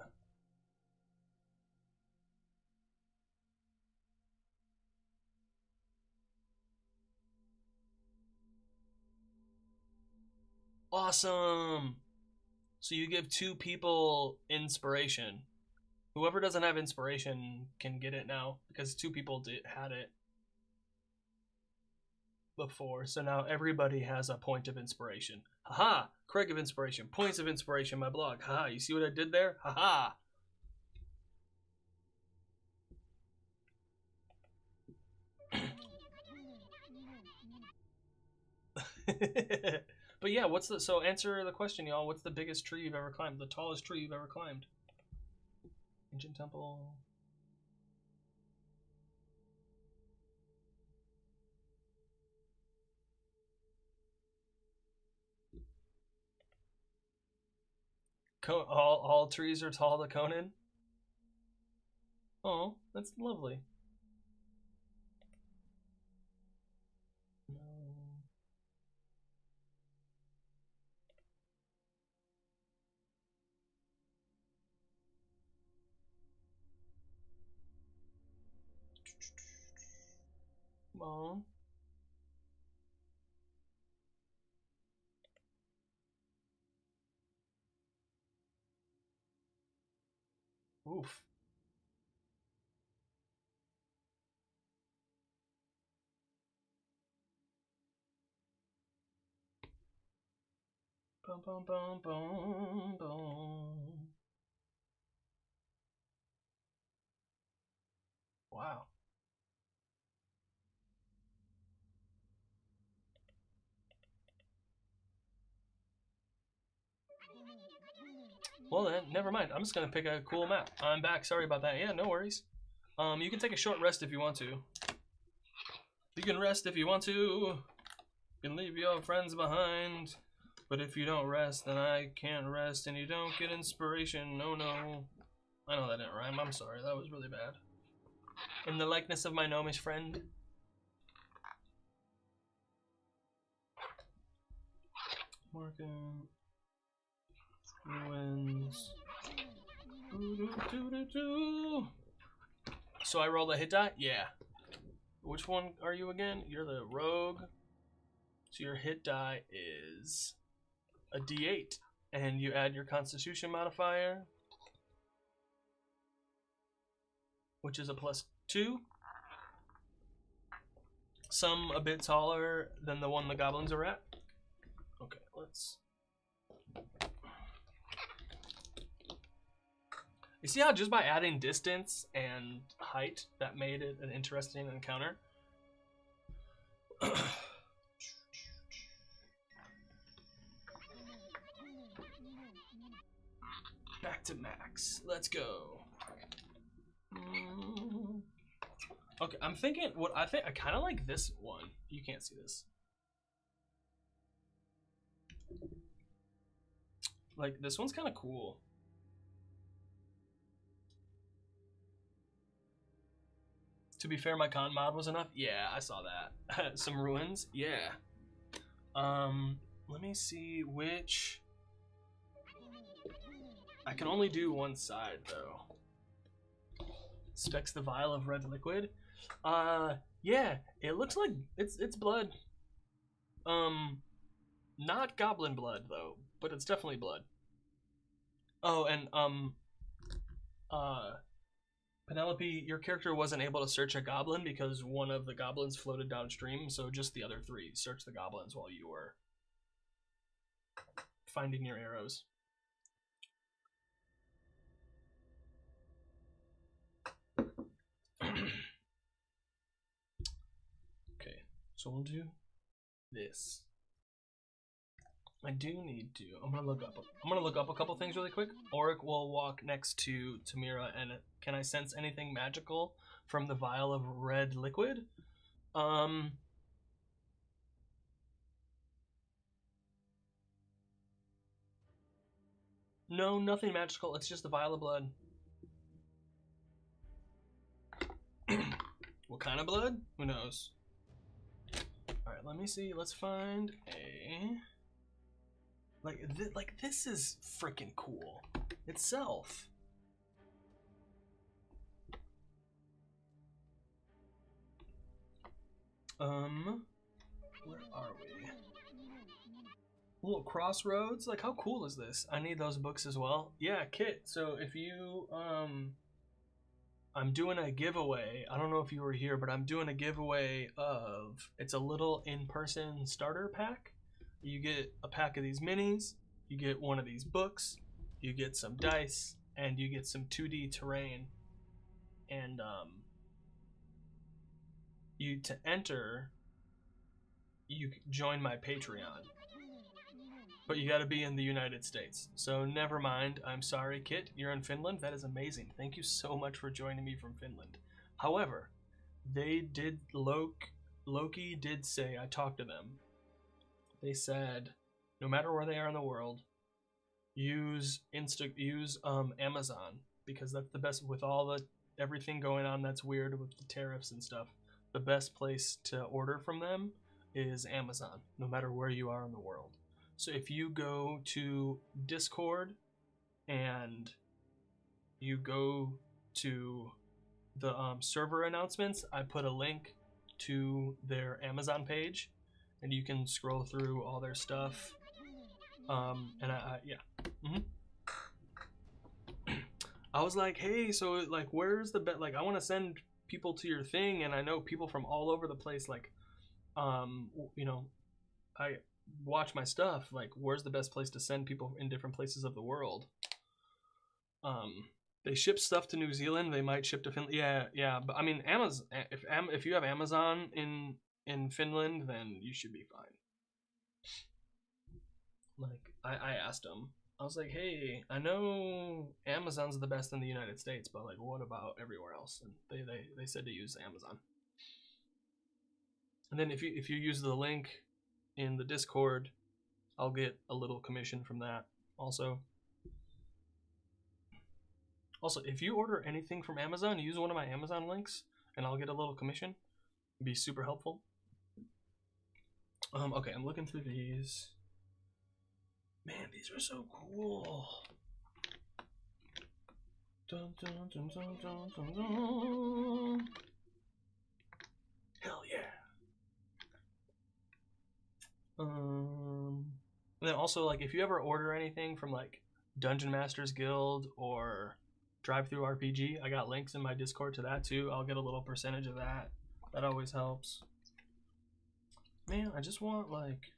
A: Awesome. So you give 2 people inspiration. Whoever doesn't have inspiration can get it now because 2 people had it before. So now everybody has a point of inspiration. Haha! Craig of inspiration. Points of inspiration, my blog. Haha! You see what I did there? Haha! But yeah, so answer the question, y'all. What's the biggest tree you've ever climbed? The tallest tree you've ever climbed? Ancient temple. All trees are tall to Conan? Oh, that's lovely. No. Come on. Oof. Bum, bum, bum, bum, bum. Wow. Well then, never mind. I'm just gonna pick a cool map. I'm back. Sorry about that. Yeah, no worries. You can take a short rest if you want to. You can rest if you want to. You can leave your friends behind. But if you don't rest, then I can't rest, and you don't get inspiration. No, no. I know that didn't rhyme. I'm sorry. That was really bad. In the likeness of my gnomish friend. Marking. Ruins. So I rolled a hit die? Yeah. Which one are you again? You're the rogue. So your hit die is a D8, and you add your Constitution modifier, which is a +2. Some a bit taller than the one the goblins are at. Okay, let's. You see how just by adding distance and height, that made it an interesting encounter? Back to max. Let's go. Okay, I'm thinking what I kind of like this one. You can't see this. Like this one's kind of cool. To be fair, my con mod was enough. Yeah, I saw that. Some ruins. Yeah. Let me see which. I can only do one side though. Specs the vial of red liquid. Yeah, it looks like it's blood. Not goblin blood though, but it's definitely blood. Oh, and Penelope, your character wasn't able to search a goblin because one of the goblins floated downstream, so just the other 3 searched the goblins while you were finding your arrows. Okay, so we'll do this. I do need to. I'm gonna look up a couple things really quick. Auric will walk next to Tamira, and can I sense anything magical from the vial of red liquid? No, nothing magical. It's just a vial of blood. What kind of blood? Who knows? All right, let me see. Let's find a. Like this is freaking cool itself. Where are we? Little crossroads. Like, how cool is this? I need those books as well. Yeah, Kit. So if you I'm doing a giveaway. I don't know if you were here, but I'm doing a giveaway of. It's a little in-person starter pack. You get a pack of these minis, you get one of these books, you get some dice, and you get some 2D terrain. And you to enter, you join my Patreon. But you gotta be in the United States. So never mind. I'm sorry, Kit. You're in Finland. That is amazing. Thank you so much for joining me from Finland. However, they did Loki did say, I talked to them. They said, no matter where they are in the world, use Amazon, because that's the best with all the everything going on that's weird with the tariffs and stuff. The best place to order from them is Amazon, no matter where you are in the world. So if you go to Discord and you go to the server announcements, I put a link to their Amazon page. And you can scroll through all their stuff. And yeah. I was like, hey, so like, where's the bet? Like, I want to send people to your thing, and I know people from all over the place. Like, you know, I watch my stuff. Like, where's the best place to send people in different places of the world? They ship stuff to New Zealand. They might ship to Finland. Yeah. But I mean, Amazon. If you have Amazon in Finland, then you should be fine. Like, I asked them. I was like, hey, I know Amazon's the best in the United States, but like, what about everywhere else? And they said to use Amazon. And then if you use the link in the Discord, I'll get a little commission from that also. Also, if you order anything from Amazon, use one of my Amazon links, and I'll get a little commission. It'd be super helpful. Okay, I'm looking through these. Man, these are so cool. Dun, dun, dun, dun, dun, dun, dun. Hell yeah. And And then also, like, if you ever order anything from like Dungeon Masters Guild or Drive Through RPG, I got links in my Discord to that too. I'll get a little percentage of that. That always helps. Man, I just want like,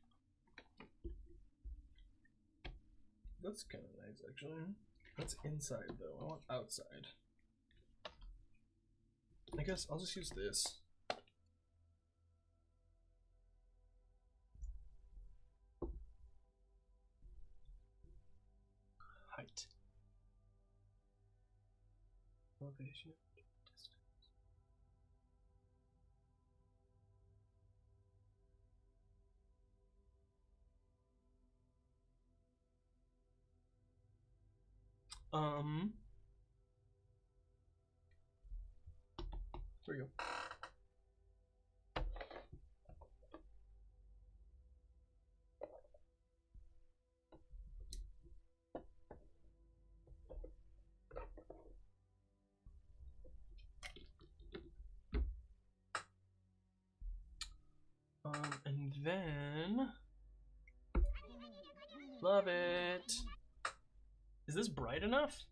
A: that's kind of nice actually. That's inside though. I want outside. I guess I'll just use this. Height. Elevation. There we go. And then love it. Is this bright enough?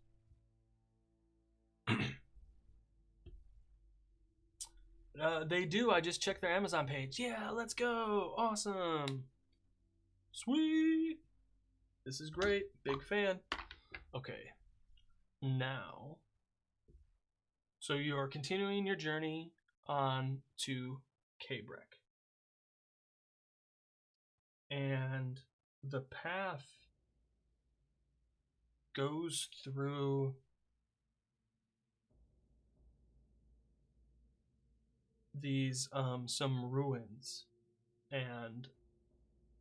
A: They do. I just checked their Amazon page. Yeah, let's go. Awesome. Sweet. This is great. Big fan. Okay. Now, so you are continuing your journey on to Cabrek. And the path goes through these some ruins, and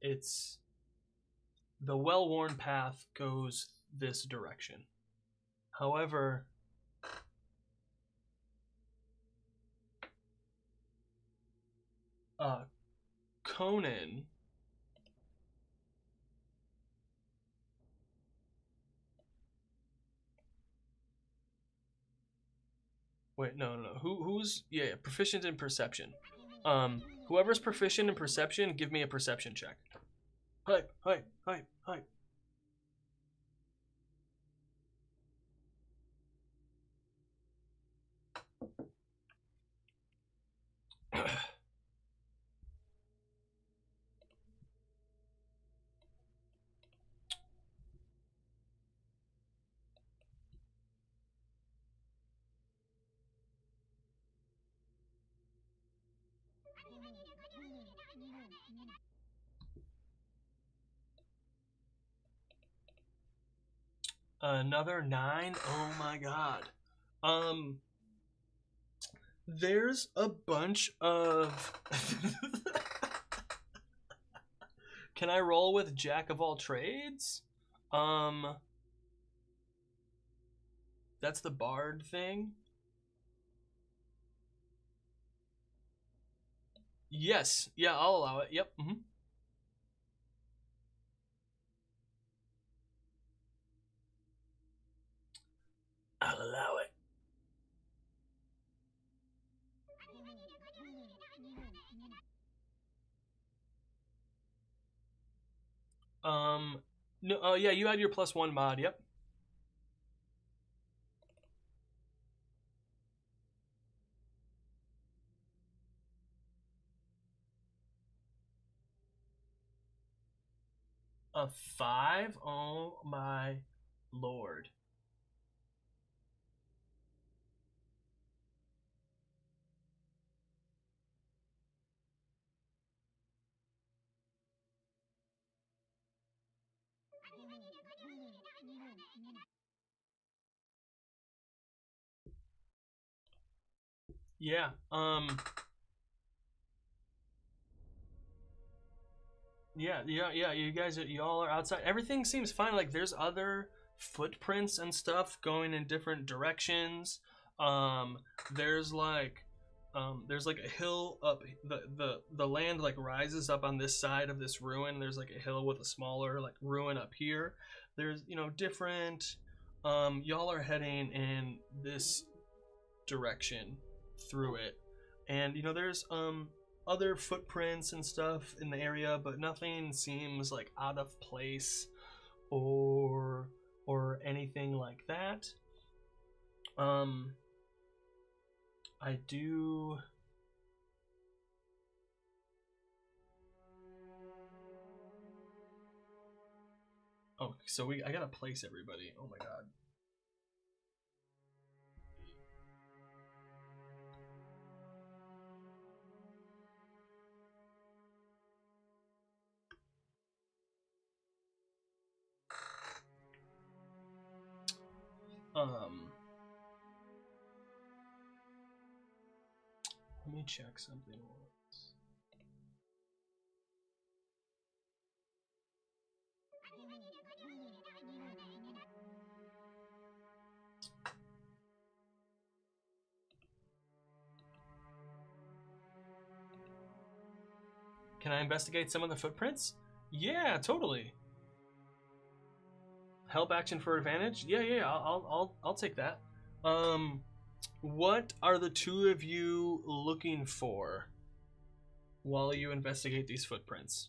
A: it's the well-worn path goes this direction. However, Conan wait, no. Who's proficient in perception? Whoever's proficient in perception, give me a perception check. Hype. Another 9. Oh my god. There's a bunch of Can I roll with Jack of all trades? That's the bard thing. Yes. Yeah, I'll allow it. Yep. I'll allow it. No, yeah, you had your +1 mod, yep. A 5? Oh my lord. Yeah, yeah, you guys, y'all are outside. Everything seems fine. Like, there's other footprints and stuff going in different directions. There's like a hill up, the land like rises up on this side of this ruin. There's like a hill with a smaller like ruin up here. There's, different, y'all are heading in this direction through it, and there's other footprints and stuff in the area, but nothing seems like out of place or anything like that. I do. Oh, so I gotta place everybody. Oh my god. Let me check something once. Can I investigate some of the footprints? Yeah, totally. Help action for advantage? Yeah. I'll take that. What are the two of you looking for while you investigate these footprints?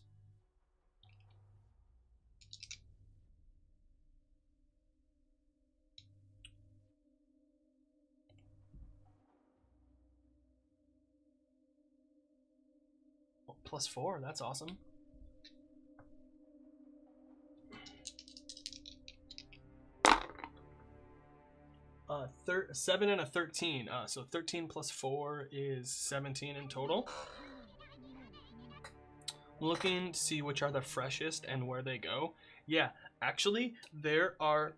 A: Oh, +4, that's awesome. 7 and a 13. So 13 plus 4 is 17 in total. I'm looking to see which are the freshest and where they go. Yeah, actually, there are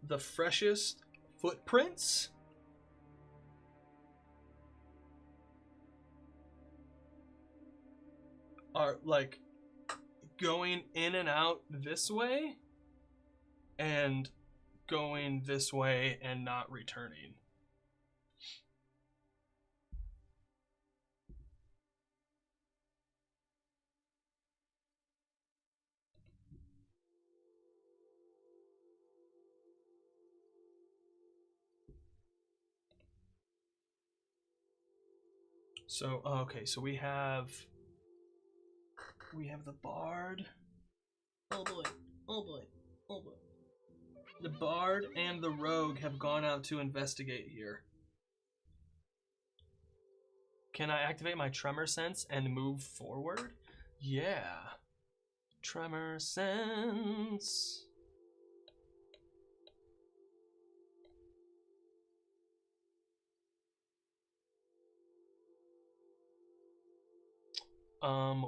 A: the freshest footprints are like going in and out this way and going this way and not returning. So okay, so we have the bard. Oh boy. The bard and the rogue have gone out to investigate here. Can I activate my tremor sense and move forward? Yeah. Tremor sense.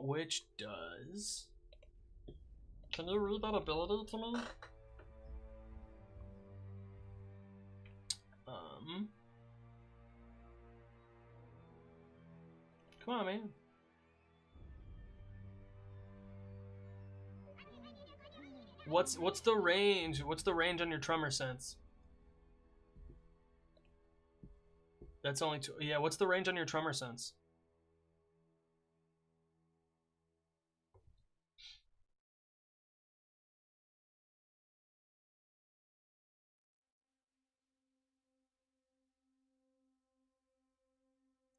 A: Which does. Can you read that ability to me? Come on, man. What's the range? What's the range on your tremor sense? That's only 2. Yeah, what's the range on your tremor sense?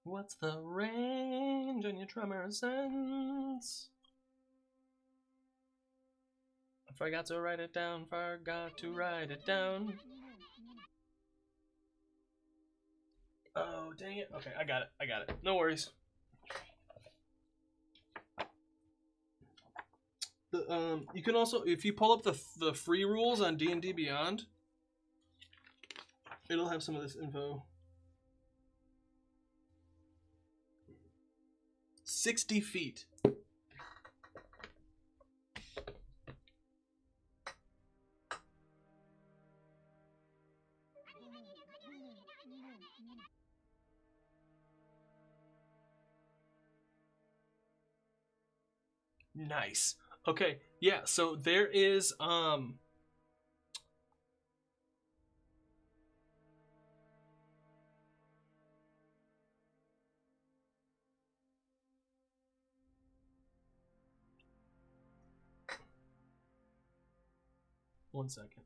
A: What's the range on your tremor sense? I forgot to write it down. Oh, dang it. Okay, I got it. No worries. You can also, if you pull up the free rules on D&D Beyond, it'll have some of this info. 60 feet. Nice. Okay, yeah, so there is one second.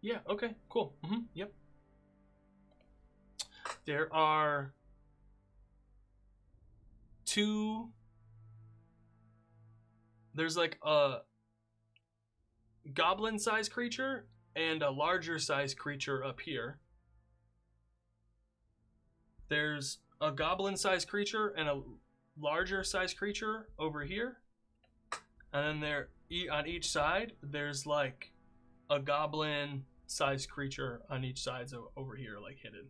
A: Yeah, okay, cool. Yep. There are two. There's like a goblin sized creature and a larger sized creature up here. There's a goblin sized creature and a larger sized creature over here. And then there on each side, there's like a goblin sized creature on each side over here, like hidden.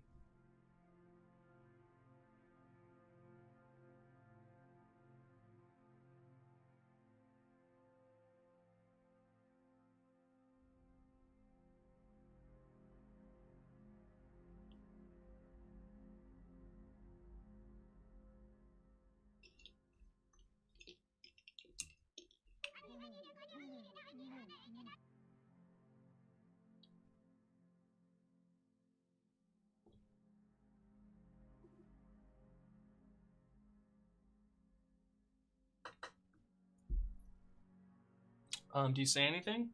A: Do you say anything?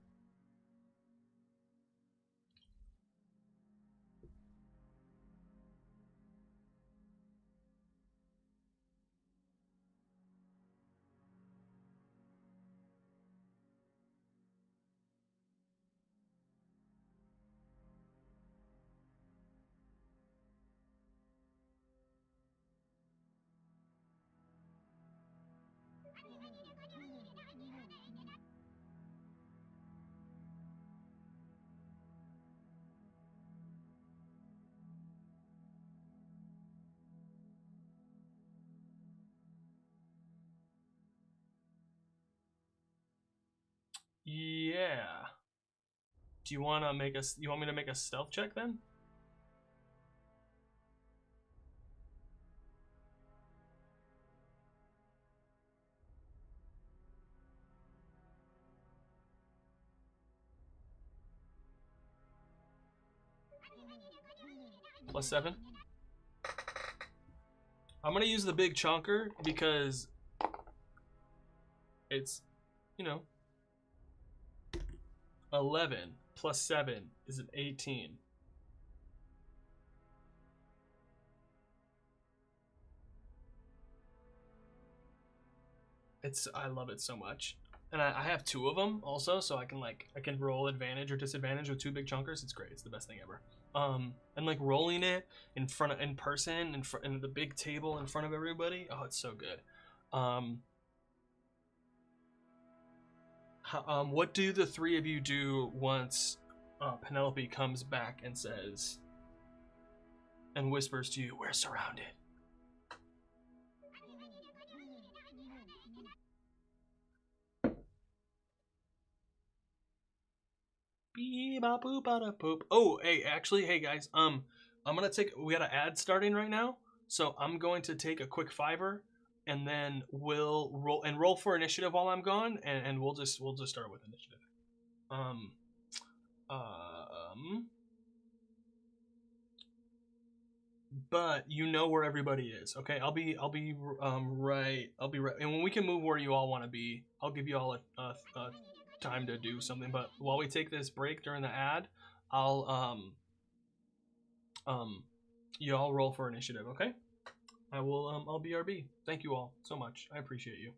A: Yeah. Do you want to make us? You want me to make a stealth check then? +7. I'm gonna use the big chunker because it's, you know, 11 +7 is an 18. I love it so much, and I have two of them also, so I can roll advantage or disadvantage with two big chunkers. It's great. It's the best thing ever. And like rolling it in person in the big table in front of everybody. Oh, it's so good. What do the three of you do once Penelope comes back and says and whispers to you, "We're surrounded"? Beep-a-boop-a-da-poop. Oh, hey, actually, hey guys, I'm gonna take. We got an ad starting right now, so I'm going to take a quick fiver, and then we'll roll for initiative while I'm gone, and we'll just start with initiative. Um, um, but you know where everybody is, okay? I'll be right. I'll be right, and when we can move where you all want to be, I'll give you all a time to do something. But while we take this break during the ad, I'll you all roll for initiative, okay? I will I'll BRB. Thank you all so much. I appreciate you.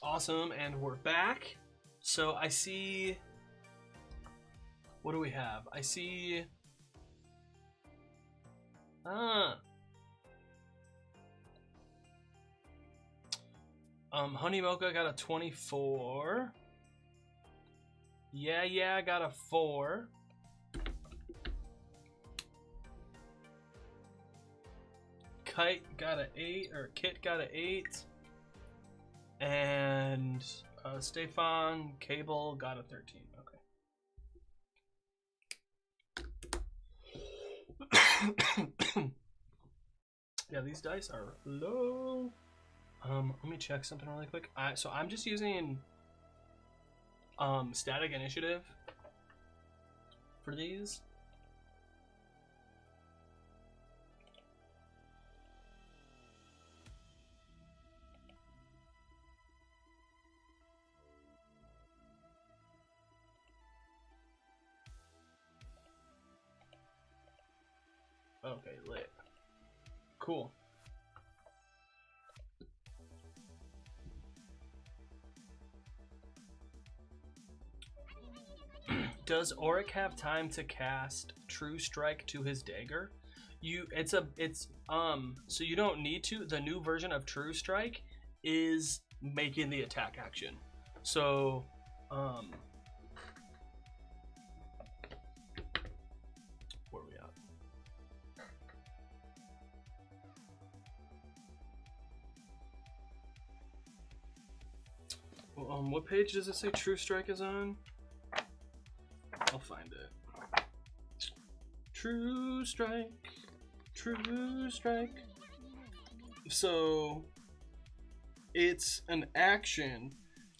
A: Awesome, and we're back. So I see... What do we have? I see... Honey Mocha got a 24. Yeah, I got a 4. Kite got an 8, or Kit got an 8. And Stefan Cable got a 13. Okay. Yeah, these dice are low. Let me check something really quick. So I'm just using static initiative for these. Okay, lit. Cool. Does Auric have time to cast True Strike to his dagger? So you don't need to. The new version of True Strike is making the attack action. So where are we at? What page does it say True Strike is on? I'll find it. True Strike. True Strike. So it's an action,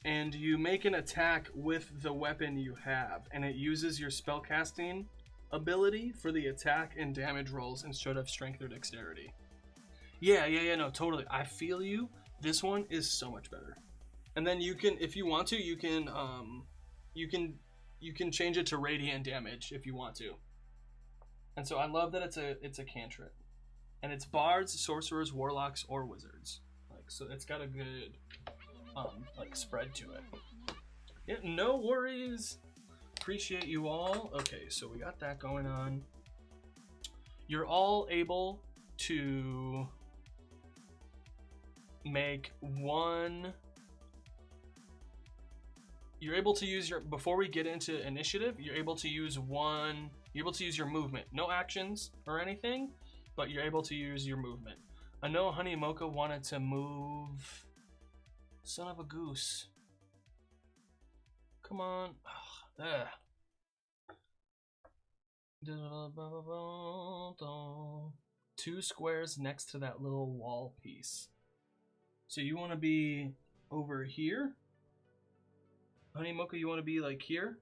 A: and you make an attack with the weapon you have, and it uses your spellcasting ability for the attack and damage rolls instead of strength or dexterity. Yeah, no, totally. I feel you. This one is so much better. And then you can, if you want to, you can change it to radiant damage if you want to. And so I love that it's a cantrip, and it's bards, sorcerers, warlocks, or wizards. Like, so it's got a good like spread to it. Yeah, no worries. Appreciate you all. Okay, so we got that going on. You're all able to make one. You're able to use your, before we get into initiative, you're able to use your movement. No actions or anything, but you're able to use your movement. I know Honey Mocha wanted to move. Son of a goose. Come on. Ugh. 2 squares next to that little wall piece. So you want to be over here. Honey Mocha, you want to be like here?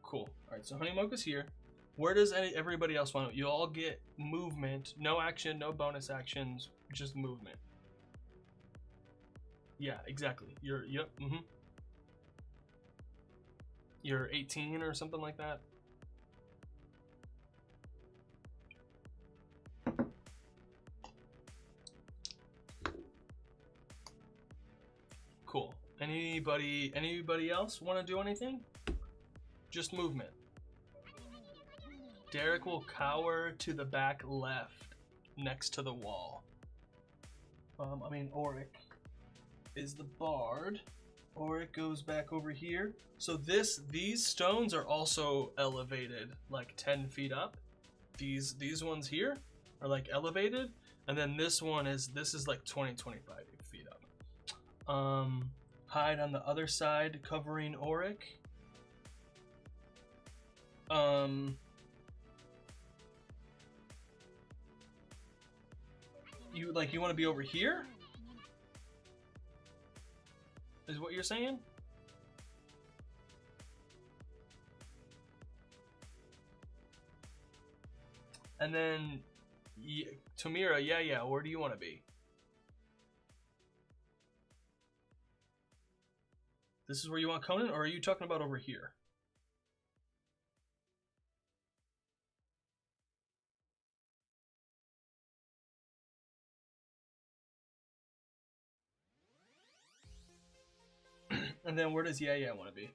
A: Cool. Alright, so Honey Mocha's here. Where does everybody else want to? You all get movement, no action, no bonus actions, just movement. Yeah, exactly. Yep. You're 18 or something like that. Cool. Anybody else want to do anything? Just movement. Derek will cower to the back left, next to the wall. Auric is the bard. Auric goes back over here. So these stones are also elevated like 10 feet up. These ones here are like elevated, and then this is like 20-25 feet up. Hide on the other side, covering Auric. You want to be over here? Is what you're saying? And then Tamira, yeah, where do you want to be? This is where you want Conan, or are you talking about over here? And then where does yeah want to be?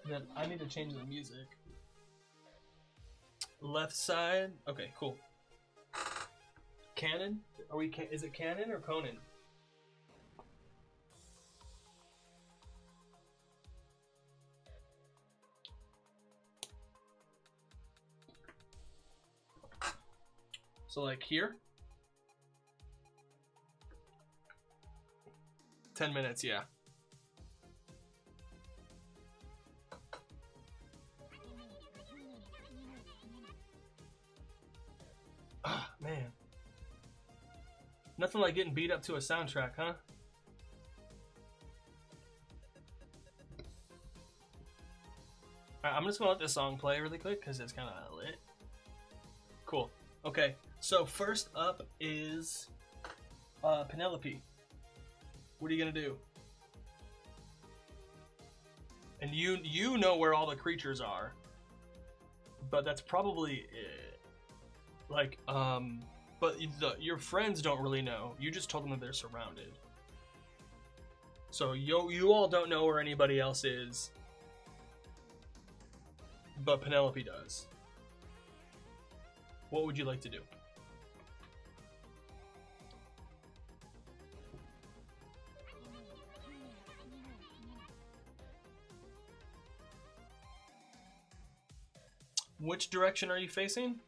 A: Then I need to change the music. Left side. Okay, cool. Cannon? Is it Cannon or Conan? So like here? 10 minutes, yeah. Ah, man. Nothing like getting beat up to a soundtrack, huh? Alright, I'm just gonna let this song play really quick because it's kind of lit. Cool. Okay, so first up is Penelope. What are you gonna do? And you know where all the creatures are, but that's probably it. Like, but your friends don't really know. You just told them that they're surrounded. So you all don't know where anybody else is, but Penelope does. What would you like to do? Which direction are you facing?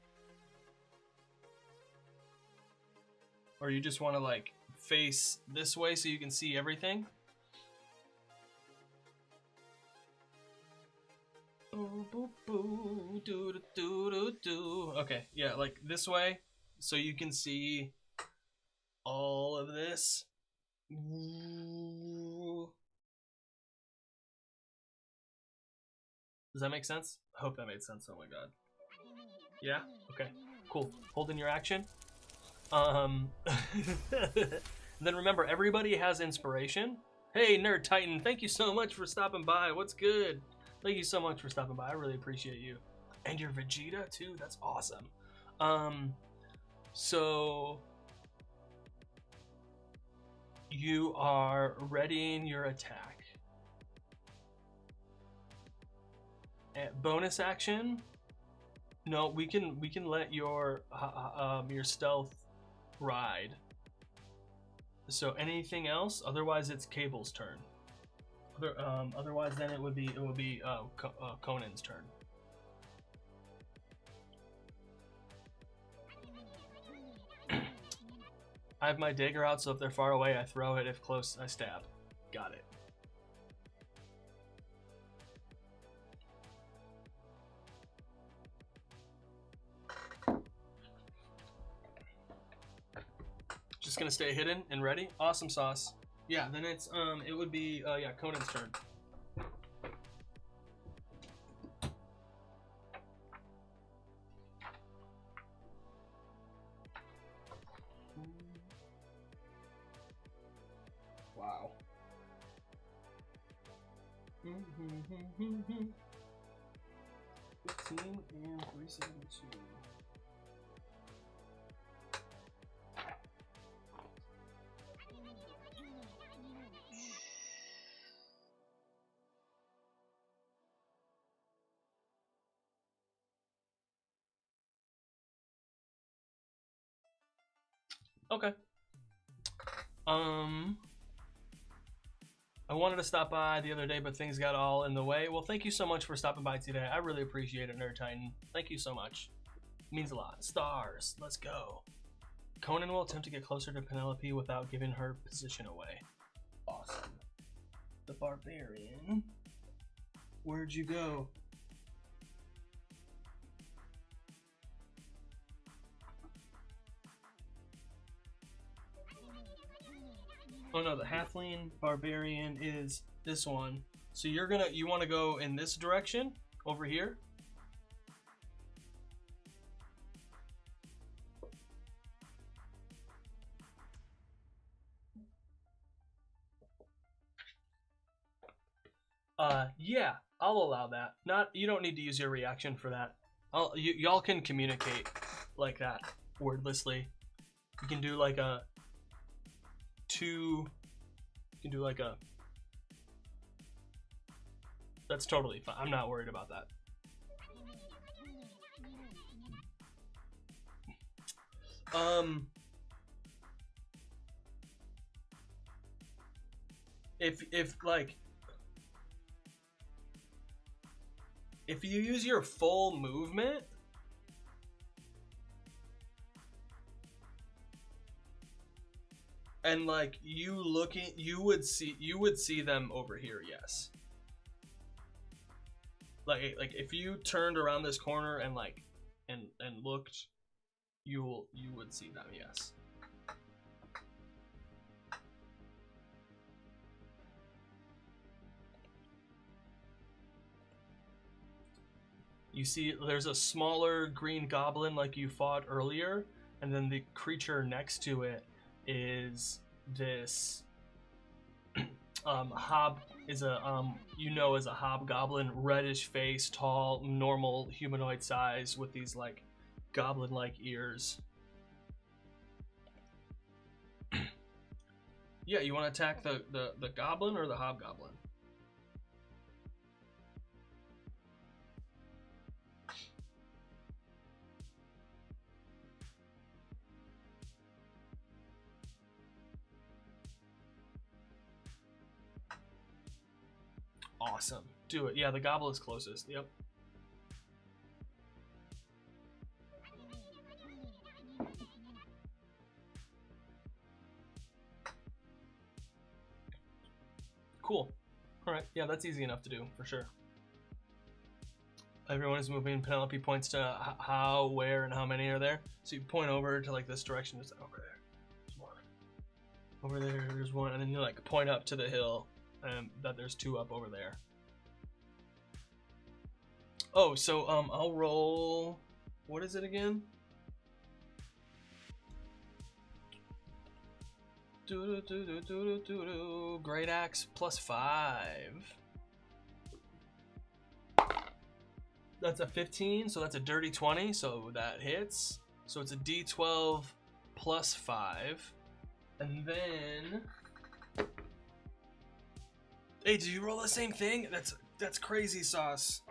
A: Or you just want to like face this way so you can see everything? Okay, yeah, like this way so you can see all of this. Does that make sense? I hope that made sense. Oh my god. Yeah? Okay. Cool. Holding your action. Then remember, everybody has inspiration. Hey, Nerd Titan, thank you so much for stopping by. What's good? Thank you so much for stopping by. I really appreciate you. And your Vegeta, too. That's awesome. So you are readying your attack. Bonus action? No, we can let your stealth ride. So anything else? Otherwise, it's Cable's turn. Otherwise, then it would be Conan's turn. I have my dagger out, so if they're far away, I throw it. If close, I stab. Got it. Just gonna stay hidden and ready. Awesome sauce. Yeah, then it's it would be Conan's turn. Wow. 15 and 372. Okay. I wanted to stop by the other day, but things got all in the way. Well, thank you so much for stopping by today. I really appreciate it, Nerd Titan. Thank you so much. It means a lot. Stars. Let's go. Conan will attempt to get closer to Penelope without giving her position away. Awesome. The barbarian. Where'd you go? Oh no, the halfling barbarian is this one. So you want to go in this direction over here. Yeah, I'll allow that. You don't need to use your reaction for that. Y'all can communicate like that wordlessly. You can do like a that's totally fine. I'm not worried about that. If you use your full movement, and like you would see them over here, yes. Like if you turned around this corner and looked, you would see them, yes. You see there's a smaller green goblin like you fought earlier, and then the creature next to it is this as a hobgoblin, reddish face, tall, normal humanoid size with these like goblin-like ears. Yeah, you want to attack the goblin or the hobgoblin? Awesome. Do it. Yeah, the goblin's closest. Yep. Cool. Alright, yeah, that's easy enough to do, for sure. Everyone is moving. Penelope points to how, where, and how many are there. So you point over to like this direction. It's like, over there. There's one. Over there, there's one. And then you like point up to the hill. That there's two up over there. Oh, so I'll roll. What is it again? Great axe +5. That's a 15, so that's a dirty 20, so that hits. So it's a D12 +5, and then. Hey, did you roll the same thing? That's crazy sauce.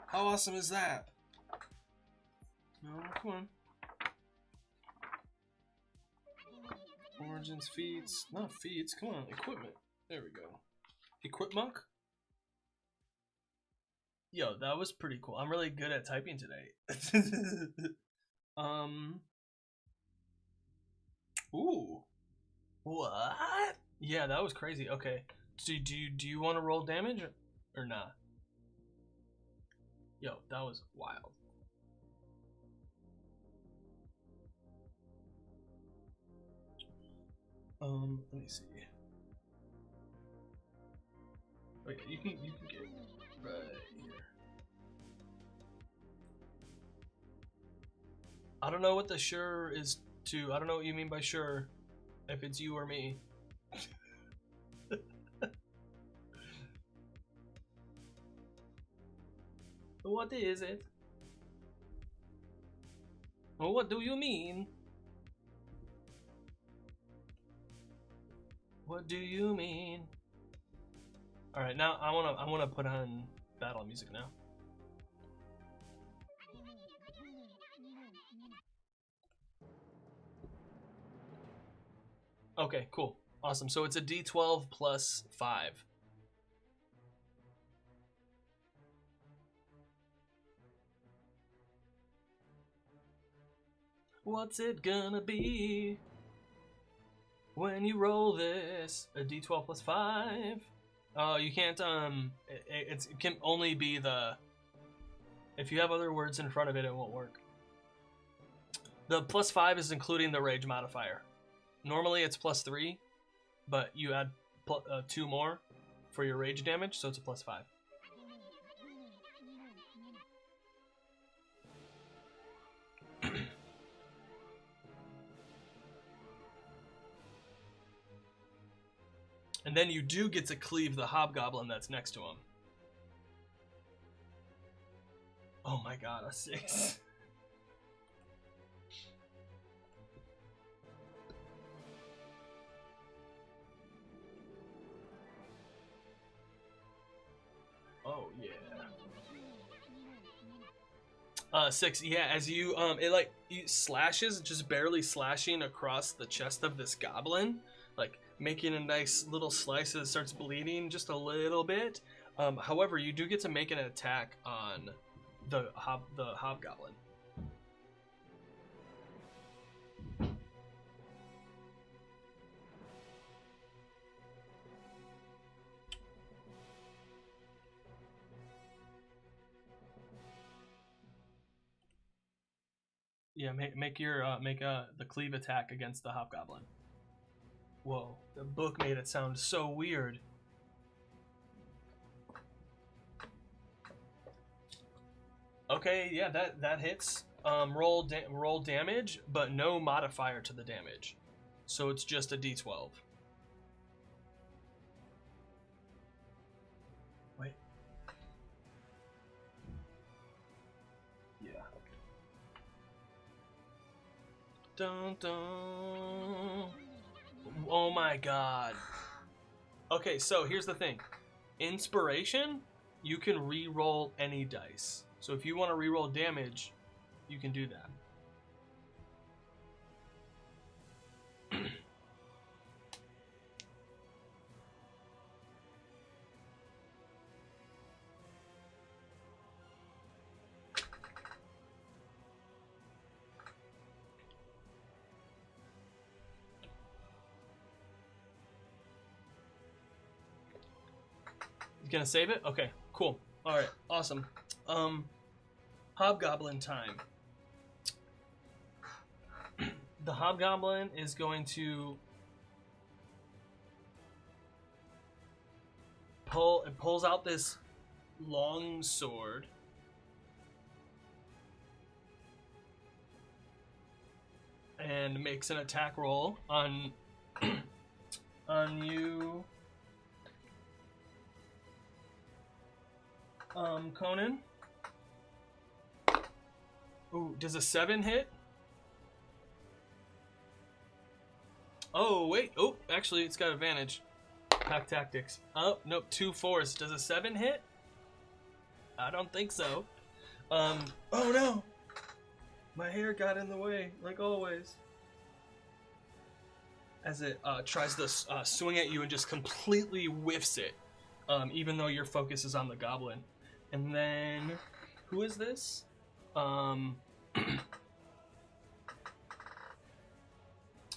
A: How awesome is that? No, come on. Origins, feats, not feats. Come on, equipment. There we go. Equip monk. Yo, that was pretty cool. I'm really good at typing today. Ooh. What? Yeah, that was crazy. Okay. Do you want to roll damage or not? Yo, that was wild. Let me see. Okay, you can get right here. I don't know what the sure is to. I don't know what you mean by sure. If it's you or me. What is it? What do you mean? What do you mean? All right, now I wanna put on battle music now. Okay, cool, awesome. So it's a D12 plus 5. What's it gonna be when you roll this? A D12 plus 5. You can't. It can only be the. If you have other words in front of it, it won't work. The plus 5 is including the rage modifier. Normally it's plus 3, but you add 2 more for your rage damage, so it's a plus 5. And then you do get to cleave the hobgoblin that's next to him. Oh my god, a 6. Oh yeah. 6. Yeah, as you it slashes, just barely slashing across the chest of this goblin, like making a nice little slice that starts bleeding just a little bit. However, you do get to make an attack on the hobgoblin. Yeah, make the cleave attack against the hobgoblin. Whoa, the book made it sound so weird. Okay, yeah, that hits. Roll damage, but no modifier to the damage, so it's just a D12. Wait. Yeah. Okay. Dun dun. Oh my god. Okay, so here's the thing. Inspiration, you can re-roll any dice. So if you want to re-roll damage, you can do that. Gonna save it? Okay, cool. Alright, awesome. Hobgoblin time. The hobgoblin is going to pulls out this long sword. And makes an attack roll on you, Conan. Ooh, does a 7 hit? Oh, wait. Oh, actually, it's got advantage. Pack tactics. Oh, nope, 2 4s. Does a 7 hit? I don't think so. Oh no! My hair got in the way, like always. As it tries to swing at you and just completely whiffs it, even though your focus is on the goblin. And then, who is this?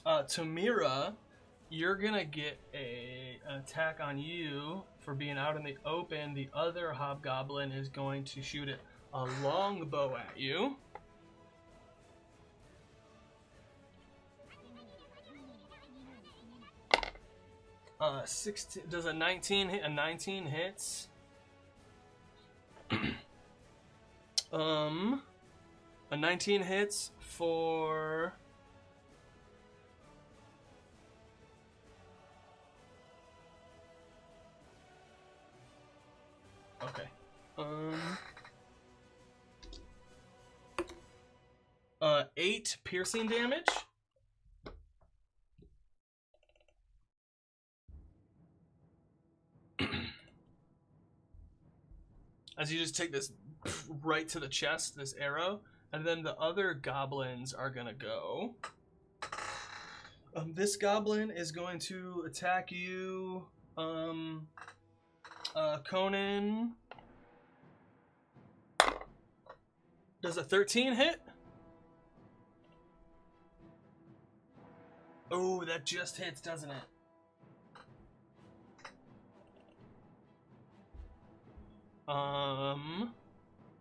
A: Tamira, you're gonna get an attack on you for being out in the open. The other hobgoblin is going to shoot a longbow at you. . 16 does a 19 hit? A 19 hits. A 19 hits for 8 piercing damage. As you just take this right to the chest, this arrow, and then the other goblins are gonna go. This goblin is going to attack you, Conan. Does a 13 hit? Oh, that just hits, doesn't it?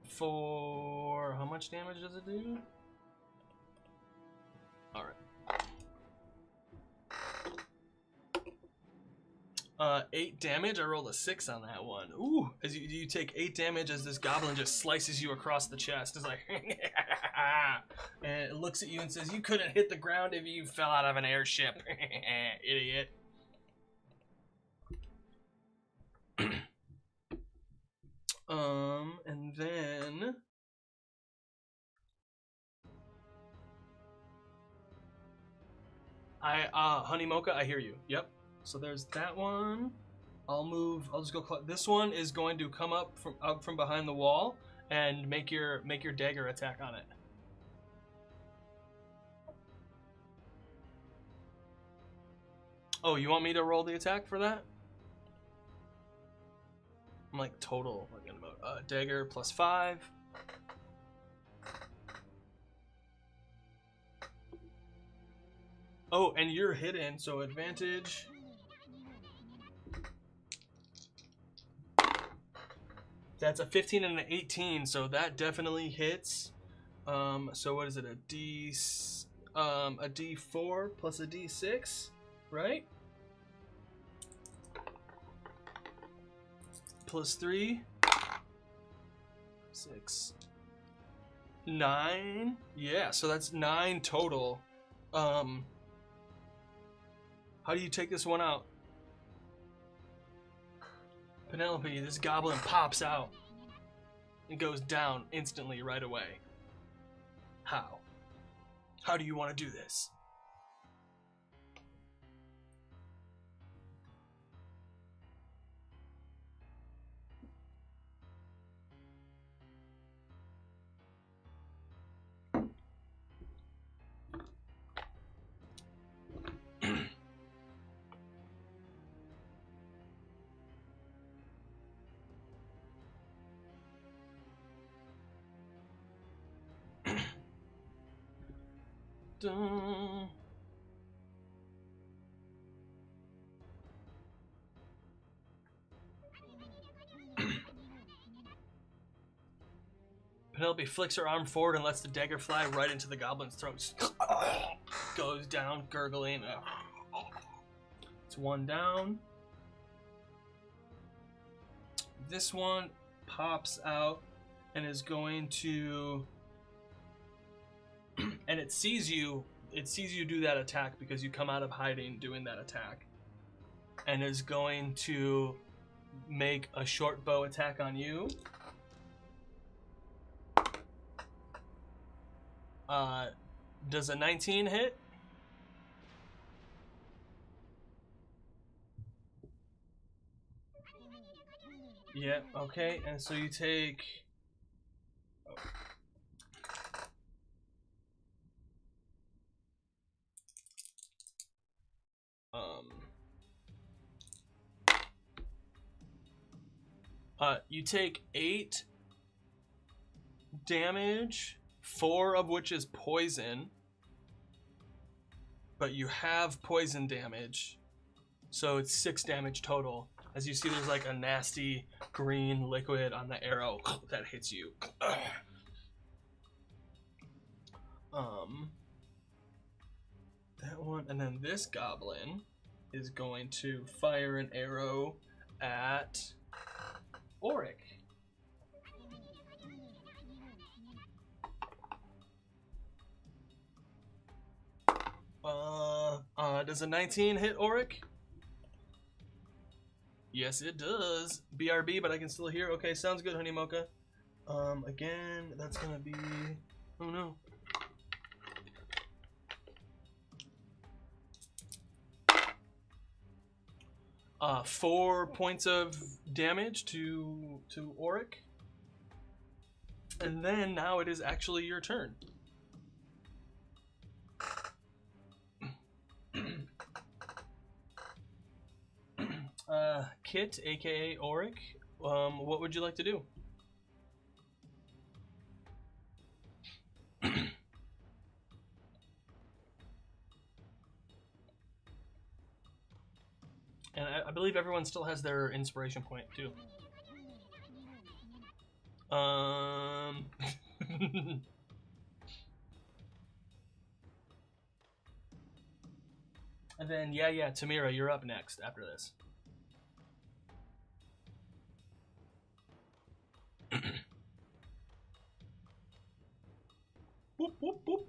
A: For how much damage does it do? All right. 8 damage. I rolled a 6 on that one. Ooh, as you take 8 damage as this goblin just slices you across the chest. It's like, and it looks at you and says, "You couldn't hit the ground if you fell out of an airship, idiot." And then Honey Mocha, I hear you. Yep. So there's that one. I'll just go. This one is going to come up from behind the wall and make your dagger attack on it. Oh, you want me to roll the attack for that? I'm like total dagger plus 5. Oh, and you're hidden, so advantage. That's a 15 and an 18, so that definitely hits. So what is it? A D4 plus a D6, right? Plus 3. 6. 9. Yeah, so that's 9 total. How do you take this one out? Penelope, this goblin pops out and goes down instantly right away. How? How do you want to do this? Dun. Penelope flicks her arm forward and lets the dagger fly right into the goblin's throat. Just goes down, gurgling. It's one down. This one pops out and is going to... and it sees you do that attack because you come out of hiding doing that attack. And is going to make a short bow attack on you. Does a 19 hit? Yeah, okay, and so you take... you take 8 damage, 4 of which is poison, but you have poison damage, so it's 6 damage total. As you see, there's like a nasty green liquid on the arrow that hits you. That one, and then this goblin is going to fire an arrow at Auric. Does a 19 hit Auric? Yes, it does. BRB, but I can still hear. Okay, sounds good, Honey Mocha. Again, that's gonna be... oh no. 4 points of damage to Auric. And then now it is actually your turn. Kit, aka Auric, what would you like to do? And I believe everyone still has their inspiration point too. And then yeah, Tamira, you're up next after this. Boop, boop, boop.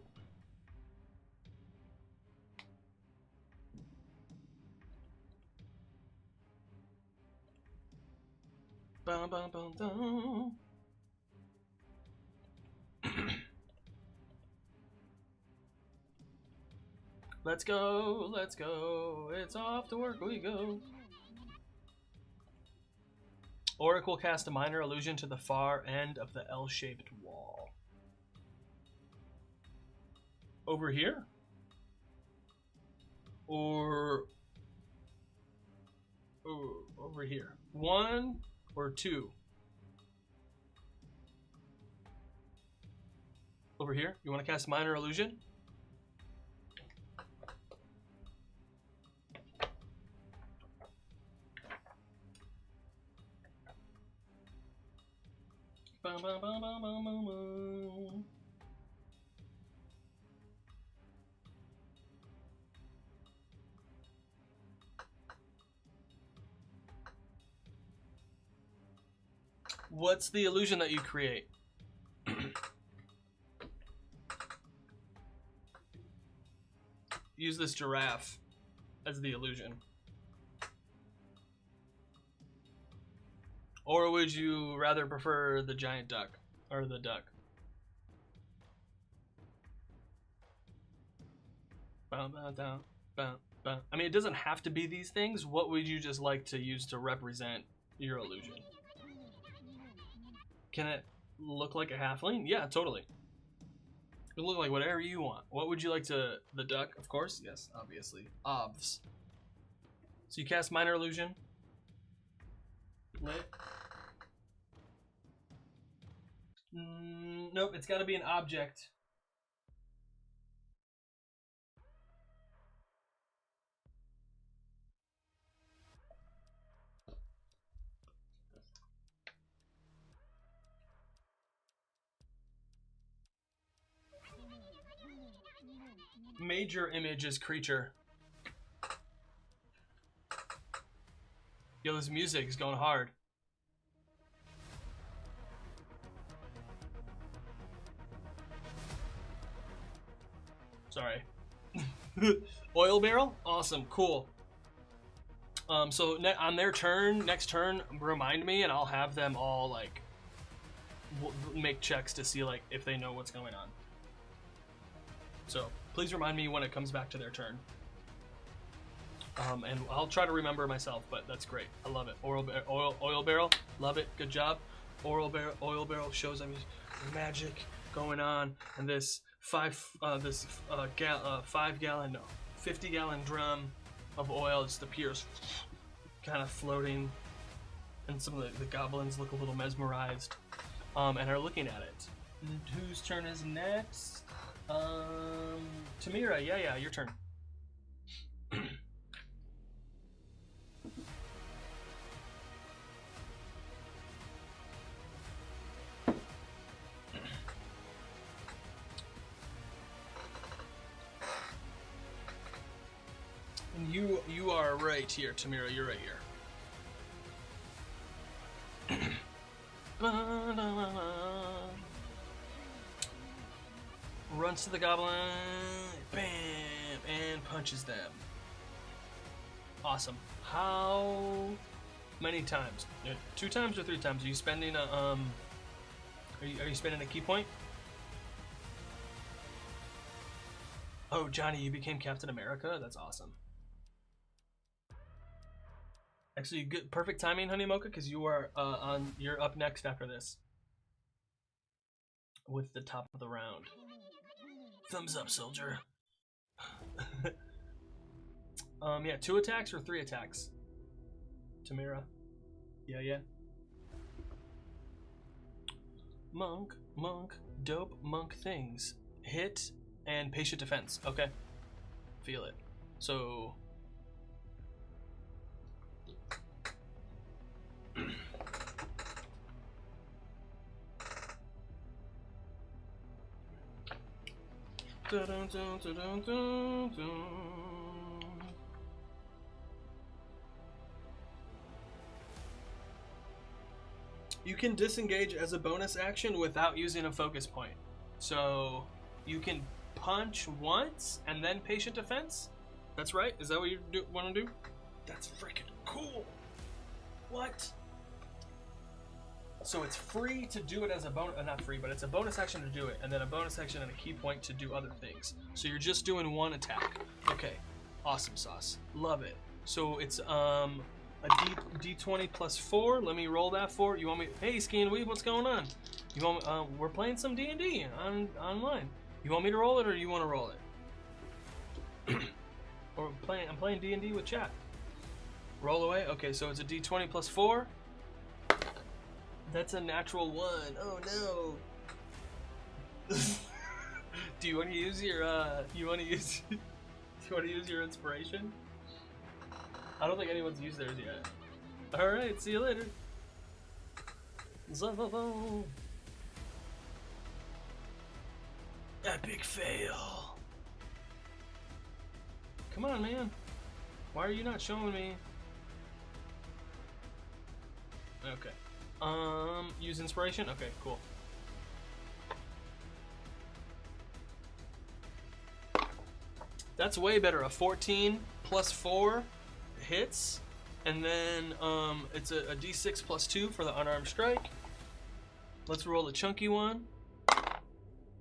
A: Bum, bum, bum, dum. Let's go, let's go. It's off to work we go. Auric will cast a minor illusion to the far end of the L-shaped wall. Over here? Or over here? 1 or 2? Over here? You want to cast minor illusion? Bum, bum, bum, bum, bum, bum, bum. What's the illusion that you create? Use this giraffe as the illusion. Or would you rather prefer the giant duck or the duck? Bum, bum, bum, bum, bum. I mean, it doesn't have to be these things. What would you just like to use to represent your illusion? Can it look like a halfling? Yeah, totally. It can look like whatever you want. What would you like to... The duck, of course? Yes, obviously. Obvs. So you cast minor illusion. Lit. Nope, it's got to be an object. Major image is creature. Yo, this music is going hard. Sorry. Oil barrel? Awesome, cool. So on their turn, next turn, remind me and I'll have them all like make checks to see like if they know what's going on. So please remind me when it comes back to their turn. And I'll try to remember myself, but that's great. I love it. Oil barrel, love it. Good job. Oil barrel shows I mean magic going on, and this 50-gallon drum of oil just appears, kind of floating, and some of the goblins look a little mesmerized, and are looking at it. And whose turn is next? Tamira, yeah, your turn. And you are right here, Tamira, you're right here. Runs to the goblin, bam, and punches them. Awesome. How many times? 2 times or 3 times? Are you spending a Are you spending a key point? Oh, Johnny, you became Captain America? That's awesome. Actually, good, perfect timing, Honey Mocha, because you are you're up next after this with the top of the round. Thumbs up, soldier. Yeah, 2 attacks or 3 attacks? Tamira. Yeah. Monk, dope monk things. Hit and patient defense. Okay. Feel it. So. You can disengage as a bonus action without using a focus point. So you can punch once and then patient defense? That's right? Is that what you want to do? That's freaking cool. What? So it's free to do it as a bonus, not free, but it's a bonus action to do it, and then a bonus action and a key point to do other things. So you're just doing 1 attack. Okay, awesome sauce. Love it. So it's a D20 plus 4. Let me roll that for you. Want me? Hey, Ski and Weeb, what's going on? You want? We're playing some D&D online. You want me to roll it, or you want to roll it? Or I'm playing D&D with chat. Roll away. Okay, so it's a D20 plus 4. That's a natural 1. Oh no. Do you want to use your do you want to use your inspiration? I don't think anyone's used theirs yet. All right, see you later. Epic fail. Come on, man. Why are you not showing me? Okay. Use inspiration? Okay, cool. That's way better. A 14 plus 4 hits, and then it's a D6 plus 2 for the unarmed strike. Let's roll a chunky one.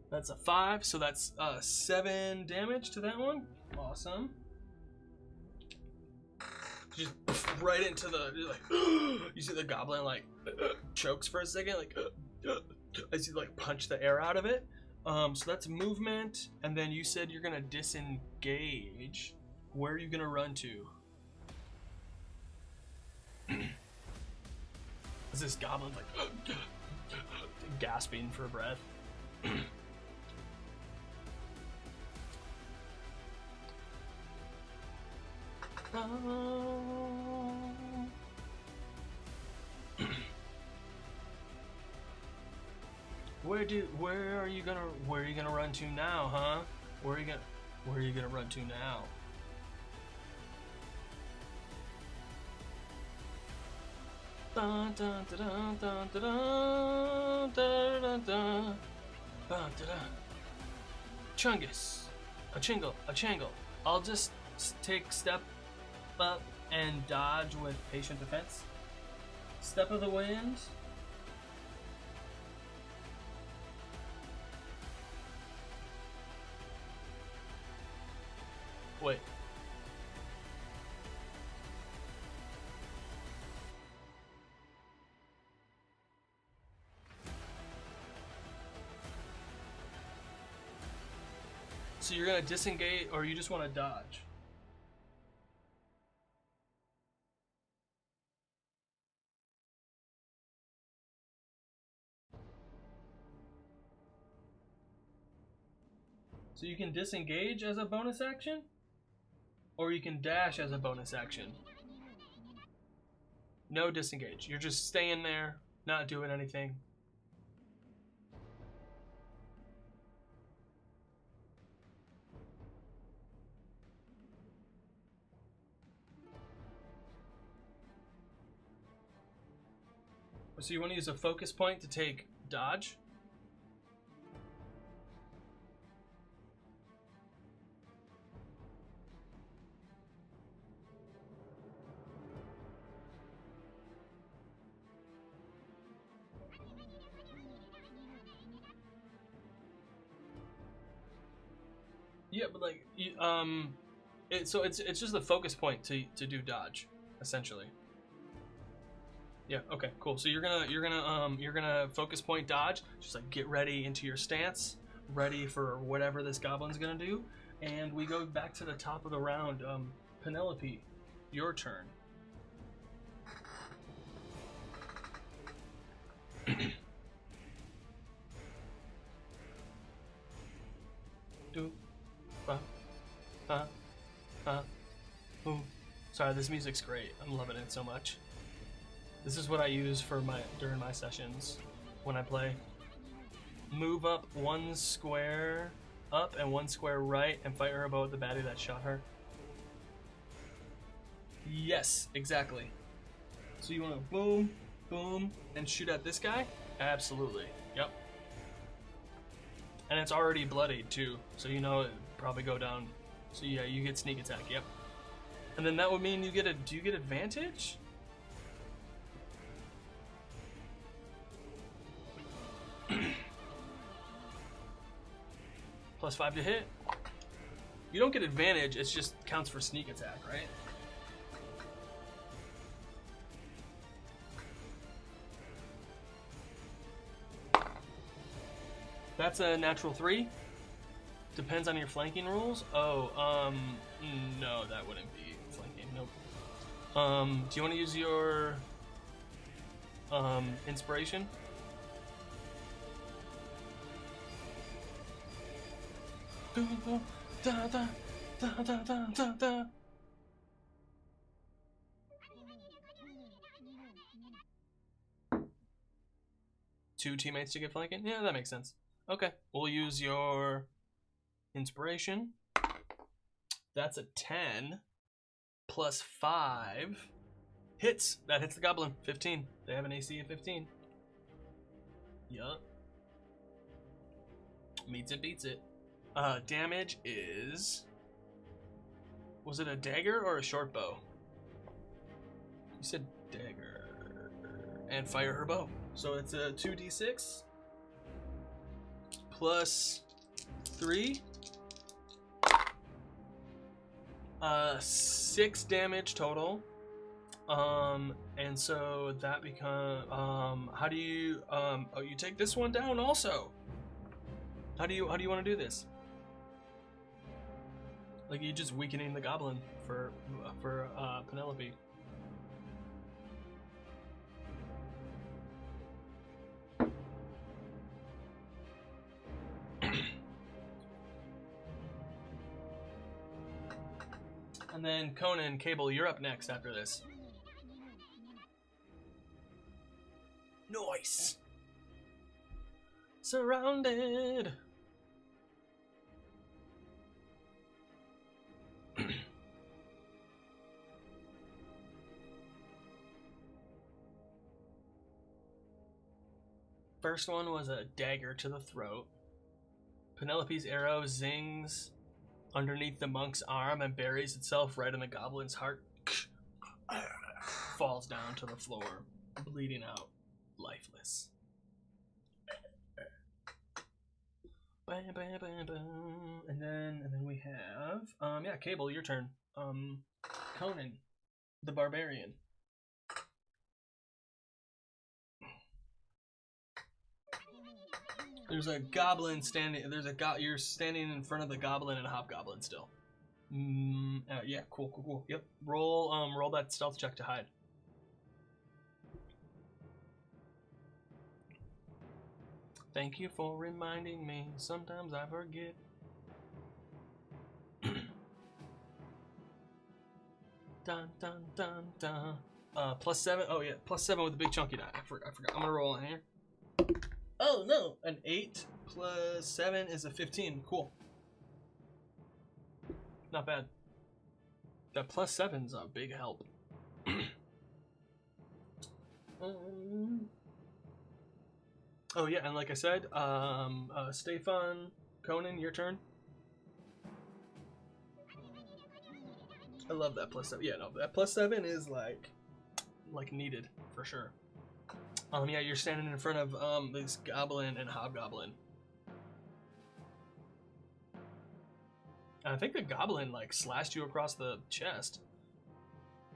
A: That's a 5, so that's 7 damage to that one. Awesome. Just right into the, like, you see the goblin like chokes for a second, like as you like punch the air out of it. So that's movement, and then you said you're gonna disengage. Where are you gonna run to? Is this goblin like gasping for breath? Where are you gonna run to now, huh? Where are you gonna run to now? Dun, dun, dun, dun, dun, dun, dun, dun, dun, dun, dun. Chungus, a changle. I'll just take step up and dodge with patient defense. Step of the wind. Wait. So you're gonna disengage, or you just want to dodge? So you can disengage as a bonus action, or you can dash as a bonus action. No disengage. You're just staying there, not doing anything. So you want to use a focus point to take dodge? Yeah, but like, it's just a focus point to do dodge, essentially. Yeah. Okay. Cool. So you're gonna focus point dodge. Just like get ready into your stance, ready for whatever this goblin's gonna do. And we go back to the top of the round. Penelope, your turn. Do, ba, ba, ba, boom. Sorry, this music's great. I'm loving it so much. This is what I use for during my sessions when I play. Move up 1 square up and 1 square right and fight her about the baddie that shot her. Yes, exactly. So you want to boom, boom, and shoot at this guy? Absolutely. Yep. And it's already bloodied too, so you know it'd probably go down. So yeah, you get sneak attack. Yep. And then that would mean you get a. Do you get advantage? +5 to hit. You don't get advantage. It just counts for sneak attack, right? That's a natural 3. Depends on your flanking rules. Oh, no, that wouldn't be flanking. Nope. Do you want to use your inspiration? Da, da, da, da, da, da, da. Two teammates to get flanking? Yeah, that makes sense. Okay, we'll use your inspiration. That's a 10 +5 hits. That hits the goblin. 15. They have an AC of 15. Yup. Meets it, beats it. Damage is... Was it a dagger or a short bow? You said dagger. And fire her bow. So it's a 2d6 +3. 6 damage total. And so that becomes how do you oh, you take this one down also. How do you want to do this? Like, you just weakening the goblin for Penelope. And then Conan, Cable, you're up next after this. Nice. Surrounded. First one was a dagger to the throat. Penelope's arrow zings underneath the monk's arm and buries itself right in the goblin's heart. Falls down to the floor, bleeding out, lifeless. Bam, bam, bam, bam. And then we have yeah, Cable, your turn. Conan, the barbarian. There's a goblin standing. You're standing in front of the goblin and a hobgoblin still. Yeah, cool. Yep. Roll that stealth check to hide. Thank you for reminding me. Sometimes I forget. Dun dun dun dun. +7. Oh yeah, +7 with a big chunky die. I forgot. I'm gonna roll in here. Oh no, an 8 +7 is a 15. Cool. Not bad. That +7's a big help. Oh yeah, and like I said, Stefan, Conan, your turn. I love that +7. Yeah, no, that +7 is like needed for sure. Yeah, you're standing in front of this goblin and hobgoblin. And I think the goblin like slashed you across the chest.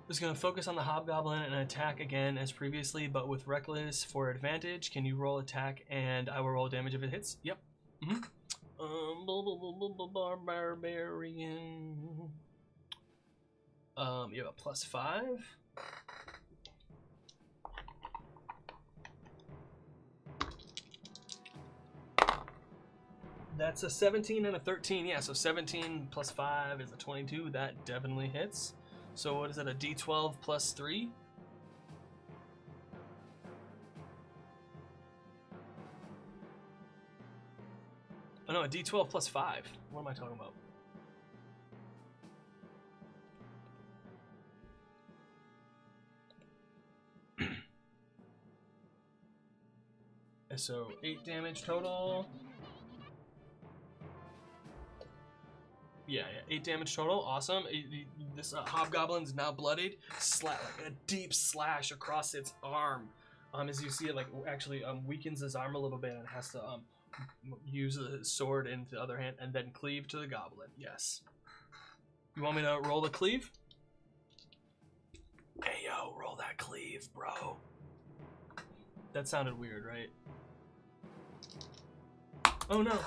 A: Is going to focus on the hobgoblin and attack again as previously, but with reckless for advantage. Can you roll attack and I will roll damage if it hits? Yep. Barbarian. You have a +5. That's a 17 and a 13. Yeah, so 17 plus 5 is a 22. That definitely hits. So what is it, a d12 plus 3? Oh no, a d12 plus 5. What am I talking about? So 8 damage total. Yeah, 8 damage total. Awesome. This hobgoblin's now bloodied. Like a deep slash across its arm. As you see, it like actually weakens his arm a little bit and has to use the sword in the other hand and then cleave to the goblin. Yes. You want me to roll the cleave? Hey yo, roll that cleave, bro. That sounded weird, right? Oh no.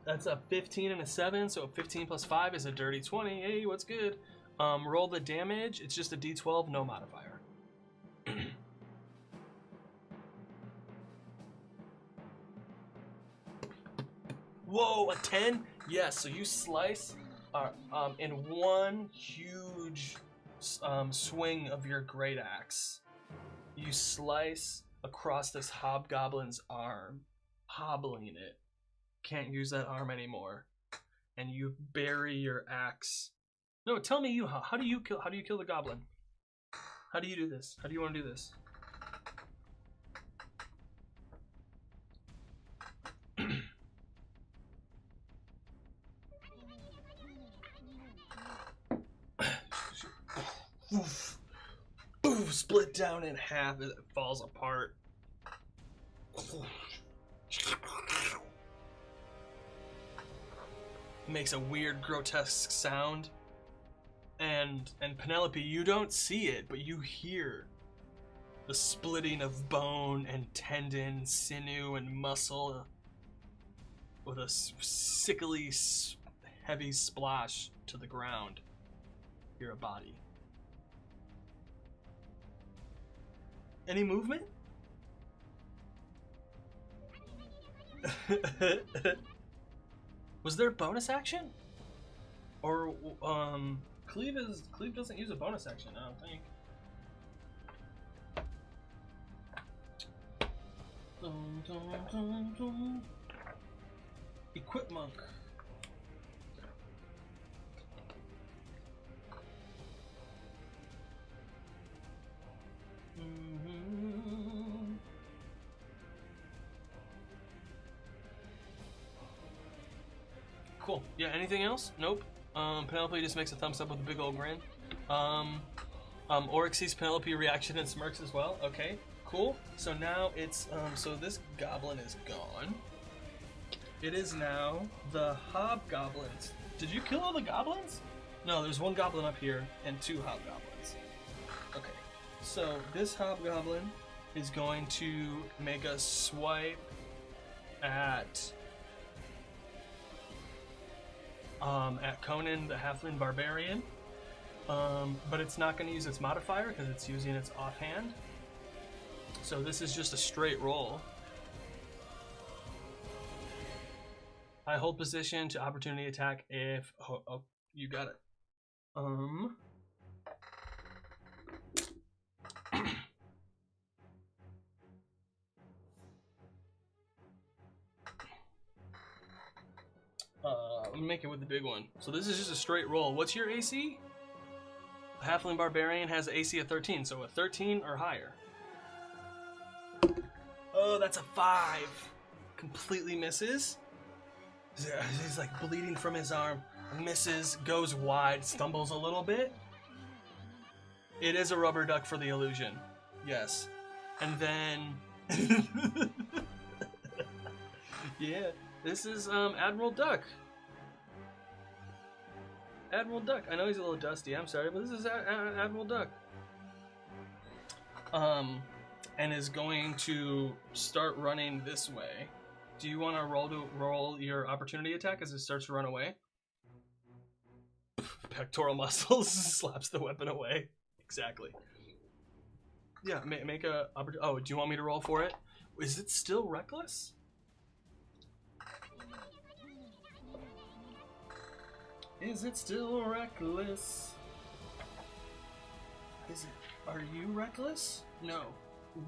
A: That's a 15 and a 7, so a 15 plus 5 is a dirty 20. Hey, what's good? Roll the damage. It's just a d12, no modifier. Whoa, a 10? Yes, so you slice in one huge swing of your great axe. You slice across this hobgoblin's arm, hobbling it. Can't use that arm anymore, and you bury your axe. No, tell me how do you kill the goblin? How do you do this? How do you want to do this? Split down in half as it falls apart. Makes a weird, grotesque sound. And Penelope, you don't see it, but you hear the splitting of bone and tendon, sinew, and muscle with a sickly, heavy splash to the ground. You're a body. Any movement? Was there a bonus action? Or Cleave doesn't use a bonus action, I don't think. Dun, dun, dun, dun. Equip monk. Cool. Yeah, anything else? Nope. Penelope just makes a thumbs up with a big old grin. Oryx sees Penelope reaction and smirks as well. Okay, cool. So now it's, so this goblin is gone. It is now the hobgoblins. Did you kill all the goblins? No, there's one goblin up here and 2 hobgoblins. Okay, so this hobgoblin is going to make a swipe at Conan the Halfling Barbarian, but it's not going to use its modifier because it's using its offhand. So this is just a straight roll. I hold position to opportunity attack if... Oh, you got it. Let me make it with the big one. So this is just a straight roll. What's your AC? The Halfling Barbarian has an AC of 13, so a 13 or higher. Oh, that's a 5. Completely misses. He's like bleeding from his arm. Misses, goes wide, stumbles a little bit. It is a rubber duck for the illusion. Yes. And then... yeah, this is Admiral Duck. Admiral Duck. I know he's a little dusty. I'm sorry, but this is Admiral Duck. And is going to start running this way. Do you want to roll your opportunity attack as it starts to run away? Pectoral muscles slaps the weapon away. Exactly. Yeah, make a. Oh, do you want me to roll for it? Is it still reckless? Is it still reckless? Is it? Are you reckless? No,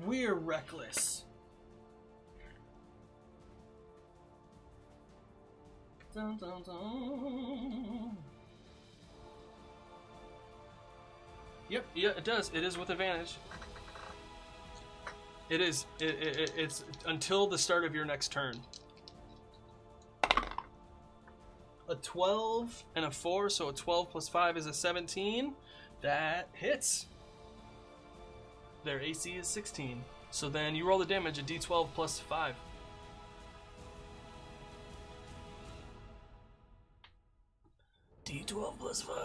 A: we're reckless. Dun, dun, dun. Yep, yeah, it does. It is with advantage. It is. It's until the start of your next turn. A 12 and a 4, so a 12 plus 5 is a 17. That hits. Their AC is 16. So then you roll the damage, a d12 plus 5. D12 plus 5.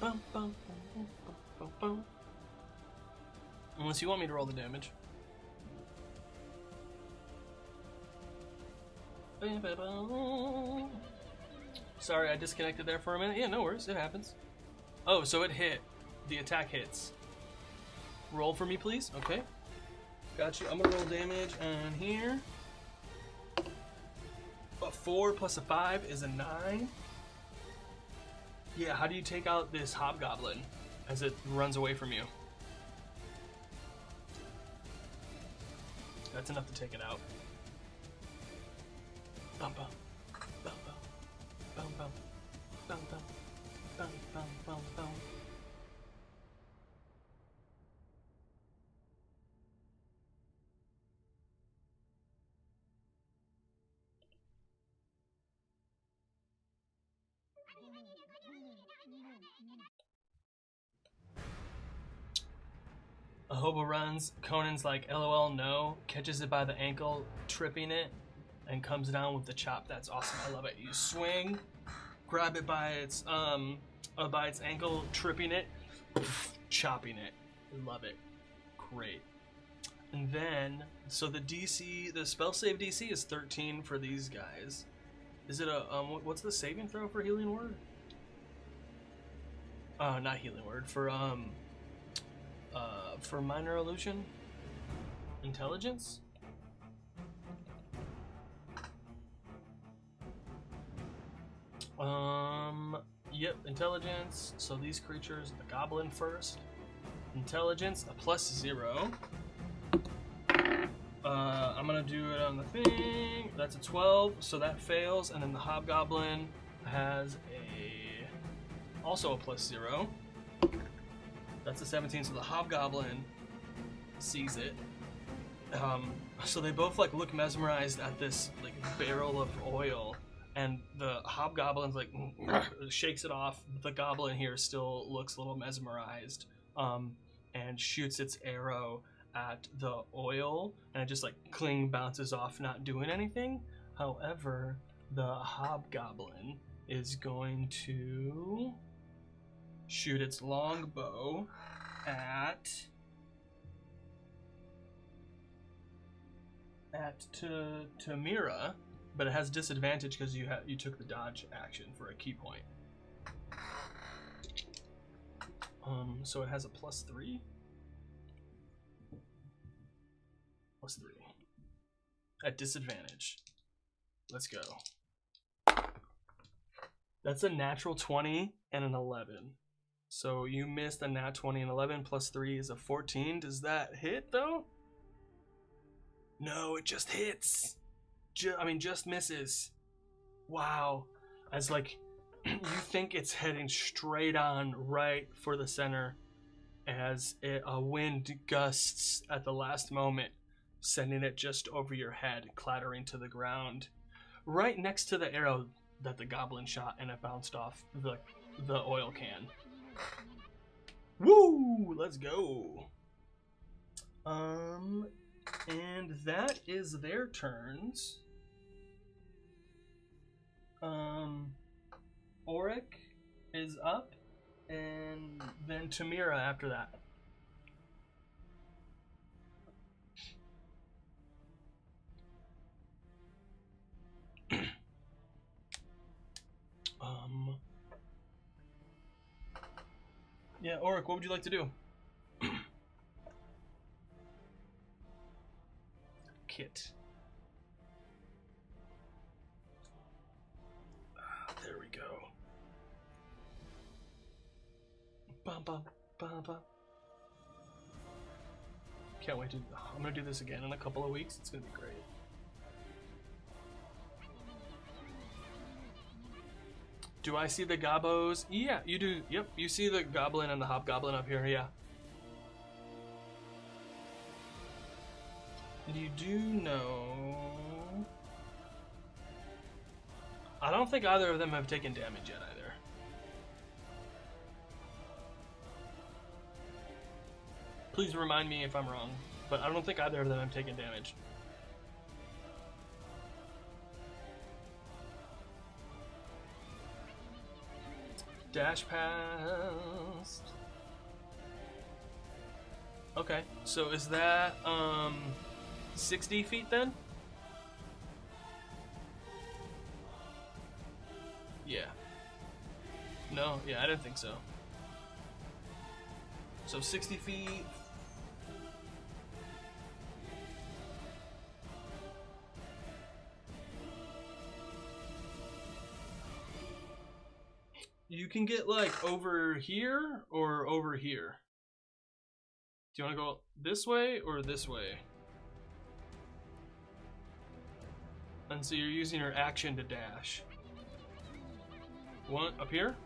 A: Bum, bum, bum, bum, bum, bum. Unless you want me to roll the damage. Sorry, I disconnected there for a minute. Yeah, no worries, it happens. Oh, so it hit. The attack hits. Roll for me, please. Okay. Got you. I'm gonna roll damage on here. A 4 plus a 5 is a 9. Yeah, how do you take out this hobgoblin as it runs away from you? That's enough to take it out. Bum bum. Bum bum. Bum bum. Bum bum. Bum bum bum bum. A hobo runs, Conan's like, LOL, no, catches it by the ankle, tripping it, and comes down with the chop. That's awesome, I love it. You swing, grab it by its ankle, tripping it, chopping it. Love it. Great. And then, so the DC, the spell save DC is 13 for these guys. Is it a, what's the saving throw for Healing Word? Not Healing Word, for Minor Illusion? Intelligence? Yep, Intelligence. So these creatures, the Goblin first. Intelligence, a +0. I'm gonna do it on the thing. That's a 12, so that fails. And then the Hobgoblin has also a +0. That's a 17, so the Hobgoblin sees it. So they both like look mesmerized at this like barrel of oil, and the Hobgoblin's like shakes it off. The Goblin here still looks a little mesmerized, and shoots its arrow at the oil, and it just like cling bounces off, not doing anything. However, the Hobgoblin is going to shoot its longbow at Tamira, but it has disadvantage because you took the dodge action for a key point. So it has a +3. +3 at disadvantage. Let's go. That's a natural 20 and an 11. So you missed a nat 20 and 11 +3 is a 14. Does that hit though? No, it just hits. Just misses. Wow. As like, you think it's heading straight on right for the center as a wind gusts at the last moment, sending it just over your head, clattering to the ground. Right next to the arrow, that the goblin shot, and it bounced off the oil can. Woo! Let's go. And that is their turns. Auric is up, and then Tamira after that. Yeah, Auric, what would you like to do? Kit. There we go. Bum, bum, bum, bum. Can't wait to. I'm gonna do this again in a couple of weeks. It's gonna be great. Do I see the gobos? Yeah, you do. Yep, you see the goblin and the hobgoblin up here. Yeah. You do know. I don't think either of them have taken damage yet either. Please remind me if I'm wrong, but I don't think either of them have taken damage. Dash past. Okay, so is that 60 feet then? Yeah. No, yeah, I didn't think so. So 60 feet. You can get like over here or over here. Do you want to go this way or this way? And so you're using your action to dash. One up here?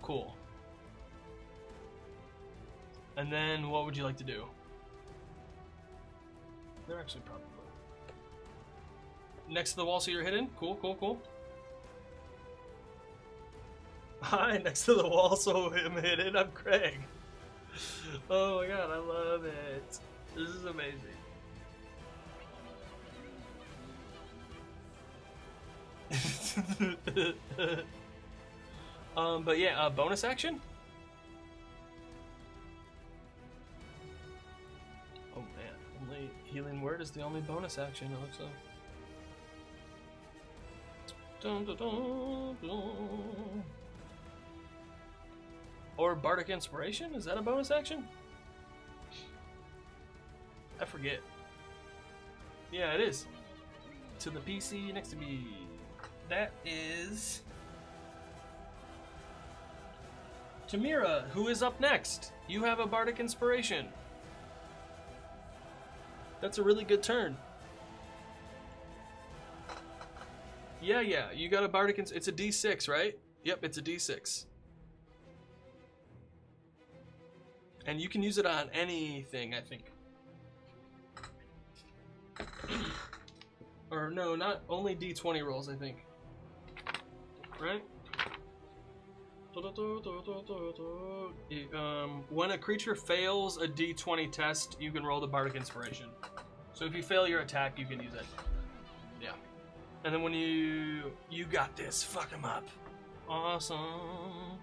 A: Cool. And then what would you like to do? They're actually probably next to the wall so you're hidden? Cool, cool, cool. Hi, next to the wall so I'm hidden. I'm Craig. Oh my god, I love it. This is amazing. But yeah, bonus action? Oh man, only healing word is the only bonus action, it looks like. Dun, dun, dun, dun. Or bardic inspiration? Is that a bonus action? I forget. Yeah, it is. To the PC next to me. That is Tamira, who is up next. You have a bardic inspiration. That's a really good turn. Yeah, you got a bardic it's a D6, right? Yep, it's a D6. And you can use it on anything, I think. Or no, not only D20 rolls, I think. Right? When a creature fails a D20 test, you can roll the bardic inspiration. So if you fail your attack, you can use it. Yeah. And then when you got this, fuck him up. Awesome.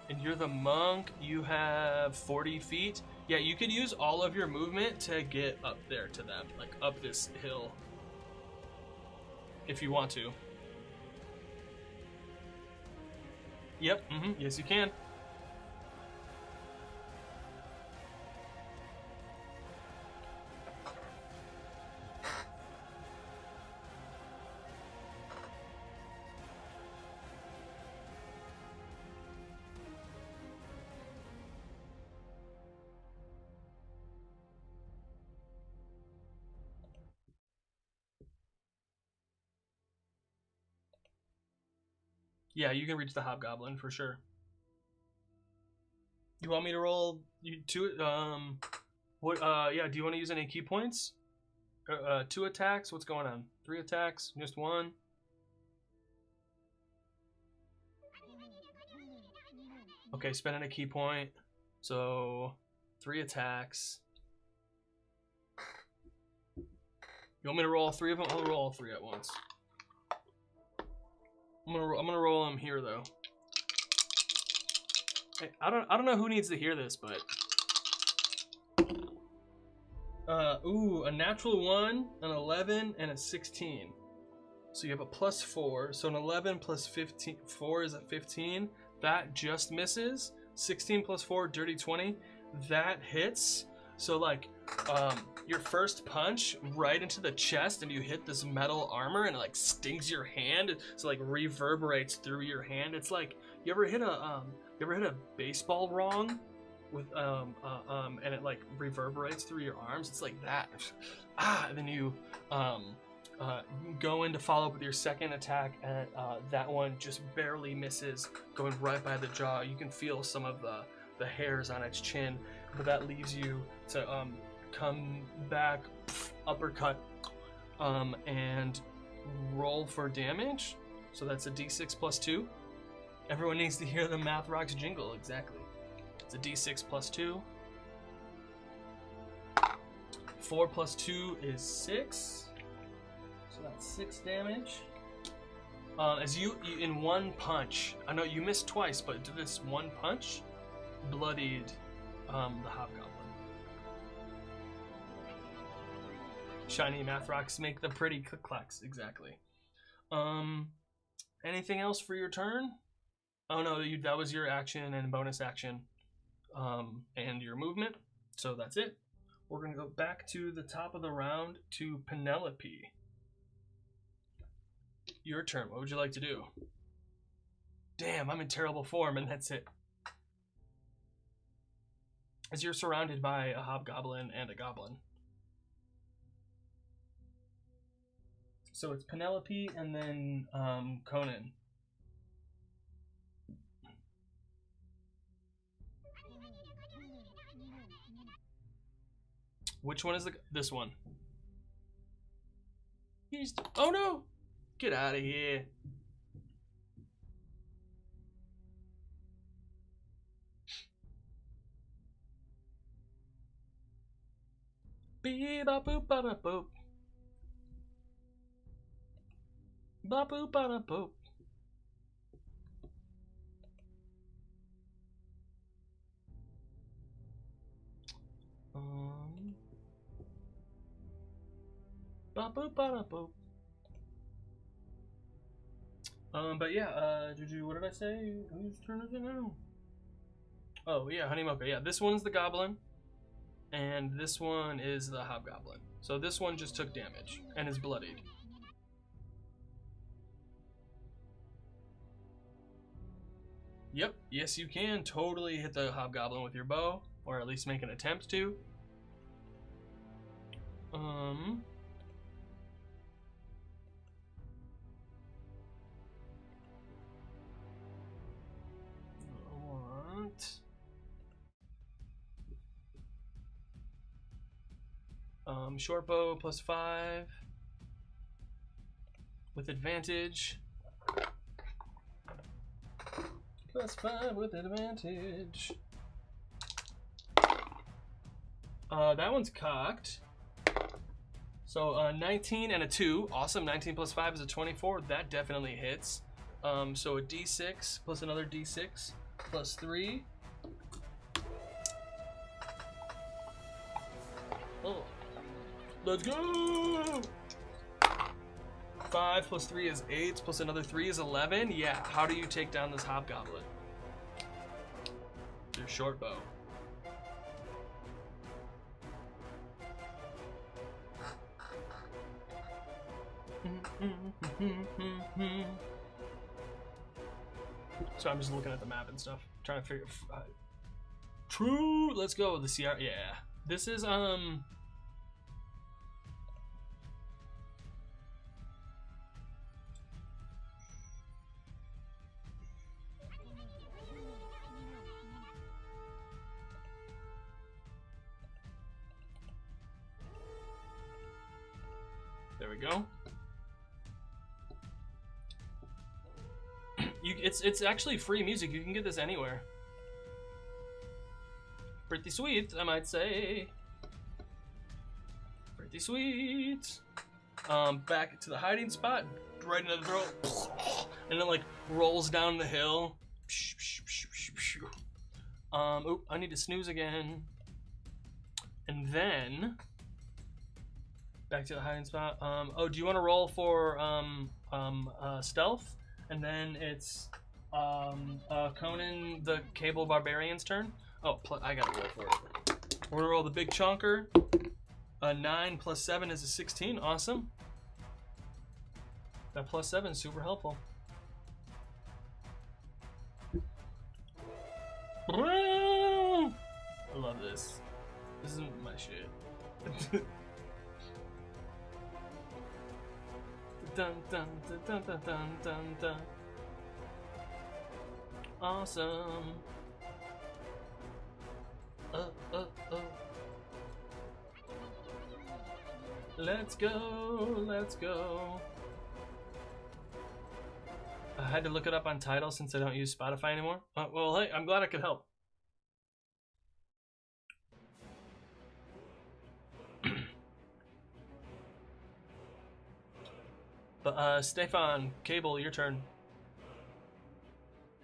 A: And you're the monk, you have 40 feet. Yeah, you could use all of your movement to get up there to them, like up this hill. If you want to. Yep, yes you can. Yeah, you can reach the hobgoblin for sure. You want me to roll two? What? Yeah. Do you want to use any key points? 2 attacks. What's going on? 3 attacks. Just 1. Okay, spending a key point. So 3 attacks. You want me to roll all 3 of them? I'll roll all 3 at once. I'm gonna roll them here though. Hey, I don't know who needs to hear this, but ooh, a natural 1, an 11, and a 16. So you have a +4. So an 11 plus 15, 4 is a 15. That just misses. 16 plus 4, dirty 20. That hits. So like, your first punch right into the chest, and you hit this metal armor, and it like stings your hand. So like reverberates through your hand. It's like you ever hit a baseball wrong with and it like reverberates through your arms. It's like that. And then you go in to follow up with your second attack, and that one just barely misses, going right by the jaw. You can feel some of the hairs on its chin, but that leaves you to come back, uppercut, and roll for damage. So that's a d6 plus 2. Everyone needs to hear the Math Rocks jingle, exactly. It's a d6 plus 2. 4 plus 2 is 6. So that's 6 damage. As you in one punch, I know you missed twice, but this one punch bloodied the hobgoblin. Shiny Math Rocks make the pretty click-clacks, exactly. Anything else for your turn? Oh no, that was your action and bonus action, and your movement. So that's it. We're gonna go back to the top of the round to Penelope. Your turn. What would you like to do? Damn, I'm in terrible form, and that's it. As you're surrounded by a hobgoblin and a goblin. So it's Penelope and then Conan. Which one is this one? Oh no! Get out of here. Beep ba boop ba da boop. Ba boop ba da boop. Ba boop ba da boop. But yeah, what did I say? Whose turn is it now? Oh yeah, Honeymoka. Yeah, this one's the goblin, and this one is the hobgoblin. So this one just took damage and is bloodied. Yep, yes you can totally hit the hobgoblin with your bow, or at least make an attempt to. Short bow plus 5 with advantage. Plus 5 with advantage. That one's cocked. So 19 and a 2. Awesome. 19 plus 5 is a 24. That definitely hits. So a d6 plus another d6 plus 3. Oh. Let's go! 5 plus 3 is 8, plus another 3 is 11. Yeah, how do you take down this hobgoblin? Your short bow. So I'm just looking at the map and stuff, trying to figure. True. Let's go with the Sierra. Yeah, this is we go. It's actually free music. You can get this anywhere. Pretty sweet, I might say. Pretty sweet. Back to the hiding spot, right into the throat, and it like rolls down the hill. Oop, I need to snooze again. And then back to the hiding spot. Oh, do you want to roll for stealth? And then it's Conan the Cable Barbarian's turn. Oh, I gotta roll for it. We're gonna roll the big chonker. A 9 plus 7 is a 16. Awesome. That plus 7 is super helpful. I love this. This isn't my shit. Dun, dun, dun, dun, dun, dun, dun, dun. Awesome. Let's go, let's go. I had to look it up on Tidal since I don't use Spotify anymore. Well, hey, I'm glad I could help. But Stefan, Cable, your turn.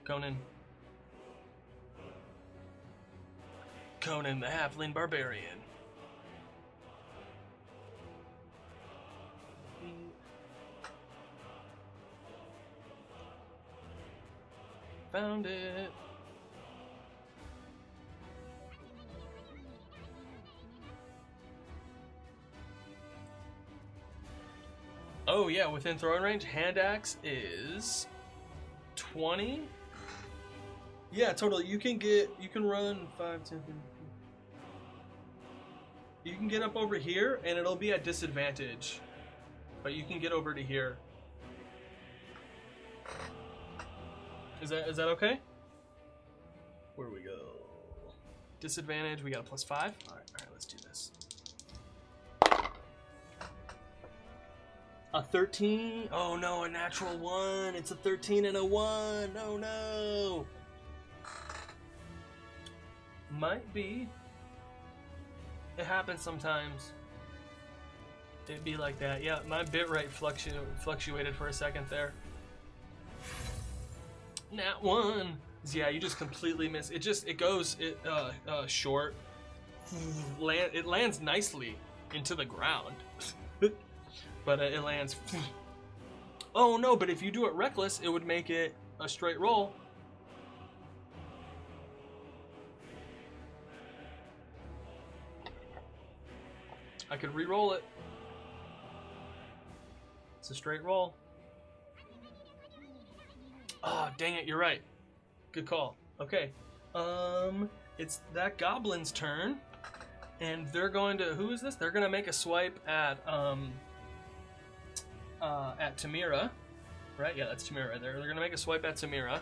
A: Conan. Conan the Halfling Barbarian. Found it. Oh yeah, within throwing range, hand axe is 20. Yeah, totally. You can run 5, 10, 15. You can get up over here, and it'll be at disadvantage, but you can get over to here. Is that okay? Where do we go? Disadvantage. We got a +5. All right, let's do this. A 13. Oh no, a natural 1. It's a 13 and a 1. Oh no. Might be. It happens sometimes. It'd be like that. Yeah, my bitrate fluctuated for a second there. Nat 1. Yeah, you just completely miss. It goes short. It lands nicely into the ground. But it lands. Oh no, but if you do it reckless, it would make it a straight roll. I could re-roll it. It's a straight roll. Oh, dang it, you're right. Good call. Okay. It's that goblin's turn. And they're going to, who is this? They're going to make a swipe at Tamira. Right? Yeah, that's Tamira right there. They're going to make a swipe at Tamira.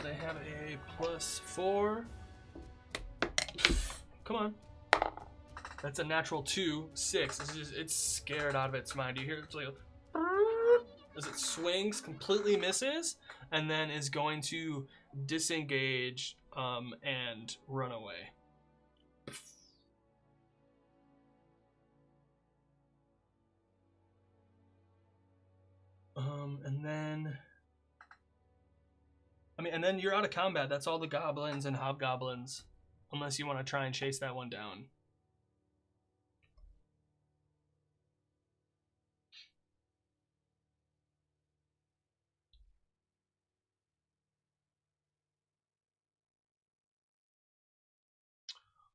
A: They have a +4. Come on. That's a natural 2, 6. It's scared out of its mind. You hear it like as it swings, completely misses, and then is going to disengage and run away. And then and then you're out of combat. That's all the goblins and hobgoblins, unless you want to try and chase that one down.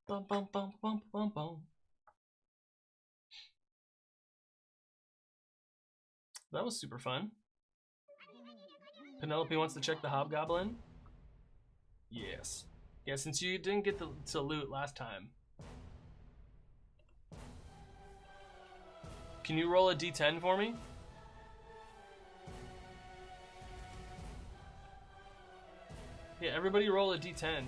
A: Bum, bum, bum, bum, bum, bum. That was super fun. Penelope wants to check the hobgoblin. Yes. Yeah, since you didn't get to loot last time. Can you roll a d10 for me? Yeah, everybody roll a d10.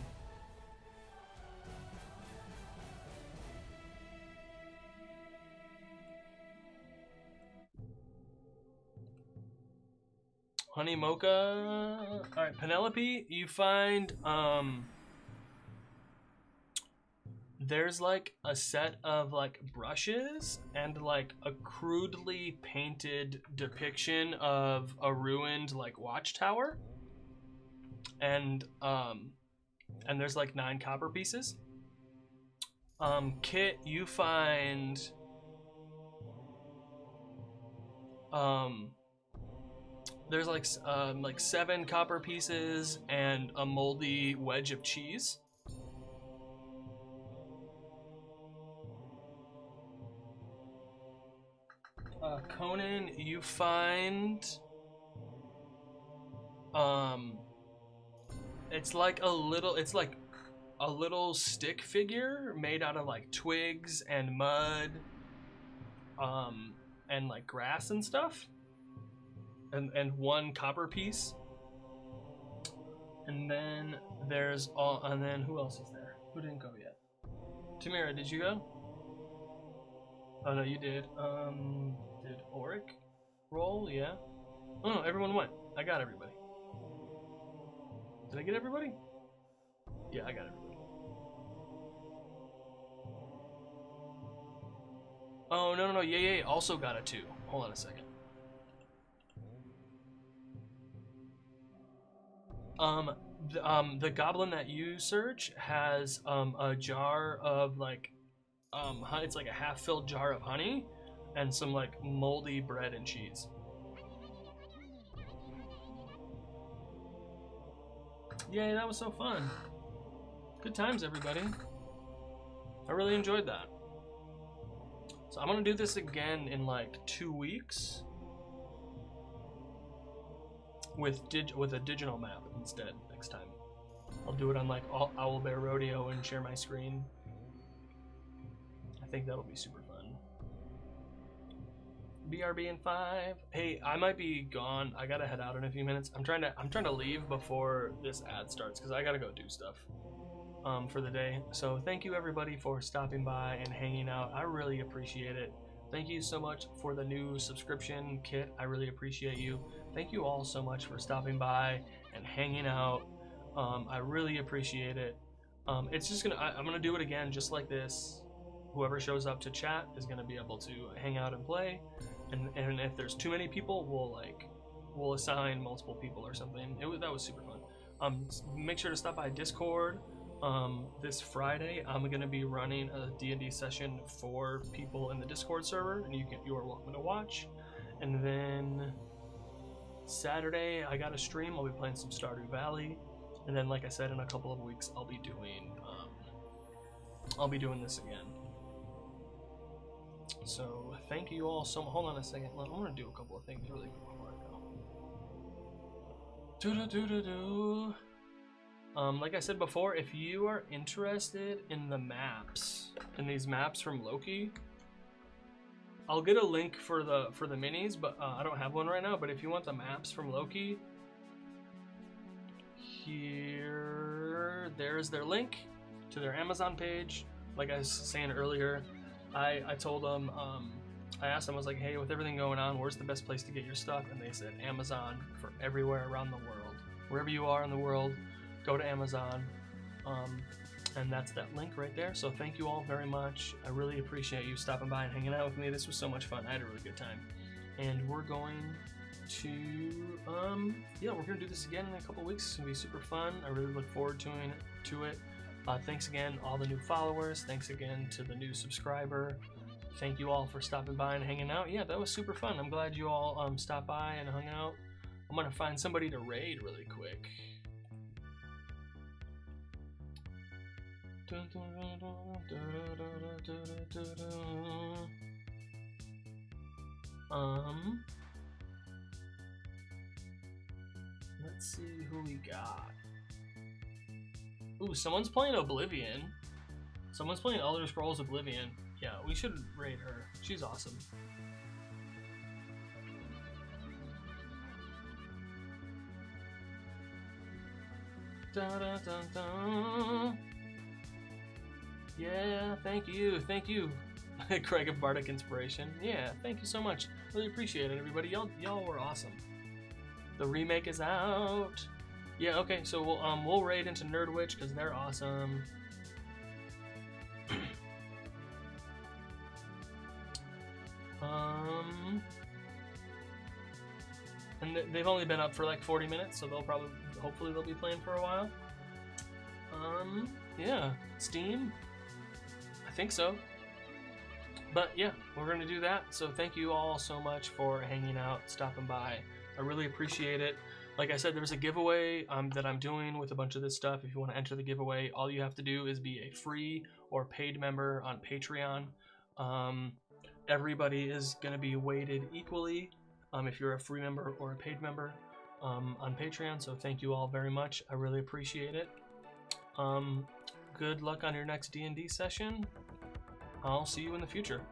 A: Honey mocha. All right, Penelope, you find there's like a set of like brushes and like a crudely painted depiction of a ruined like watchtower. And there's like 9 copper pieces. Kit, you find there's like 7 copper pieces and a moldy wedge of cheese. Conan, you find it's like a little stick figure made out of like twigs and mud, and like grass and stuff, and 1 copper piece. And then who else is there? Who didn't go yet? Tamira, did you go? Oh no, you did. Did Auric roll? Yeah. Oh no, everyone went. I got everybody. Did I get everybody? Yeah, I got everybody. Oh no, Yay also got a 2. Hold on a second. The goblin that you search has a jar of like it's like a half-filled jar of honey and some like moldy bread and cheese. Yay, that was so fun. Good times, everybody. I really enjoyed that. So I'm gonna do this again in like 2 weeks with a digital map instead next time. I'll do it on like Owlbear Rodeo and share my screen. I think that'll be super fun. BRB in 5. Hey, I might be gone. I gotta head out in a few minutes. I'm trying to leave before this ad starts because I gotta go do stuff for the day. So thank you everybody for stopping by and hanging out. I really appreciate it. Thank you so much for the new subscription kit. I really appreciate you. Thank you all so much for stopping by and hanging out. I really appreciate it. It's just I'm gonna do it again just like this. Whoever shows up to chat is gonna be able to hang out and play. And if there's too many people, we'll assign multiple people or something. That was super fun. Make sure to stop by Discord. This Friday, I'm gonna be running a D&D session for people in the Discord server, and you are welcome to watch. And then Saturday, I got a stream. I'll be playing some Stardew Valley, and then, like I said, in a couple of weeks, I'll be doing this again. So thank you all so much. Hold on a second. I want to do a couple of things really quick before I go. Like I said before, if you are interested in the maps, in these maps from Loki, I'll get a link for the minis, but I don't have one right now. But if you want the maps from Loki, there's their link to their Amazon page. Like I was saying earlier, I told them, I asked them, I was like, hey, with everything going on, where's the best place to get your stuff? And they said Amazon for everywhere around the world. Wherever you are in the world, go to Amazon. And that's that link right there. So thank you all very much. I really appreciate you stopping by and hanging out with me. This was so much fun. I had a really good time. And we're going to, we're going to do this again in a couple weeks. It's going to be super fun. I really look forward to it. Thanks again, all the new followers. Thanks again to the new subscriber. Thank you all for stopping by and hanging out. Yeah, that was super fun. I'm glad you all stopped by and hung out. I'm going to find somebody to raid really quick. Let's see who we got. Ooh, someone's playing Oblivion. Someone's playing Elder Scrolls Oblivion. Yeah, we should raid her. She's awesome. Da, da, da, da. Yeah, thank you. Craig of Bardic Inspiration. Yeah, thank you so much. Really appreciate it, everybody. Y'all were awesome. The remake is out. Yeah, okay, so we'll raid into Nerdwitch because they're awesome. And they've only been up for like 40 minutes, so hopefully they'll be playing for a while. Yeah, Steam, I think so. But yeah, we're gonna do that. So thank you all so much for hanging out, stopping by. I really appreciate it. Like I said, there's a giveaway that I'm doing with a bunch of this stuff. If you want to enter the giveaway, all you have to do is be a free or paid member on Patreon. Everybody is going to be weighted equally if you're a free member or a paid member on Patreon. So thank you all very much. I really appreciate it. Good luck on your next D&D session. I'll see you in the future.